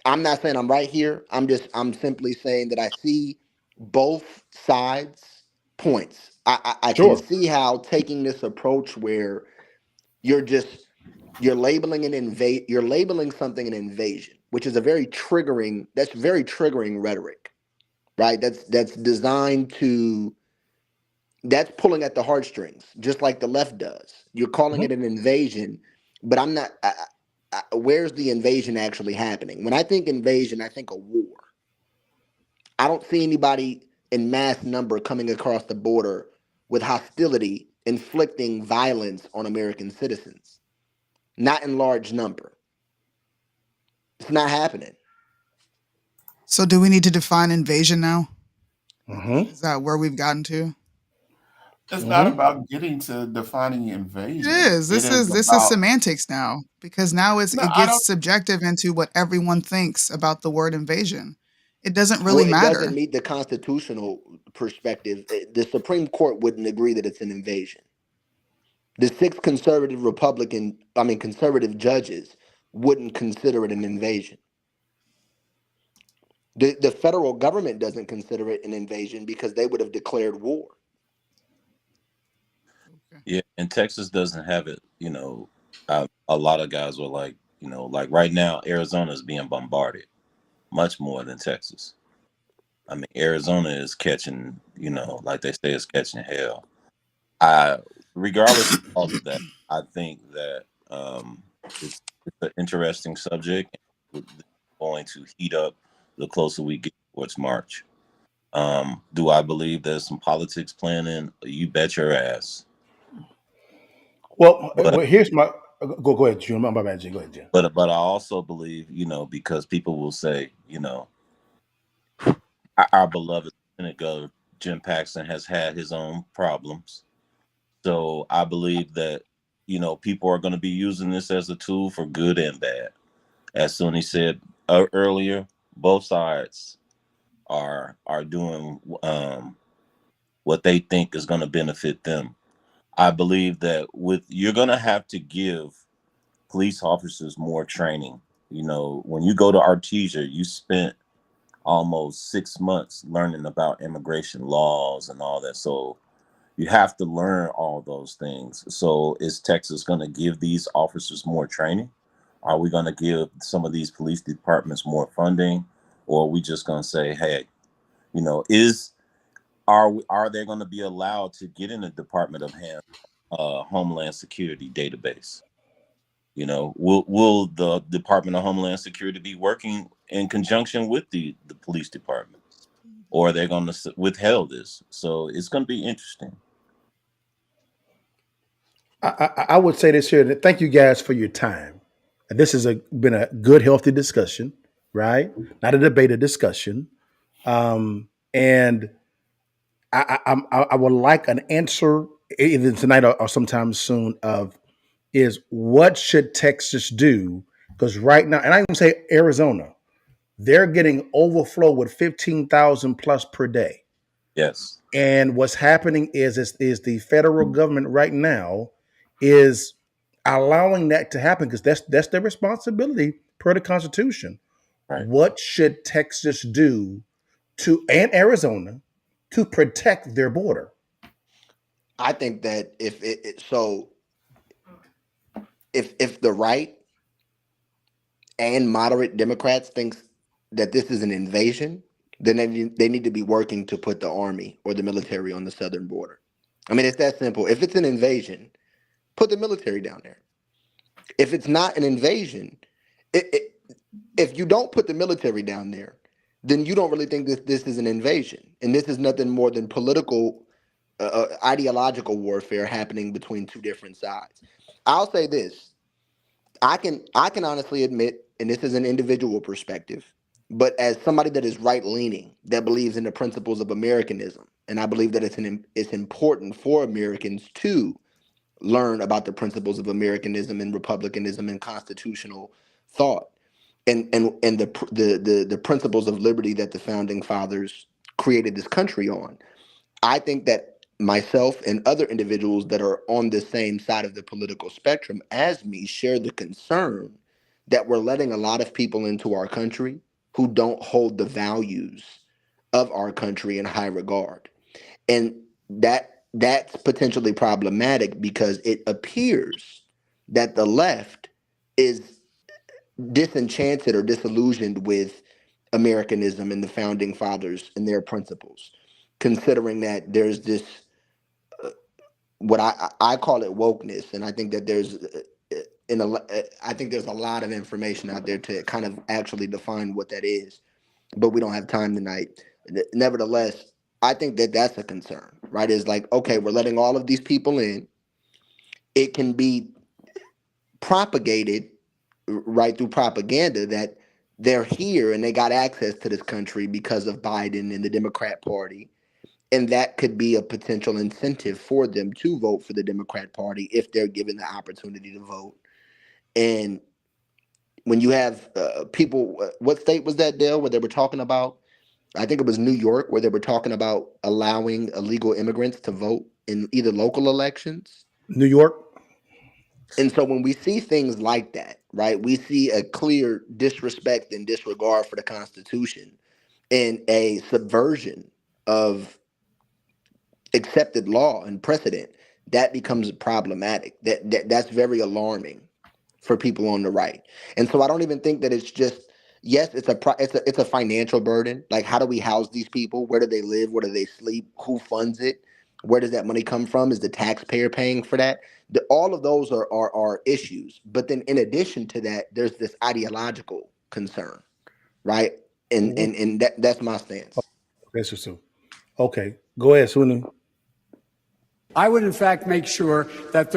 I'm not saying I'm right here. I'm simply saying that I see both sides' points. I can Sure. see how taking this approach where you're just you're labeling something an invasion, which is that's very triggering rhetoric, right? That's designed to that's pulling at the heartstrings, just like the left does. You're calling it Mhm. an invasion, but I'm not. Where's the invasion actually happening? When I think invasion, I think a war. I don't see anybody in mass number coming across the border with hostility, inflicting violence on American citizens. Not in large number. It's not happening. So do we need to define invasion now? Mhm. Is that where we've gotten to? It's not Mhm. about getting to defining It invasion. is. It is This is about semantics now because now no, it I don't. gets subjective into what everyone thinks about the word invasion. It doesn't Well, really it doesn't matter. meet the constitutional perspective. The Supreme Court wouldn't agree that it's an invasion. The six conservative judges wouldn't consider it an invasion. The federal government doesn't consider it an invasion because they would have declared war. Okay. Yeah, and Texas doesn't have it. A lot of guys were like, like right now, Arizona is being bombarded much more than Texas. I mean, Arizona is catching, like they say, it's catching hell. I, regardless of all of that, I think that it's an interesting subject. It's going to heat up the closer we get towards March. Do I believe there's some politics playing in? You bet your ass. But Here's my go ahead, Jim. My bad, Jim. Go ahead, Jim. but I also believe, because people will say, our beloved Lieutenant Governor Jim Paxton has had his own problems. So I believe that, people are going to be using this as a tool for good and bad. As Sonny said earlier, both sides are doing what they think is going to benefit them. I believe that you're going to have to give police officers more training. When you go to Artesia, you spent almost 6 months learning about immigration laws and all that. So you have to learn all those things. So is Texas going to give these officers more training? Are we going to give some of these police departments more funding? Or are we just going to say, hey, are they going to be allowed to get in the Department of Homeland Security database? Will the Department of Homeland Security be working in conjunction with the police department, or are they going to withhold this? So it's going to be interesting. I would say this here. Thank you guys for your time. And this has been a good, healthy discussion, right? Not a debate, a discussion. And I would like an answer either tonight or sometime soon of is what should Texas do? Because right now, and I can say Arizona, they're getting overflow with 15,000 plus per day. Yes. And what's happening is the federal government right now is allowing that to happen because that's their responsibility per the Constitution. Right. What should Texas do and Arizona to protect their border? I think that if the right and moderate Democrats thinks that this is an invasion, then they need to be working to put the army or the military on the southern border. I mean, it's that simple. If it's an invasion, put the military down there. If it's not an invasion, if you don't put the military down there, then you don't really think that this is an invasion. And this is nothing more than political, ideological warfare happening between two different sides. I'll say this. I can honestly admit, and this is an individual perspective, but as somebody that is right leaning, that believes in the principles of Americanism, and I believe that it's important for Americans to learn about the principles of Americanism and republicanism and constitutional thought, and the principles of liberty that the founding fathers created this country on. I think that myself and other individuals that are on the same side of the political spectrum as me share the concern that we're letting a lot of people into our country who don't hold the values of our country in high regard. And that's potentially problematic because it appears that the left is disenchanted or disillusioned with Americanism and the founding fathers and their principles, considering that there's this what I call it wokeness, and I think that I think there's a lot of information out there to kind of actually define what that is, but we don't have time tonight. Nevertheless, I think that that's a concern, right? Is like, okay, we're letting all of these people in. It can be propagated right through propaganda that they're here and they got access to this country because of Biden and the Democrat Party. And that could be a potential incentive for them to vote for the Democrat Party if they're given the opportunity to vote. And when you have people, what state was that, Dale, where they were talking about? I think it was New York, where they were talking about allowing illegal immigrants to vote in either local elections. New York. And so when we see things like that, right, we see a clear disrespect and disregard for the Constitution and a subversion of accepted law and precedent. That becomes problematic. That's very alarming for people on the right. And so I don't even think that it's just, yes, it's a financial burden. Like, how do we house these people? Where do they live? Where do they sleep? Who funds it? Where does that money come from? Is the taxpayer paying for that? All of those are issues. But then in addition to that, there's this ideological concern, right? And that's my stance. That's just so. Okay, go ahead, Sunu. I would, in fact, make sure that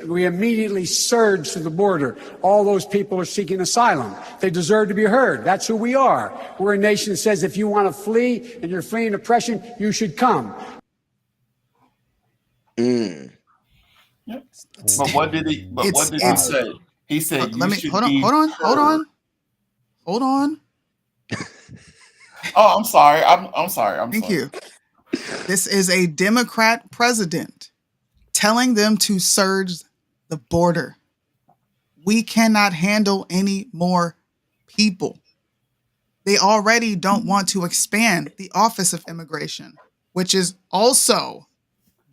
we immediately surge to the border. All those people are seeking asylum. They deserve to be heard. That's who we are. We're a nation that says if you want to flee and you're fleeing oppression, you should come. But what did he say? He said, hold on. Oh, I'm sorry. I'm sorry. Thank you. This is a Democrat president telling them to surge the border. We cannot handle any more people. They already don't want to expand the Office of Immigration, which is also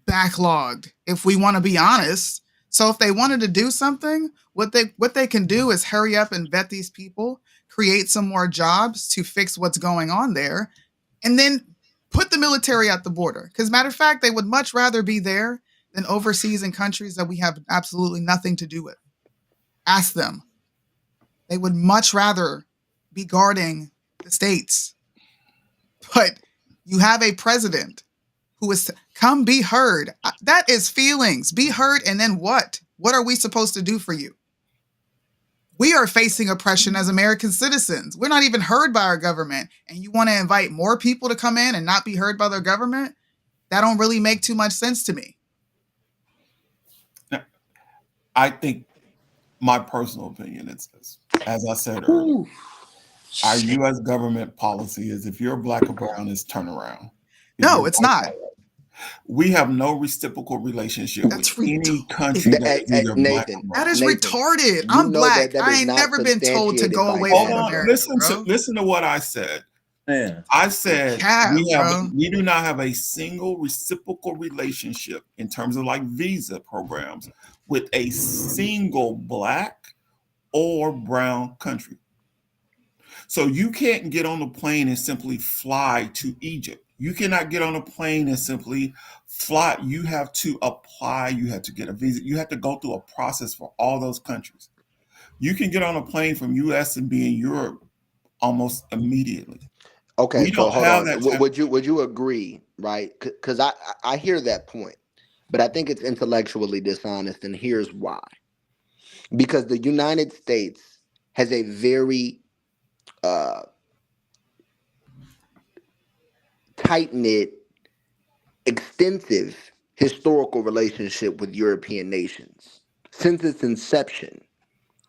backlogged, if we want to be honest. So if they wanted to do something, what they can do is hurry up and vet these people, create some more jobs to fix what's going on there, and then put the military at the border. Because matter of fact, they would much rather be there than overseas in countries that we have absolutely nothing to do with. Ask them. They would much rather be guarding the states. But you have a president who is come be heard. That is feelings. Be heard, and then what? What are we supposed to do for you? We are facing oppression as American citizens. We're not even heard by our government. And you want to invite more people to come in and not be heard by their government? That don't really make too much sense to me. I think my personal opinion is this. As I said earlier, our U.S. government policy is if you're black or brown, it's turn around. No, it's not. We have no reciprocal relationship with any country that is either black or brown. That is retarded. I'm black. I ain't never been told to go away from America. Listen to what I said. Man. I said we do not have a single reciprocal relationship in terms of like visa programs with a single black or brown country. So you can't get on a plane and simply fly to Egypt. You cannot get on a plane and simply fly. You have to apply. You have to get a visa. You have to go through a process for all those countries. You can get on a plane from U.S. and be in Europe almost immediately. Okay, We so don't hold have on. that type. Would you agree, right? Because I hear that point, but I think it's intellectually dishonest, and here's why. Because the United States has a very tight knit, extensive historical relationship with European nations since its inception.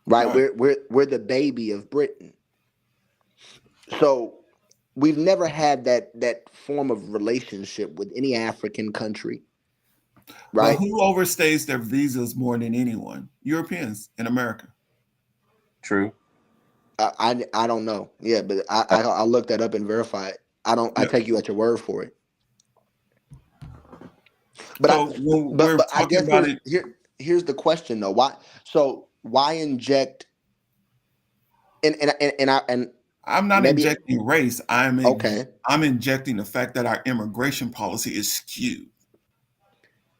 Right, Right. we're the baby of Britain, so we've never had that form of relationship with any African country. But Right. who overstays their visas more than anyone? Europeans in America. True. I don't know. Yeah, but I'll look that up and verify it. I Yeah. take you at your word for it. But So when we're but I talking guess about it, here's the question though. Why inject and I'm not maybe injecting race. okay. I'm injecting the fact that our immigration policy is skewed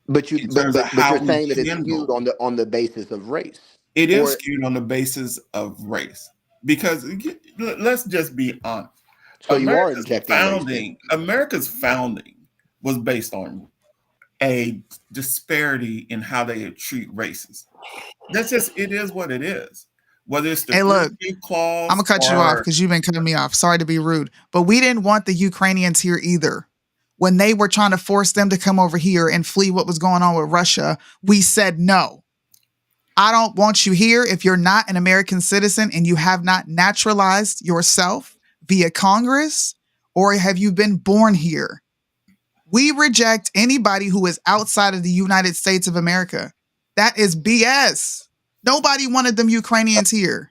But in terms of but how you're we saying that it's skewed handle. on the basis of race. It is Or skewed on the basis of race because let's just be honest. so you are injecting race then. America's founding was based on a disparity in how they treat races. That's just it is what it is. Whether it's the Hey, look, Three I'm Clause gonna cut you off or because you've been cutting me off. Sorry to be rude, but we didn't want the Ukrainians here either. When they were trying to force them to come over here and flee what was going on with Russia, we said no. I don't want you here if you're not an American citizen and you have not naturalized yourself via Congress, or have you been born here. We reject anybody who is outside of the United States of America. That is BS. Nobody wanted them Ukrainians here.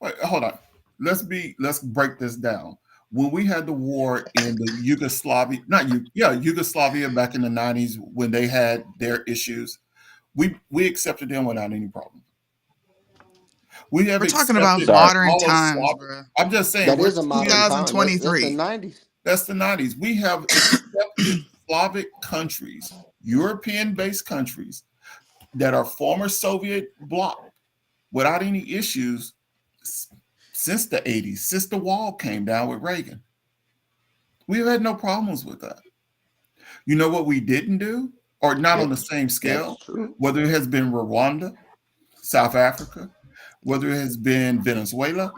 wait, hold on. Let's break this down. When we had the war in the Yugoslavia, not you, yeah, Yugoslavia back in the 90s when they had their issues, we accepted them without any problem. We have We're talking about accepted Sorry. modern all of times, Slavic. bro. I'm just saying That we're is a modern time. That's the 2023. 90s. that's the 90s. We have accepted Slavic countries, European-based countries that are former Soviet bloc without any issues since the 80s, since the wall came down with Reagan. We've had no problems with that. You know what we didn't do, or not on the same That's scale, true. whether it has been Rwanda, South Africa, whether it has been Venezuela.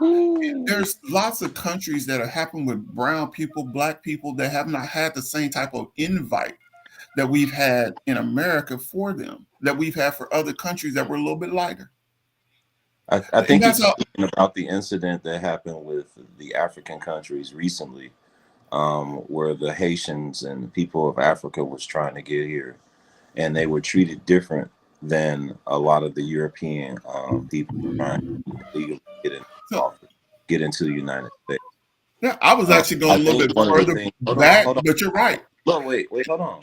There's lots of countries that are happening with brown people, black people that have not had the same type of invite that we've had in America for them, that we've had for other countries that were a little bit lighter. I And think that's he's how, speaking about the incident that happened with the African countries recently, where the Haitians and people of Africa was trying to get here, and they were treated different than a lot of the European people trying to legally so, get into the United States. yeah, I was actually I going a little think bit one of the further things. back, Hold on. but you're right. No, wait, hold on.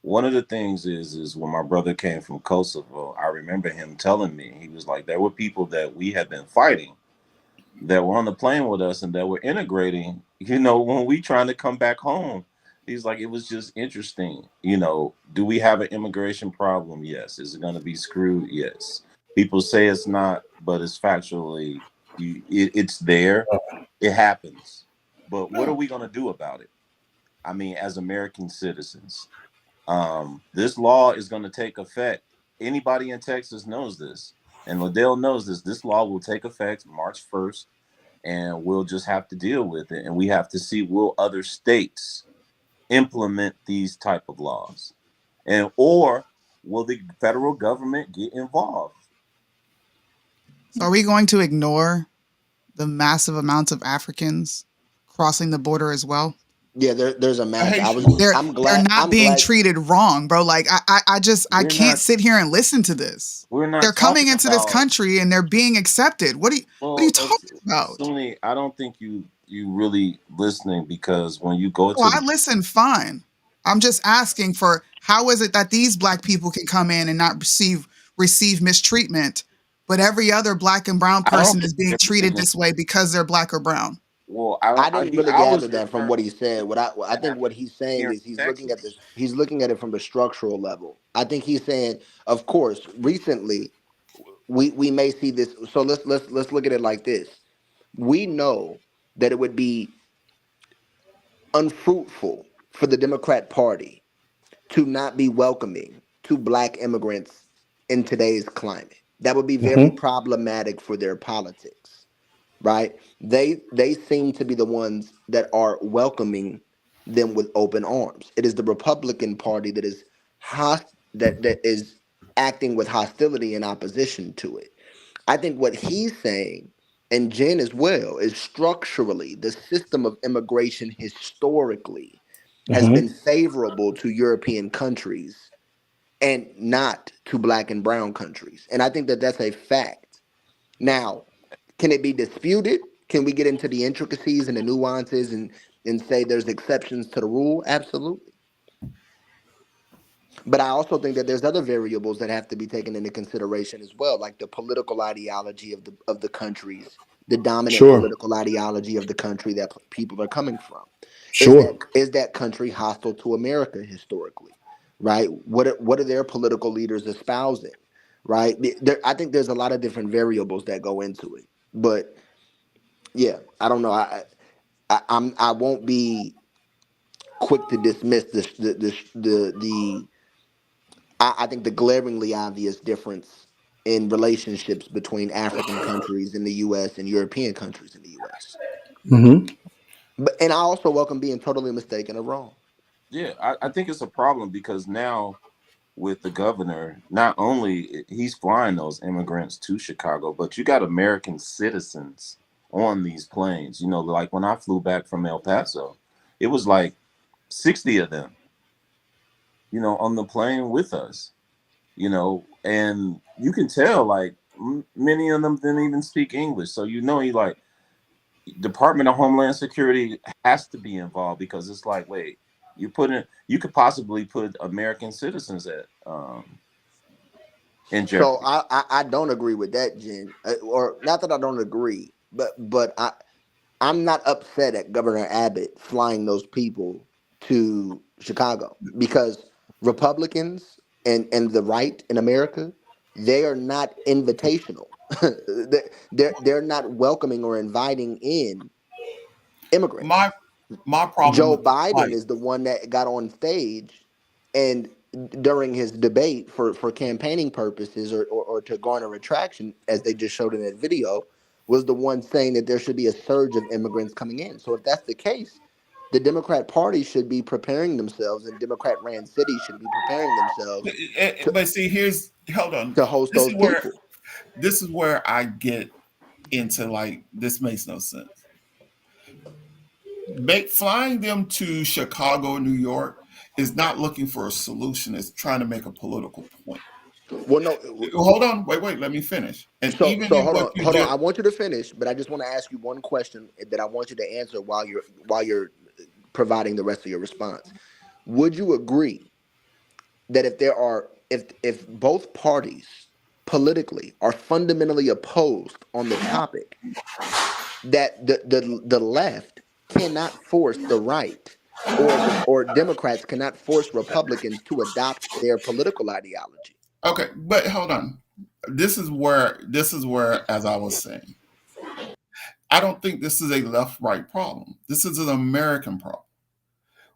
One of the things is when my brother came from Kosovo, I remember him telling me, he was like, there were people that we had been fighting that were on the plane with us and that were integrating, when we trying to come back home. He's like, it was just interesting. Do we have an immigration problem? Yes. Is it going to be screwed? Yes. People say it's not, but it's factually, it's there. It happens. But what are we going to do about it? I mean, as American citizens, this law is going to take effect. Anybody in Texas knows this, and LaDale knows this. This law will take effect March 1st, and we'll just have to deal with it. And we have to see, will other states implement these type of laws, or will the federal government get involved? So are we going to ignore the massive amounts of Africans crossing the border as well? Yeah, there's a mass. They're I'm glad. not I'm being glad. treated wrong, bro. Like I We're can't not. sit here and listen to this. We're not. They're coming talking into this about. country and they're being accepted. What are you talking about? Sunni, I don't think you really listening, because when you go to Well, I listen fine. I'm just asking for how is it that these black people can come in and not receive mistreatment, but every other black and brown person is being treated this way because they're black or brown. Well, I didn't really gather was that from what he said. I think what he's saying is he's looking at this. He's looking at it from a structural level. I think he's saying, of course, recently we may see this. So let's look at it like this. We know that it would be unfruitful for the Democrat Party to not be welcoming to black immigrants in today's climate. That would be very problematic for their politics, right? They seem to be the ones that are welcoming them with open arms. It is the Republican Party that is that is acting with hostility and opposition to it. I think what he's saying, and Jen as well, is structurally the system of immigration historically has been favorable to European countries and not to black and brown countries. And I think that that's a fact. Now, can it be disputed? Can we get into the intricacies and the nuances and say there's exceptions to the rule? Absolutely. But I also think that there's other variables that have to be taken into consideration as well, like the political ideology of the countries, the dominant political ideology of the country that people are coming from. Is that country hostile to America historically, right? What are their political leaders espousing, right? I think there's a lot of different variables that go into it. But yeah, I don't know. I won't be quick to dismiss I think the glaringly obvious difference in relationships between African countries in the U.S. and European countries in the U.S. And I also welcome being totally mistaken or wrong. Yeah, I think it's a problem because now with the governor, not only he's flying those immigrants to Chicago, but you got American citizens on these planes. You know, like when I flew back from El Paso, it was like 60 of them, you know, on the plane with us, you know, and you can tell like many of them didn't even speak English. So, you know, he like Department of Homeland Security has to be involved because it's like, wait, you could possibly put American citizens at in jeopardy. So I don't agree with that, Jen. Or not that I don't agree, but I'm not upset at Governor Abbott flying those people to Chicago because Republicans and the right in America, they are not invitational. they're not welcoming or inviting in immigrants. My problem Joe with the Biden flight, is the one that got on stage and during his debate for campaigning purposes or to garner attraction, as they just showed in that video, was the one saying that there should be a surge of immigrants coming in. So if that's the case, the Democrat Party should be preparing themselves and Democrat ran cities should be preparing themselves but see, hold on. to host those people. This is where I get into like this makes no sense. Flying them to Chicago, New York is not looking for a solution. It's trying to make a political point. Well, no. Hold on. Wait. Let me finish. And So even in hold what on, you hold on. just I want you to finish, but I just want to ask you one question that I want you to answer while you're providing the rest of your response. Would you agree that if both parties politically are fundamentally opposed on the topic, that the left cannot force the right, or Democrats cannot force Republicans to adopt their political ideology? okay, but hold on. This is where, as I was saying, I don't think this is a left-right problem. This is an American problem.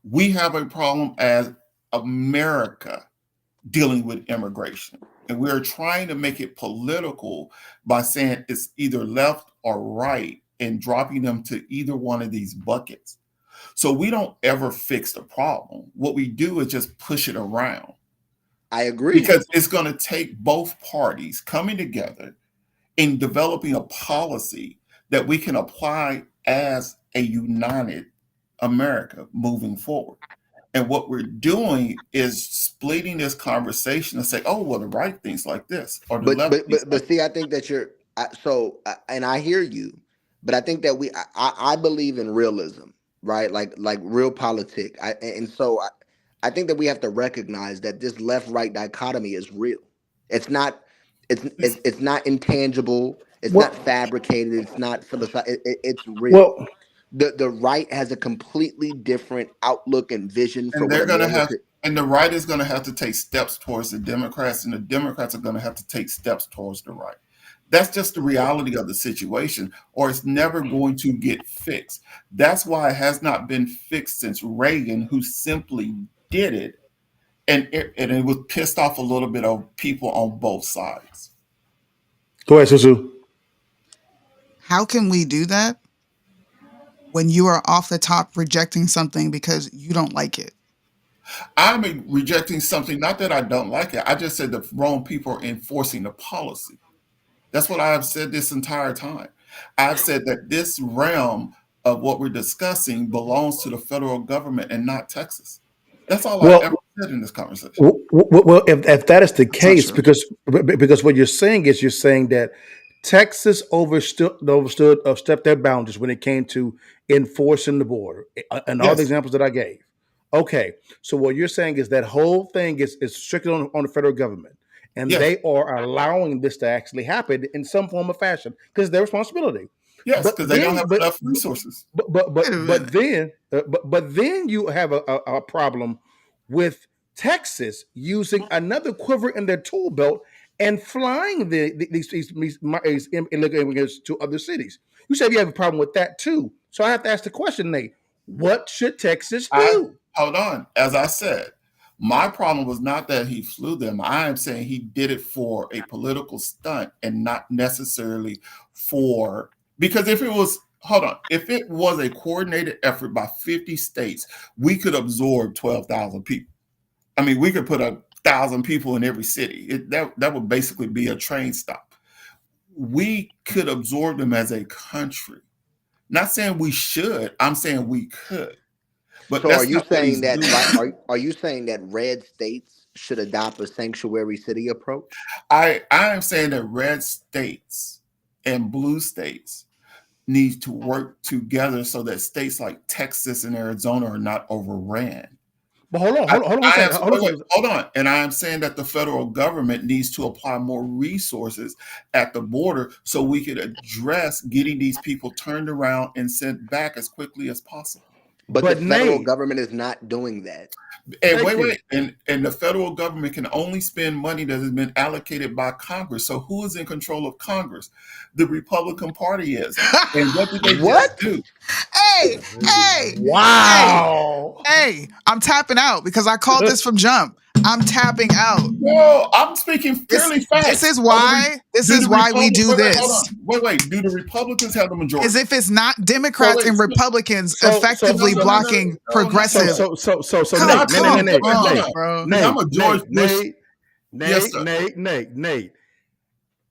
We have a problem as America dealing with immigration. And we're trying to make it political by saying it's either left or right and dropping them to either one of these buckets. So we don't ever fix the problem. What we do is just push it around. I agree. Because it's going to take both parties coming together in developing a policy that we can apply as a united America moving forward. And what we're doing is splitting this conversation and say, "Oh, well, the right things like this, or the left." But see, I think that and I hear you, but I think that I believe in realism, right? Like real politics. I think that we have to recognize that this left-right dichotomy is real. It's not It's not intangible. It's Well, not fabricated. It's not philosophical. It's real. well, The right has a completely different outlook and vision for And what they're a going to have, military. and the right is going to have to take steps towards the Democrats, and the Democrats are going to have to take steps towards the right. That's just the reality of the situation, or it's never going to get fixed. That's why it has not been fixed since Reagan, who simply did it, and it was pissed off a little bit of people on both sides. go ahead, Susu. How can we do that when you are off the top rejecting something because you don't like it? I'm rejecting something, not that I don't like it. I just said the wrong people are enforcing the policy. That's what I have said this entire time. I've said that this realm of what we're discussing belongs to the federal government and not Texas. That's all I've ever Well, said in this conversation. well, if that is the That's not case, true. because what you're saying is that Texas stepped their boundaries when it came to enforcing the border, and all the Yes, examples that I gave. Okay, so what you're saying is that whole thing is strictly on the federal government, and yes, they are allowing this to actually happen in some form or fashion because it's their responsibility. yes, But because they don't then, have enough resources. Wait a minute. but then you have a problem with Texas using another quiver in their tool belt and flying these illegal immigrants to other cities. You said you have a problem with that too. So I have to ask the question, Nate, what should Texas do? Hold on. As I said, my problem was not that he flew them. I am saying he did it for a political stunt and not necessarily because if it was, hold on, if it was a coordinated effort by 50 states, we could absorb 12,000 people. I mean, we could put 1,000 people in every city. That would basically be a train stop. We could absorb them as a country. Not saying we should. I'm saying we could. But So are that's you not what saying he's that doing. are you saying that red states should adopt a sanctuary city approach? I am saying that red states and blue states need to work together so that states like Texas and Arizona are not overran. But hold on one second. Hold on. And I am saying that the federal government needs to apply more resources at the border so we could address getting these people turned around and sent back as quickly as possible. But the federal Nate, government is not doing that. And thank you. and the federal government can only spend money that has been allocated by Congress. So who is in control of Congress? The Republican Party is. And what did they just do? Hey, Wow. I'm tapping out because I called this from jump. I'm tapping out. No, I'm speaking purely facts. This is why we do this. Hold on. Wait. Do the Republicans have the majority? As if it's not Democrats and Republicans effectively blocking progressive. Nate. I'm a George Bush. Nate.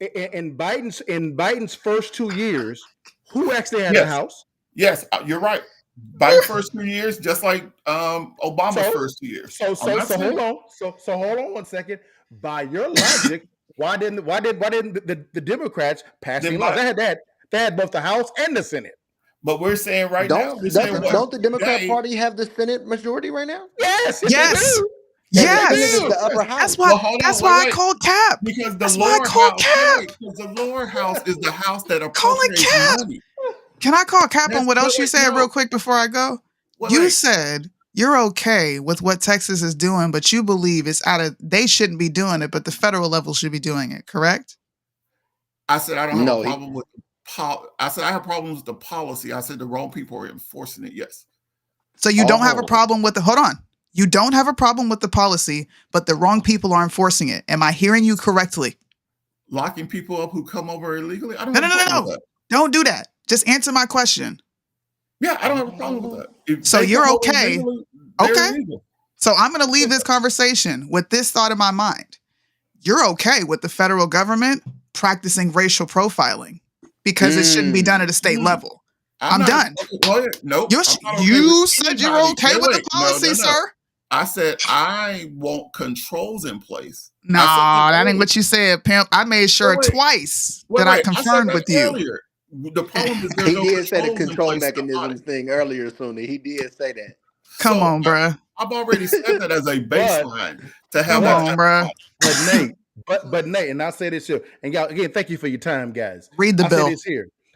In Biden's first 2 years, who actually had the House? Yes, you're right. Biden's first 2 years, just like Obama's first 2 years. So hold on. So hold on 1 second. By your logic, why didn't the Democrats pass the laws? They had both the House and the Senate. But we're saying don't the Democrat Party have the Senate majority right now? Yes. Yes. The upper house. That's why I called Cap. Because the lower house is the house that appropriates money. Can I call Cap on what else you said real quick before I go? You said you're okay with what Texas is doing, but you believe they shouldn't be doing it, but the federal level should be doing it, correct? I said I don't have a problem with I said I have problems with the policy. I said the wrong people are enforcing it, yes. So you don't have a problem with hold on. You don't have a problem with the policy, but the wrong people are enforcing it. Am I hearing you correctly? Locking people up who come over illegally? I don't have a problem with that. Don't do that. Just answer my question. Yeah, I don't have a problem with that. So you're okay. Illegal. So I'm going to leave this conversation with this thought in my mind. You're okay with the federal government practicing racial profiling because it shouldn't be done at a state level. I'm done. Nope. You said you're okay with the policy, sir. I said I want controls in place. Nah, that ain't what you said, pimp. I made sure twice that I confirmed with you. Earlier. The problem is he did say the control mechanisms thing earlier, Suni. He did say that. Come on, bruh. I've already said that as a baseline to have Come on, bruh. But Nate, But Nate, and I'll say this here, and y'all again, thank you for your time, guys. Read the bill.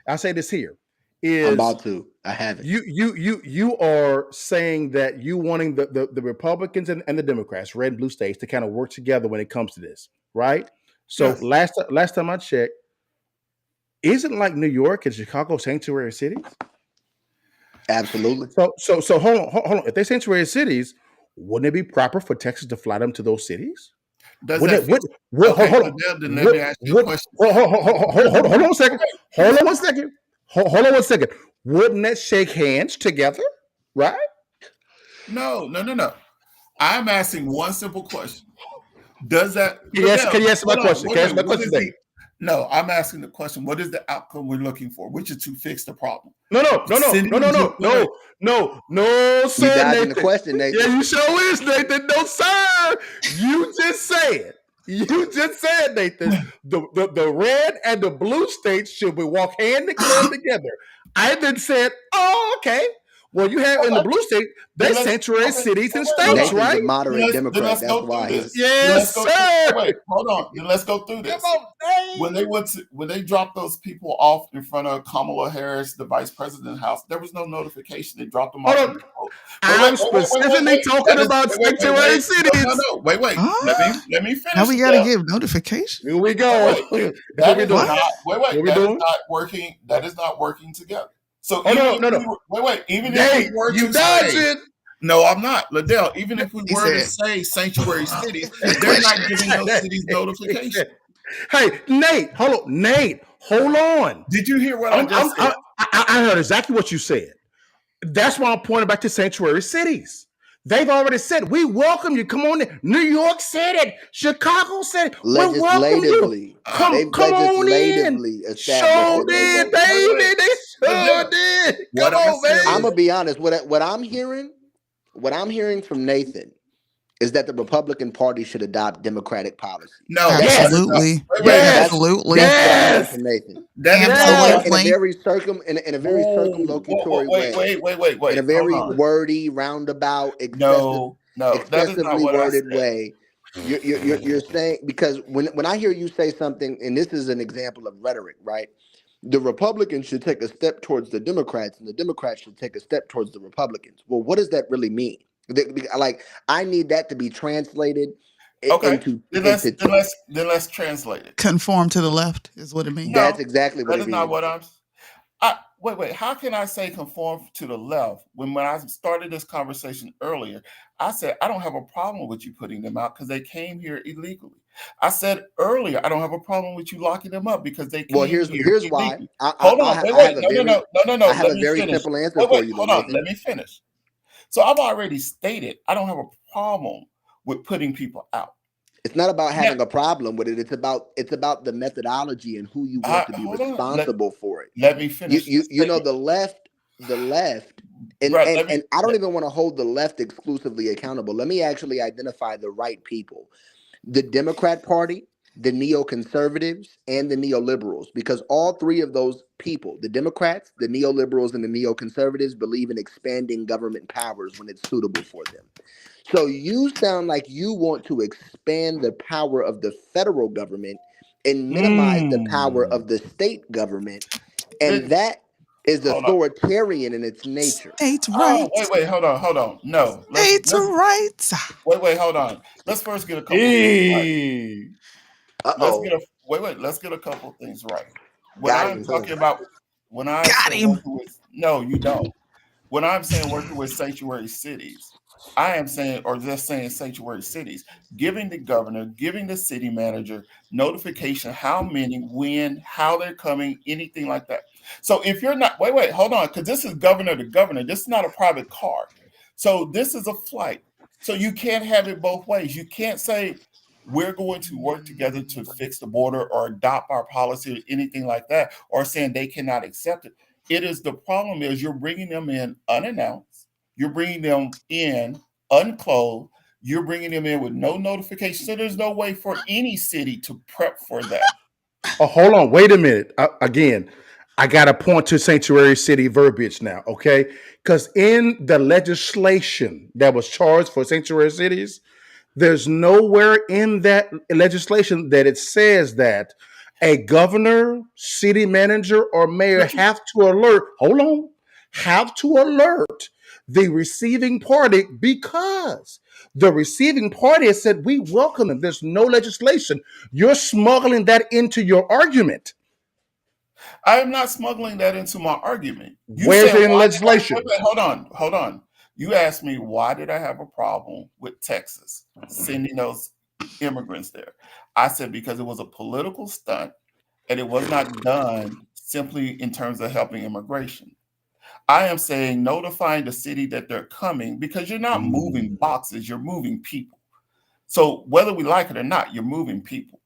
I'll say this here. I'm about to. I have it. You are saying that you wanting the Republicans and the Democrats, red and blue states, to kind of work together when it comes to this, right? So Yes. last time I checked, isn't like New York and Chicago sanctuary cities? Absolutely. So hold on. If they're sanctuary cities, wouldn't it be proper for Texas to fly them to those cities? Does Hold that then let me ask you a question. Hold on 1 second. Hold on 1 second. Wouldn't that shake hands together? Right? No. I'm asking one simple question. Does that Can you answer my question? Can you answer my question, Dave? No, I'm asking the question. What is the outcome we're looking for? Which is to fix the problem. No, sir, dodging Nathan. the question, Nathan. Yeah, you sure is, Nathan. No, sir. You just said, Nathan, the red and the blue states should be walk hand in glove together. I then said, oh, okay. Well, you have in the blue state, they're sanctuary cities and states, Nathan's right? a moderate Democrat. That's why. Yes, sir. Wait, hold on. Then let's go through this. When they dropped those people off in front of Kamala Harris, the vice president's house, there was no notification. They dropped them off. I'm specifically talking about sanctuary cities. No. Wait. Let me finish. Now we gotta give notification. Here we go. That is not working. That is not working together. So wait. Even if we were to say, no, I'm not, LaDale. Even if we were to say sanctuary cities, they're not giving those cities notification. Hey, Nate, hold on. Did you hear what I just said? I heard exactly what you said. That's why I'm pointing back to sanctuary cities. They've already said, we welcome you. Come on in. New York said it. Chicago said it. We welcome you. Come on in. Sure did, baby. They sure did. Come on, baby. I'm going to be honest. What I'm hearing from Nathan is that the Republican Party should adopt Democratic policy. No. Absolutely. Absolutely. Yes. From Nathan. Absolutely. In a very circumlocutory way. Wait. In a very wordy, roundabout, excessively worded way. You're saying, because when I hear you say something, and this is an example of rhetoric, right? The Republicans should take a step towards the Democrats, and the Democrats should take a step towards the Republicans. Well, what does that really mean? Like, I need that to be translated. Okay. Then let's translate it. Conform to the left is what it means. No, that's exactly what it means. That is not what wait. How can I say conform to the left when I started this conversation earlier, I said I don't have a problem with you putting them out because they came here illegally. I said earlier I don't have a problem with you locking them up because they came here illegally. Here's why. Hold on. No. I have a very simple answer for you. Hold on. Let me finish. So I've already stated I don't have a problem with putting people out. It's not about having a problem with it. It's about the methodology and who you want to be responsible for it. Let me finish. You know, the left, and I don't even want to hold the left exclusively accountable. Let me actually identify the right people. The Democrat Party, the neoconservatives, and the neoliberals, because all three of those people, the Democrats, the neoliberals, and the neoconservatives, believe in expanding government powers when it's suitable for them. So you sound like you want to expand the power of the federal government and minimize the power of the state government, and that is authoritarian in its nature. States' rights. Wait, hold on. No. States' rights. Wait, hold on. Let's first get a couple things right. Let's get a couple things right. No, you don't. When I'm saying working with sanctuary cities, I am saying, or just saying sanctuary cities, giving the governor, giving the city manager notification, how many, when, how they're coming, anything like that. So if you're not, wait, hold on, because this is governor to governor. This is not a private car. So this is a flight. So you can't have it both ways. You can't say we're going to work together to fix the border or adopt our policy or anything like that, or saying they cannot accept it. The problem is you're bringing them in unannounced. You're bringing them in unclothed. You're bringing them in with no notification. So there's no way for any city to prep for that. Oh, hold on. Wait a minute. Again, I got to point to sanctuary city verbiage now, okay? Because in the legislation that was charged for sanctuary cities, There's nowhere in that legislation that it says that a governor, city manager, or mayor have to alert the receiving party, because the receiving party has said we welcome them. There's no legislation. You're smuggling that into your argument. I am not smuggling that into my argument. You Where's said it in legislation? wait, hold on. You asked me why did I have a problem with Texas sending those immigrants there. I said because it was a political stunt and it was not done simply in terms of helping immigration. I am saying notifying the city that they're coming, because you're not moving boxes, you're moving people. So whether we like it or not, you're moving people.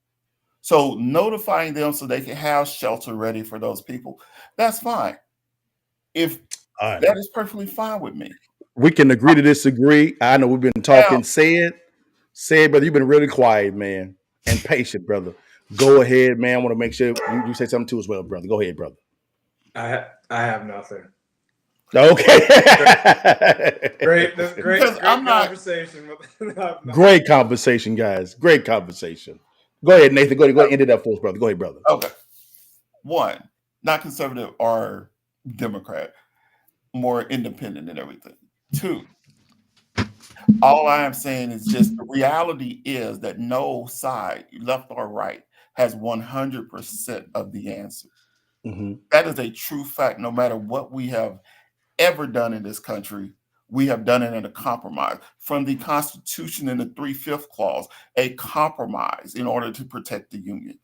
So notifying them so they can have shelter ready for those people, that's fine. If that is perfectly fine with me. We can agree to disagree. I know we've been talking. Say it, brother. You've been really quiet, man, and patient, brother. Go ahead, man. I want to make sure you say something too as well, brother. Go ahead, brother. I have nothing. Okay. Great conversation. Great conversation, guys. Great conversation. Go ahead, Nathan. Go ahead and end it up for us, brother. Go ahead, brother. Okay. One, not conservative or Democrat, more independent and everything. Two, all I am saying is just the reality is that no side, left or right, has 100% of the answer. That is a true fact. No matter what we have ever done in this country, we have done it in a compromise. From the Constitution in the 3/5 clause, a compromise in order to protect the Union,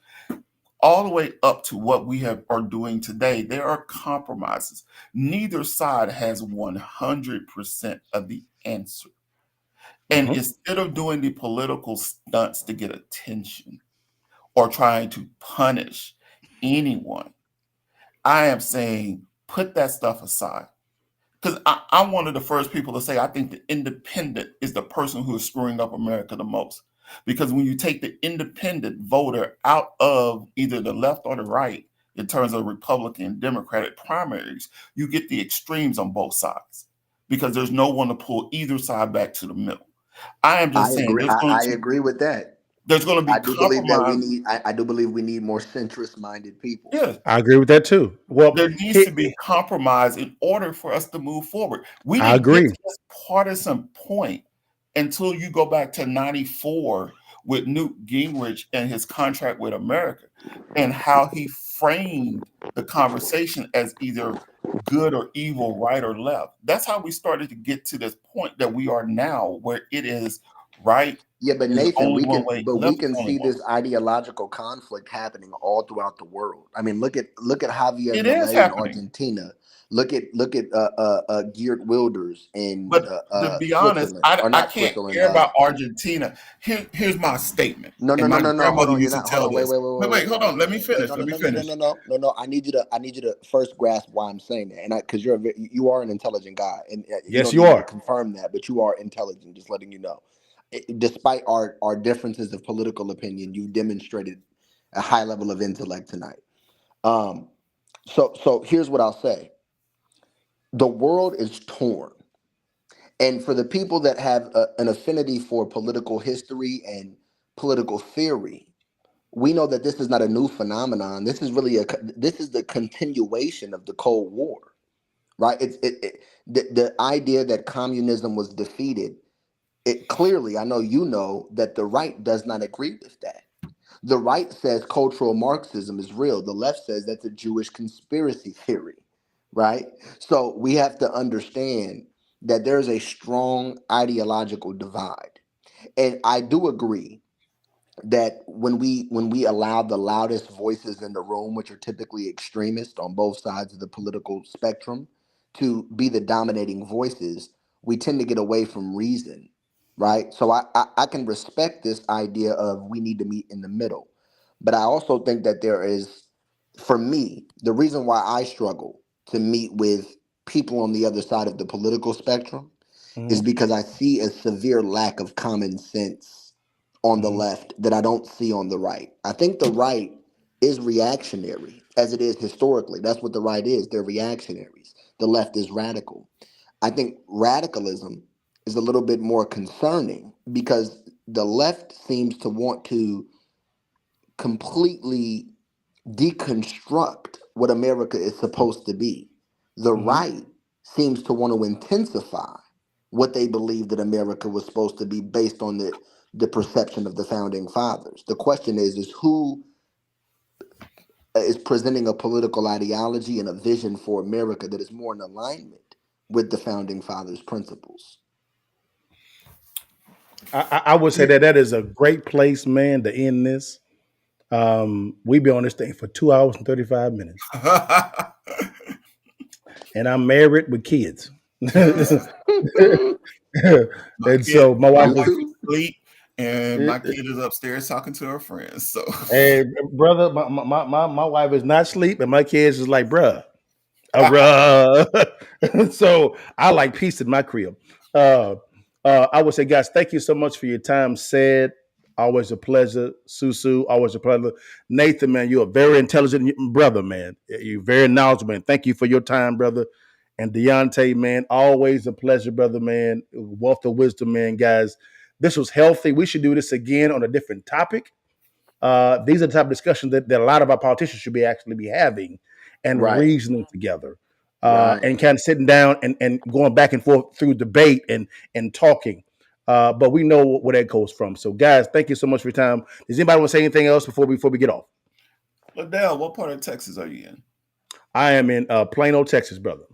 all the way up to what we are doing today, there are compromises. Neither side has 100% of the answer. And instead of doing the political stunts to get attention or trying to punish anyone, I am saying put that stuff aside. Because I'm one of the first people to say I think the independent is the person who is screwing up America the most. Because when you take the independent voter out of either the left or the right, in terms of Republican and Democratic primaries, you get the extremes on both sides. Because there's no one to pull either side back to the middle. I am just saying I agree with that. There's going to be I do believe that I do believe we need more centrist-minded people. Yes. I agree with that too. Well, there needs to be compromise in order for us to move forward. We I didn't agree. get to this partisan point until you go back to 94 with Newt Gingrich and his contract with America and how he framed the conversation as either good or evil, right or left. That's how we started to get to this point that we are now, where it is right. Yeah, but Nathan, we left can is only see one this ideological conflict happening all throughout the world. I mean, look at Javier It is Milei in happening. Argentina. Look at Geert Wilders in But to be honest, Switzerland, or I not can't Switzerland. care about Argentina. Here's my statement. No. And my Hold on. grandmother You're used to not. tell Hold on. this. Wait, hold on. Let me finish. No. I need you to first grasp why I'm saying that, and because you are an intelligent guy, and yes, you you don't need are. to confirm that, but you are intelligent. Just letting you know. Despite our differences of political opinion, you demonstrated a high level of intellect tonight. So here's what I'll say. The world is torn. And for the people that have an affinity for political history and political theory, we know that this is not a new phenomenon. This is really this is the continuation of the Cold War, right? The idea that communism was defeated. It clearly, I know you know that the right does not agree with that. The right says cultural Marxism is real. The left says that's a Jewish conspiracy theory, right? So we have to understand that there's a strong ideological divide. And I do agree that when we allow the loudest voices in the room, which are typically extremists on both sides of the political spectrum, to be the dominating voices, we tend to get away from reason, right? So I can respect this idea of we need to meet in the middle. But I also think that there is, for me, the reason why I struggle to meet with people on the other side of the political spectrum is because I see a severe lack of common sense on the left that I don't see on the right. I think the right is reactionary, as it is historically. That's what the right is. They're reactionaries. The left is radical. I think radicalism is a little bit more concerning because the left seems to want to completely deconstruct what America is supposed to be. The right seems to want to intensify what they believe that America was supposed to be based on the perception of the founding fathers. The question is who is presenting a political ideology and a vision for America that is more in alignment with the founding fathers' principles. I would say that is a great place, man, to end this. We've been on this thing for 2 hours and 35 minutes. And I'm married with kids. And so my wife is asleep, and my kid is upstairs talking to her friends. So, hey, brother, my wife is not asleep, and my kids is like, bruh. So I like peace in my crib. I would say, guys, thank you so much for your time. Said, always a pleasure. Susu, always a pleasure. Nathan, man, you're a very intelligent brother, man. You're very knowledgeable, man. Thank you for your time, brother. And Deontay, man, always a pleasure, brother, man. Wealth of wisdom, man, guys. This was healthy. We should do this again on a different topic. These are the type of discussions that a lot of our politicians should be having and reasoning together. And kind of sitting down and going back and forth through debate and talking. But we know where that goes from. So, guys, thank you so much for your time. Does anybody want to say anything else before we get off? LaDale, what part of Texas are you in? I am in Plano, Texas, brother.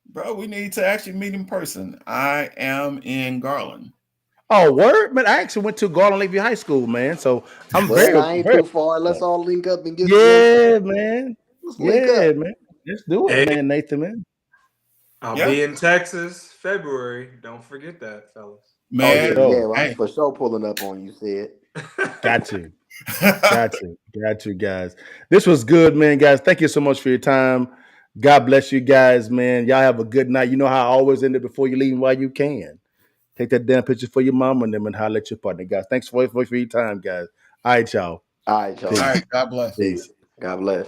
Bro, we need to actually meet in person. I am in Garland. Oh, word? Man, I actually went to Garland Lakeview High School, man. So I'm I ain't too far. Let's all link up and get man. Let's link up. Man. Let's do it, man, Nathan, man. I'll be in Texas February. Don't forget that, fellas. Man, I'm for sure pulling up on you, Said. Got you. Got you, guys. This was good, man, guys. Thank you so much for your time. God bless you guys, man. Y'all have a good night. You know how I always end it before you leave while you can. Take that damn picture for your mom and them and holler at your partner, guys. Thanks for your time, guys. All right, y'all. All right, y'all. All right, God bless. Peace. God bless.